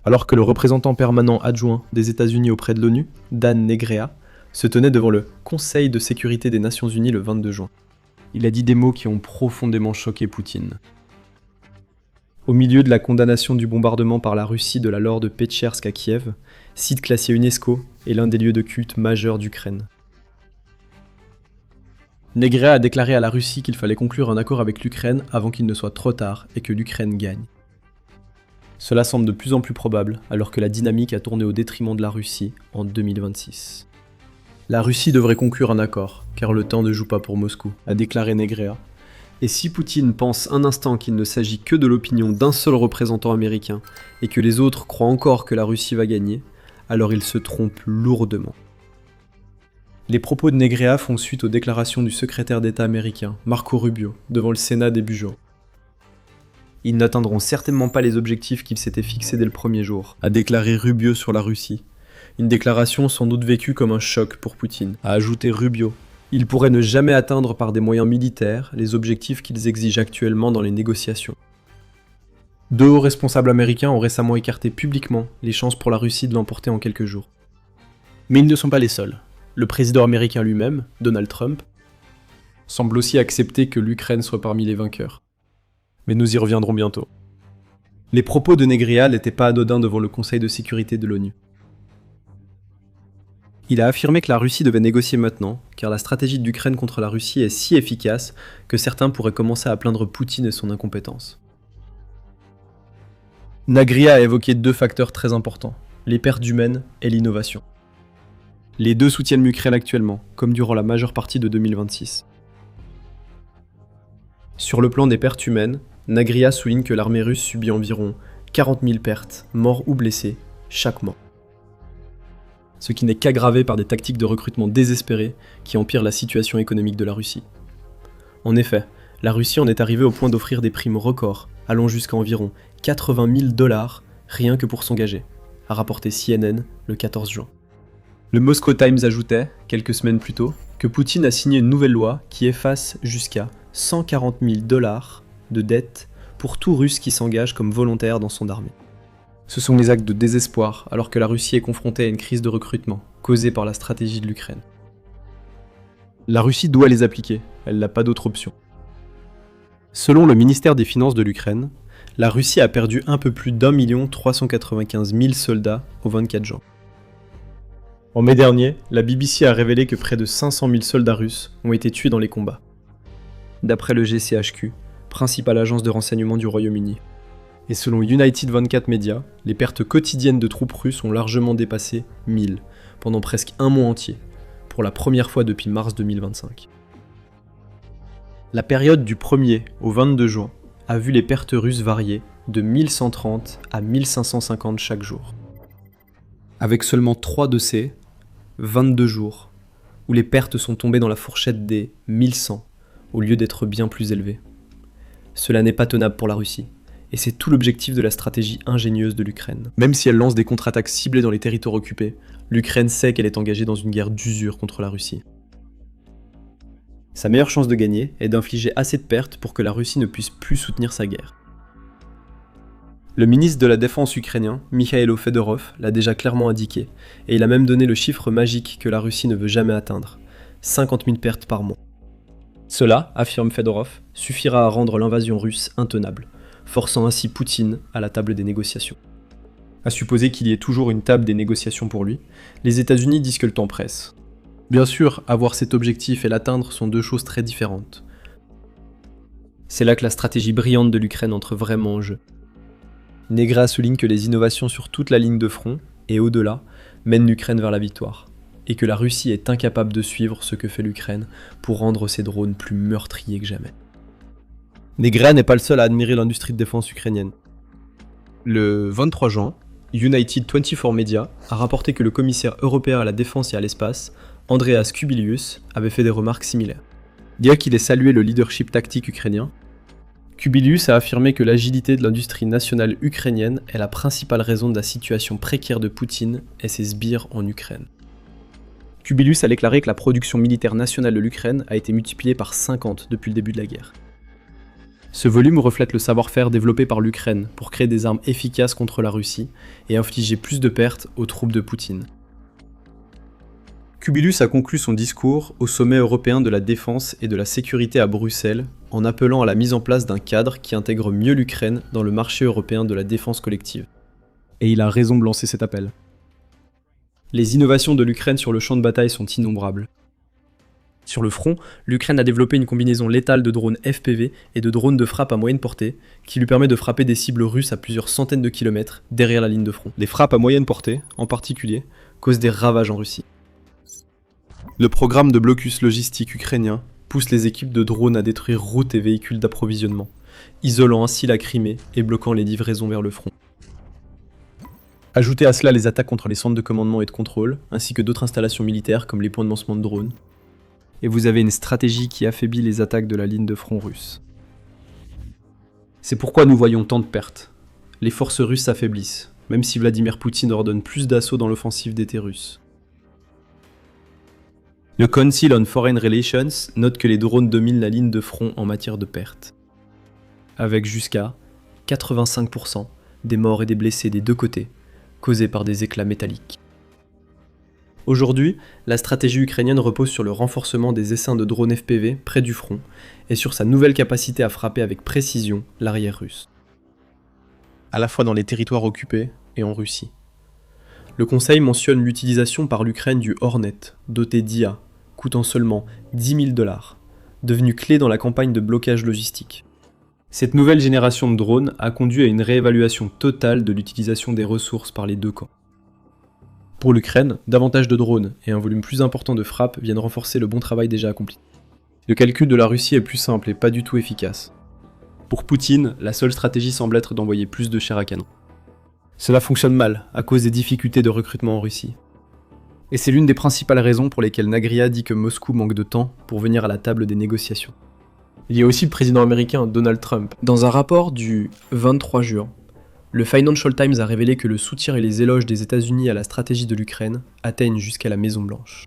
Alors que le représentant permanent adjoint des États-Unis auprès de l'ONU, Dan Negrea, se tenait devant le Conseil de sécurité des Nations Unies le 22 juin. Il a dit des mots qui ont profondément choqué Poutine. Au milieu de la condamnation du bombardement par la Russie de la Lore de Petchersk à Kiev, site classé UNESCO et l'un des lieux de culte majeurs d'Ukraine. Negrea a déclaré à la Russie qu'il fallait conclure un accord avec l'Ukraine avant qu'il ne soit trop tard et que l'Ukraine gagne. Cela semble de plus en plus probable alors que la dynamique a tourné au détriment de la Russie en 2026. La Russie devrait conclure un accord, car le temps ne joue pas pour Moscou, a déclaré Negrea. Et si Poutine pense un instant qu'il ne s'agit que de l'opinion d'un seul représentant américain et que les autres croient encore que la Russie va gagner, alors il se trompe lourdement. Les propos de Negrea font suite aux déclarations du secrétaire d'État américain, Marco Rubio, devant le Sénat début juin. Ils n'atteindront certainement pas les objectifs qu'ils s'étaient fixés dès le premier jour, a déclaré Rubio sur la Russie. Une déclaration sans doute vécue comme un choc pour Poutine, a ajouté Rubio. Ils pourraient ne jamais atteindre par des moyens militaires les objectifs qu'ils exigent actuellement dans les négociations. Deux hauts responsables américains ont récemment écarté publiquement les chances pour la Russie de l'emporter en quelques jours. Mais ils ne sont pas les seuls. Le président américain lui-même, Donald Trump, semble aussi accepter que l'Ukraine soit parmi les vainqueurs. Mais nous y reviendrons bientôt. Les propos de Negrea n'étaient pas anodins devant le Conseil de sécurité de l'ONU. Il a affirmé que la Russie devait négocier maintenant, car la stratégie de l'Ukraine contre la Russie est si efficace que certains pourraient commencer à plaindre Poutine et son incompétence. Negrea a évoqué deux facteurs très importants, les pertes humaines et l'innovation. Les deux soutiennent l'Ukraine actuellement, comme durant la majeure partie de 2026. Sur le plan des pertes humaines, Negrea souligne que l'armée russe subit environ 40 000 pertes, morts ou blessés, chaque mois. Ce qui n'est qu'aggravé par des tactiques de recrutement désespérées qui empirent la situation économique de la Russie. En effet, la Russie en est arrivée au point d'offrir des primes records, allant jusqu'à environ 80 000 $ rien que pour s'engager, a rapporté CNN le 14 juin. Le Moscow Times ajoutait, quelques semaines plus tôt, que Poutine a signé une nouvelle loi qui efface jusqu'à 140 000 $ de dettes pour tout Russe qui s'engage comme volontaire dans son armée. Ce sont les actes de désespoir alors que la Russie est confrontée à une crise de recrutement, causés par la stratégie de l'Ukraine. La Russie doit les appliquer, elle n'a pas d'autre option. Selon le ministère des Finances de l'Ukraine, la Russie a perdu un peu plus d'1 395 000 soldats au 24 juin. En mai dernier, la BBC a révélé que près de 500 000 soldats russes ont été tués dans les combats. D'après le GCHQ, principale agence de renseignement du Royaume-Uni. Et selon United 24 Media, les pertes quotidiennes de troupes russes ont largement dépassé 1000 pendant presque un mois entier, pour la première fois depuis mars 2025. La période du 1er au 22 juin a vu les pertes russes varier de 1130 à 1550 chaque jour. Avec seulement 3 de ces 22 jours, où les pertes sont tombées dans la fourchette des 1100 au lieu d'être bien plus élevées. Cela n'est pas tenable pour la Russie, et c'est tout l'objectif de la stratégie ingénieuse de l'Ukraine. Même si elle lance des contre-attaques ciblées dans les territoires occupés, l'Ukraine sait qu'elle est engagée dans une guerre d'usure contre la Russie. Sa meilleure chance de gagner est d'infliger assez de pertes pour que la Russie ne puisse plus soutenir sa guerre. Le ministre de la Défense ukrainien, Mikhailo Fedorov, l'a déjà clairement indiqué, et il a même donné le chiffre magique que la Russie ne veut jamais atteindre, 50 000 pertes par mois. Cela, affirme Fedorov, suffira à rendre l'invasion russe intenable, forçant ainsi Poutine à la table des négociations. À supposer qu'il y ait toujours une table des négociations pour lui, les États-Unis disent que le temps presse. Bien sûr, avoir cet objectif et l'atteindre sont deux choses très différentes. C'est là que la stratégie brillante de l'Ukraine entre vraiment en jeu. Negra souligne que les innovations sur toute la ligne de front, et au-delà, mènent l'Ukraine vers la victoire, et que la Russie est incapable de suivre ce que fait l'Ukraine pour rendre ses drones plus meurtriers que jamais. Negra n'est pas le seul à admirer l'industrie de défense ukrainienne. Le 23 juin, United 24 Media a rapporté que le commissaire européen à la défense et à l'espace, Andreas Kubilius, avait fait des remarques similaires. Dire qu'il ait salué le leadership tactique ukrainien, Kubilius a affirmé que l'agilité de l'industrie nationale ukrainienne est la principale raison de la situation précaire de Poutine et ses sbires en Ukraine. Kubilius a déclaré que la production militaire nationale de l'Ukraine a été multipliée par 50 depuis le début de la guerre. Ce volume reflète le savoir-faire développé par l'Ukraine pour créer des armes efficaces contre la Russie et infliger plus de pertes aux troupes de Poutine. Kubilius a conclu son discours au sommet européen de la défense et de la sécurité à Bruxelles en appelant à la mise en place d'un cadre qui intègre mieux l'Ukraine dans le marché européen de la défense collective. Et il a raison de lancer cet appel. Les innovations de l'Ukraine sur le champ de bataille sont innombrables. Sur le front, l'Ukraine a développé une combinaison létale de drones FPV et de drones de frappe à moyenne portée qui lui permet de frapper des cibles russes à plusieurs centaines de kilomètres derrière la ligne de front. Les frappes à moyenne portée, en particulier, causent des ravages en Russie. Le programme de blocus logistique ukrainien pousse les équipes de drones à détruire routes et véhicules d'approvisionnement, isolant ainsi la Crimée et bloquant les livraisons vers le front. Ajoutez à cela les attaques contre les centres de commandement et de contrôle, ainsi que d'autres installations militaires comme les points de lancement de drones, et vous avez une stratégie qui affaiblit les attaques de la ligne de front russe. C'est pourquoi nous voyons tant de pertes. Les forces russes s'affaiblissent, même si Vladimir Poutine ordonne plus d'assauts dans l'offensive d'été russe. Le Council on Foreign Relations note que les drones dominent la ligne de front en matière de pertes, avec jusqu'à 85% des morts et des blessés des deux côtés, causés par des éclats métalliques. Aujourd'hui, la stratégie ukrainienne repose sur le renforcement des essaims de drones FPV près du front et sur sa nouvelle capacité à frapper avec précision l'arrière russe, à la fois dans les territoires occupés et en Russie. Le Conseil mentionne l'utilisation par l'Ukraine du Hornet, doté d'IA, coûtant seulement 10 000 $, devenu clé dans la campagne de blocage logistique. Cette nouvelle génération de drones a conduit à une réévaluation totale de l'utilisation des ressources par les deux camps. Pour l'Ukraine, davantage de drones et un volume plus important de frappes viennent renforcer le bon travail déjà accompli. Le calcul de la Russie est plus simple et pas du tout efficace. Pour Poutine, la seule stratégie semble être d'envoyer plus de chair à canon. Cela fonctionne mal à cause des difficultés de recrutement en Russie. Et c'est l'une des principales raisons pour lesquelles Nagria dit que Moscou manque de temps pour venir à la table des négociations. Il y a aussi le président américain Donald Trump. Dans un rapport du 23 juin, le Financial Times a révélé que le soutien et les éloges des États-Unis à la stratégie de l'Ukraine atteignent jusqu'à la Maison-Blanche.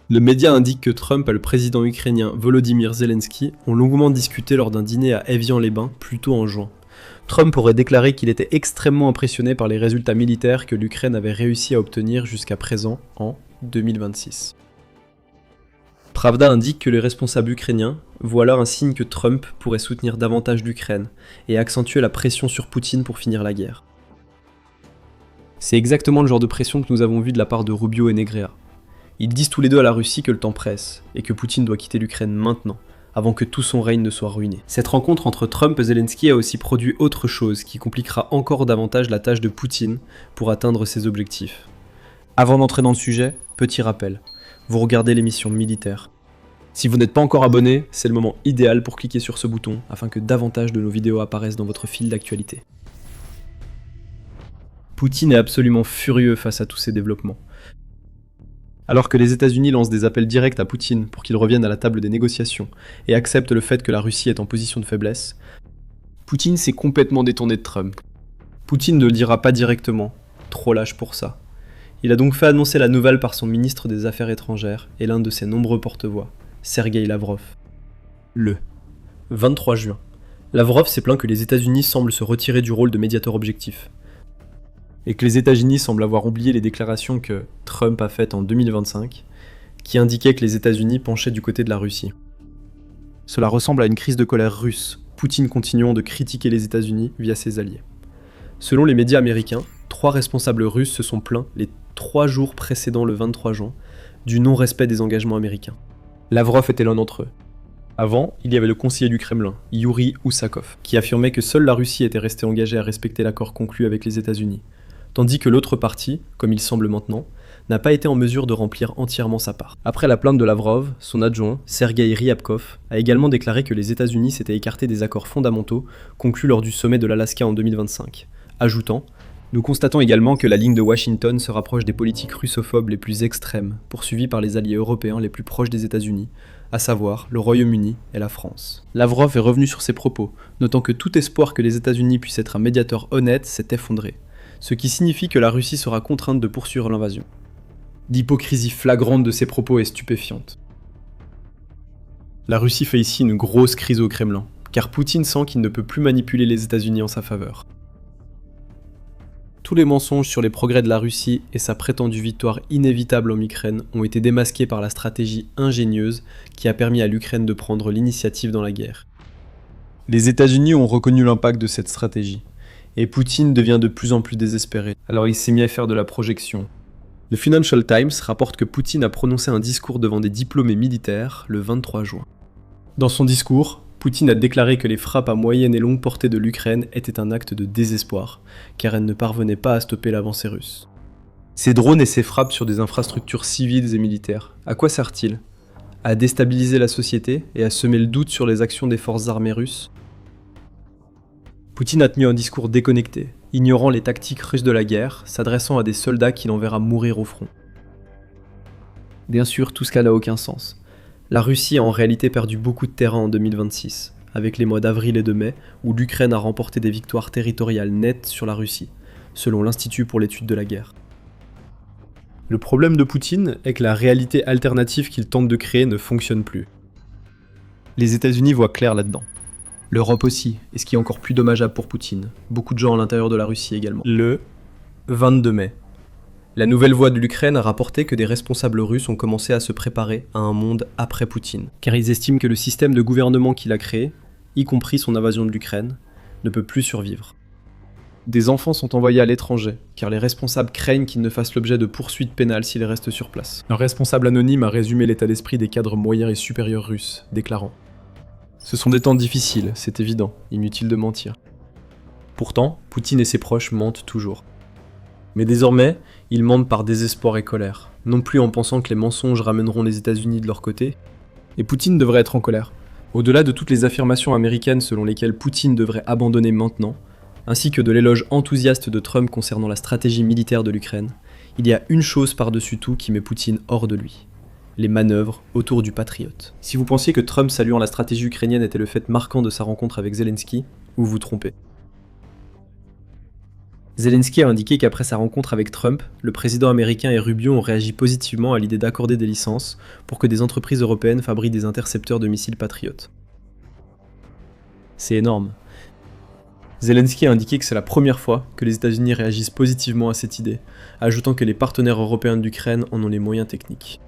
Le média indique que Trump et le président ukrainien Volodymyr Zelensky ont longuement discuté lors d'un dîner à Évian-les-Bains plus tôt en juin. Trump aurait déclaré qu'il était extrêmement impressionné par les résultats militaires que l'Ukraine avait réussi à obtenir jusqu'à présent en 2026. Pravda indique que les responsables ukrainiens voient là un signe que Trump pourrait soutenir davantage l'Ukraine et accentuer la pression sur Poutine pour finir la guerre. C'est exactement le genre de pression que nous avons vu de la part de Rubio et Negrea. Ils disent tous les deux à la Russie que le temps presse et que Poutine doit quitter l'Ukraine maintenant, avant que tout son règne ne soit ruiné. Cette rencontre entre Trump et Zelensky a aussi produit autre chose qui compliquera encore davantage la tâche de Poutine pour atteindre ses objectifs. Avant d'entrer dans le sujet, petit rappel, vous regardez l'émission militaire. Si vous n'êtes pas encore abonné, c'est le moment idéal pour cliquer sur ce bouton afin que davantage de nos vidéos apparaissent dans votre fil d'actualité. Poutine est absolument furieux face à tous ces développements. Alors que les États-Unis lancent des appels directs à Poutine pour qu'il revienne à la table des négociations et accepte le fait que la Russie est en position de faiblesse, Poutine s'est complètement détourné de Trump. Poutine ne le dira pas directement, trop lâche pour ça. Il a donc fait annoncer la nouvelle par son ministre des Affaires étrangères et l'un de ses nombreux porte-voix, Sergueï Lavrov. Le 23 juin, Lavrov s'est plaint que les États-Unis semblent se retirer du rôle de médiateur objectif, et que les États-Unis semblent avoir oublié les déclarations que Trump a faites en 2025, qui indiquaient que les États-Unis penchaient du côté de la Russie. Cela ressemble à une crise de colère russe, Poutine continuant de critiquer les États-Unis via ses alliés. Selon les médias américains, 3 responsables russes se sont plaints les 3 jours précédant le 23 juin du non-respect des engagements américains. Lavrov était l'un d'entre eux. Avant, il y avait le conseiller du Kremlin, Yuri Usakov, qui affirmait que seule la Russie était restée engagée à respecter l'accord conclu avec les États-Unis, tandis que l'autre partie, comme il semble maintenant, n'a pas été en mesure de remplir entièrement sa part. Après la plainte de Lavrov, son adjoint, Sergueï Ryabkov, a également déclaré que les États-Unis s'étaient écartés des accords fondamentaux conclus lors du sommet de l'Alaska en 2025, ajoutant « Nous constatons également que la ligne de Washington se rapproche des politiques russophobes les plus extrêmes, poursuivies par les alliés européens les plus proches des États-Unis, à savoir le Royaume-Uni et la France. » Lavrov est revenu sur ses propos, notant que tout espoir que les États-Unis puissent être un médiateur honnête s'est effondré, ce qui signifie que la Russie sera contrainte de poursuivre l'invasion. L'hypocrisie flagrante de ces propos est stupéfiante. La Russie fait ici une grosse crise au Kremlin, car Poutine sent qu'il ne peut plus manipuler les États-Unis en sa faveur. Tous les mensonges sur les progrès de la Russie et sa prétendue victoire inévitable en Ukraine ont été démasqués par la stratégie ingénieuse qui a permis à l'Ukraine de prendre l'initiative dans la guerre. Les États-Unis ont reconnu l'impact de cette stratégie, et Poutine devient de plus en plus désespéré, alors il s'est mis à faire de la projection. Le Financial Times rapporte que Poutine a prononcé un discours devant des diplômés militaires le 23 juin. Dans son discours, Poutine a déclaré que les frappes à moyenne et longue portée de l'Ukraine étaient un acte de désespoir, car elle ne parvenait pas à stopper l'avancée russe. Ces drones et ces frappes sur des infrastructures civiles et militaires, à quoi servent-ils ? À déstabiliser la société et à semer le doute sur les actions des forces armées russes ? Poutine a tenu un discours déconnecté, ignorant les tactiques russes de la guerre, s'adressant à des soldats qu'il enverra mourir au front. Bien sûr, tout cela n'a aucun sens. La Russie a en réalité perdu beaucoup de terrain en 2026, avec les mois d'avril et de mai, où l'Ukraine a remporté des victoires territoriales nettes sur la Russie, selon l'Institut pour l'étude de la guerre. Le problème de Poutine est que la réalité alternative qu'il tente de créer ne fonctionne plus. Les États-Unis voient clair là-dedans. L'Europe aussi, et ce qui est encore plus dommageable pour Poutine, beaucoup de gens à l'intérieur de la Russie également. Le 22 mai, la Nouvelle Voix de l'Ukraine a rapporté que des responsables russes ont commencé à se préparer à un monde après Poutine, car ils estiment que le système de gouvernement qu'il a créé, y compris son invasion de l'Ukraine, ne peut plus survivre. Des enfants sont envoyés à l'étranger, car les responsables craignent qu'ils ne fassent l'objet de poursuites pénales s'ils restent sur place. Un responsable anonyme a résumé l'état d'esprit des cadres moyens et supérieurs russes, déclarant « Ce sont des temps difficiles, c'est évident, inutile de mentir. » Pourtant, Poutine et ses proches mentent toujours. Mais désormais, ils mentent par désespoir et colère, non plus en pensant que les mensonges ramèneront les États-Unis de leur côté, et Poutine devrait être en colère. Au-delà de toutes les affirmations américaines selon lesquelles Poutine devrait abandonner maintenant, ainsi que de l'éloge enthousiaste de Trump concernant la stratégie militaire de l'Ukraine, il y a une chose par-dessus tout qui met Poutine hors de lui. Les manœuvres autour du Patriote. Si vous pensiez que Trump saluant la stratégie ukrainienne était le fait marquant de sa rencontre avec Zelensky, vous vous trompez. Zelensky a indiqué qu'après sa rencontre avec Trump, le président américain et Rubio ont réagi positivement à l'idée d'accorder des licences pour que des entreprises européennes fabriquent des intercepteurs de missiles Patriot. C'est énorme. Zelensky a indiqué que c'est la première fois que les États-Unis réagissent positivement à cette idée, ajoutant que les partenaires européens d'Ukraine en ont les moyens techniques.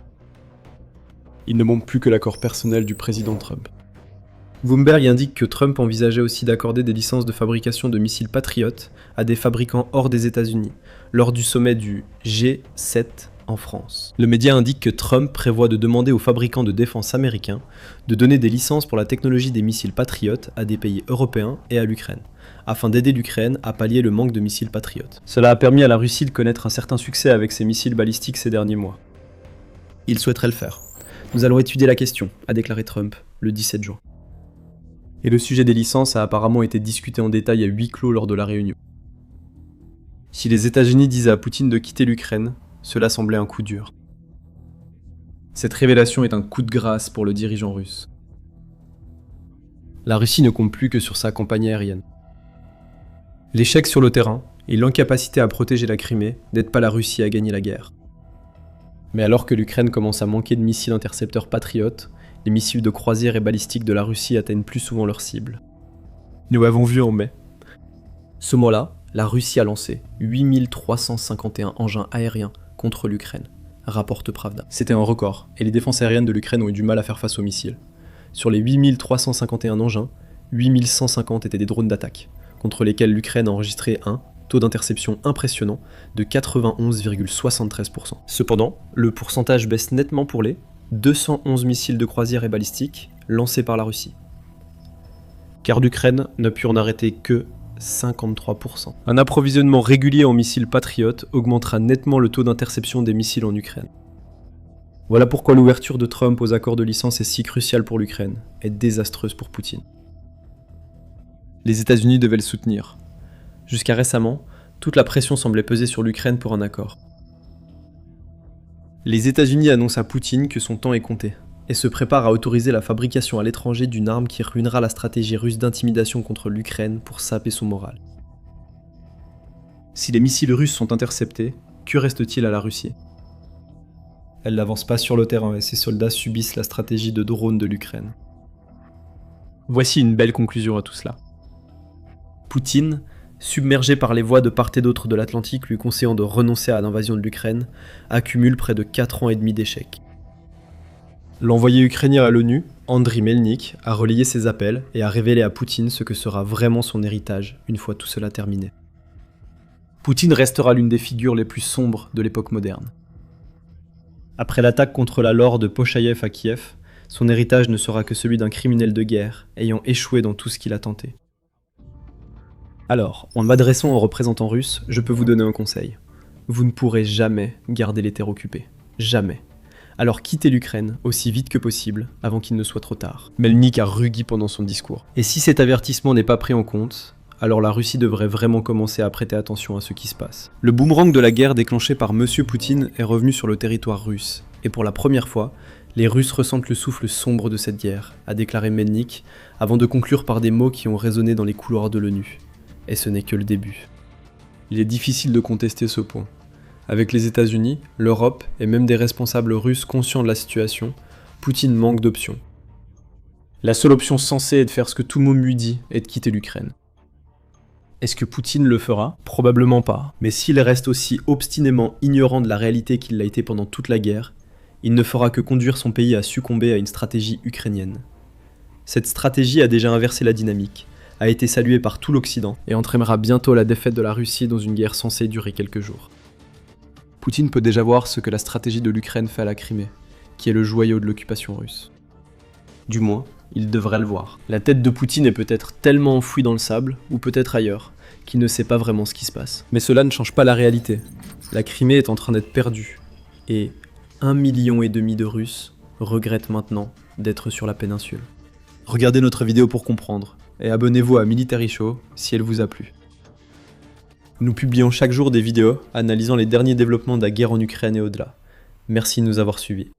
Il ne manque plus que l'accord personnel du président Trump. Bloomberg indique que Trump envisageait aussi d'accorder des licences de fabrication de missiles Patriot à des fabricants hors des États-Unis, lors du sommet du G7 en France. Le média indique que Trump prévoit de demander aux fabricants de défense américains de donner des licences pour la technologie des missiles Patriot à des pays européens et à l'Ukraine, afin d'aider l'Ukraine à pallier le manque de missiles Patriot. Cela a permis à la Russie de connaître un certain succès avec ses missiles balistiques ces derniers mois. Il souhaiterait le faire. Nous allons étudier la question, a déclaré Trump le 17 juin. Et le sujet des licences a apparemment été discuté en détail à huis clos lors de la réunion. Si les États-Unis disaient à Poutine de quitter l'Ukraine, cela semblait un coup dur. Cette révélation est un coup de grâce pour le dirigeant russe. La Russie ne compte plus que sur sa campagne aérienne. L'échec sur le terrain et l'incapacité à protéger la Crimée n'aident pas la Russie à gagner la guerre. Mais alors que l'Ukraine commence à manquer de missiles intercepteurs Patriot, les missiles de croisière et balistiques de la Russie atteignent plus souvent leur cible. Nous l'avons vu en mai. Ce mois-là, la Russie a lancé 8351 engins aériens contre l'Ukraine, rapporte Pravda. C'était un record, et les défenses aériennes de l'Ukraine ont eu du mal à faire face aux missiles. Sur les 8351 engins, 8150 étaient des drones d'attaque, contre lesquels l'Ukraine a enregistré un taux d'interception impressionnant de 91,73%. Cependant, le pourcentage baisse nettement pour les 211 missiles de croisière et balistiques lancés par la Russie. Car l'Ukraine n'a pu en arrêter que 53%. Un approvisionnement régulier en missiles Patriot augmentera nettement le taux d'interception des missiles en Ukraine. Voilà pourquoi l'ouverture de Trump aux accords de licence est si cruciale pour l'Ukraine et désastreuse pour Poutine. Les États-Unis devaient le soutenir. Jusqu'à récemment, toute la pression semblait peser sur l'Ukraine pour un accord. Les États-Unis annoncent à Poutine que son temps est compté et se préparent à autoriser la fabrication à l'étranger d'une arme qui ruinera la stratégie russe d'intimidation contre l'Ukraine pour saper son moral. Si les missiles russes sont interceptés, que reste-t-il à la Russie ? Elle n'avance pas sur le terrain et ses soldats subissent la stratégie de drone de l'Ukraine. Voici une belle conclusion à tout cela. Poutine, submergé par les voix de part et d'autre de l'Atlantique lui conseillant de renoncer à l'invasion de l'Ukraine, accumule près de 4 ans et demi d'échecs. L'envoyé ukrainien à l'ONU, Andriy Melnik, a relayé ses appels et a révélé à Poutine ce que sera vraiment son héritage une fois tout cela terminé. Poutine restera l'une des figures les plus sombres de l'époque moderne. Après l'attaque contre la Lore de Pochaïev à Kiev, son héritage ne sera que celui d'un criminel de guerre ayant échoué dans tout ce qu'il a tenté. Alors, en m'adressant aux représentants russes, je peux vous donner un conseil. Vous ne pourrez jamais garder les terres occupées. Jamais. Alors quittez l'Ukraine aussi vite que possible, avant qu'il ne soit trop tard. Melnik a rugi pendant son discours. Et si cet avertissement n'est pas pris en compte, alors la Russie devrait vraiment commencer à prêter attention à ce qui se passe. Le boomerang de la guerre déclenché par Monsieur Poutine est revenu sur le territoire russe. Et pour la première fois, les Russes ressentent le souffle sombre de cette guerre, a déclaré Melnik, avant de conclure par des mots qui ont résonné dans les couloirs de l'ONU. Et ce n'est que le début. Il est difficile de contester ce point. Avec les États-Unis, l'Europe et même des responsables russes conscients de la situation, Poutine manque d'options. La seule option sensée est de faire ce que tout le monde lui dit et de quitter l'Ukraine. Est-ce que Poutine le fera ? Probablement pas. Mais s'il reste aussi obstinément ignorant de la réalité qu'il l'a été pendant toute la guerre, il ne fera que conduire son pays à succomber à une stratégie ukrainienne. Cette stratégie a déjà inversé la dynamique, a été saluée par tout l'Occident et entraînera bientôt la défaite de la Russie dans une guerre censée durer quelques jours. Poutine peut déjà voir ce que la stratégie de l'Ukraine fait à la Crimée, qui est le joyau de l'occupation russe. Du moins, il devrait le voir. La tête de Poutine est peut-être tellement enfouie dans le sable, ou peut-être ailleurs, qu'il ne sait pas vraiment ce qui se passe. Mais cela ne change pas la réalité. La Crimée est en train d'être perdue, et 1,5 million de Russes regrettent maintenant d'être sur la péninsule. Regardez notre vidéo pour comprendre, et abonnez-vous à Military Show si elle vous a plu. Nous publions chaque jour des vidéos analysant les derniers développements de la guerre en Ukraine et au-delà. Merci de nous avoir suivis.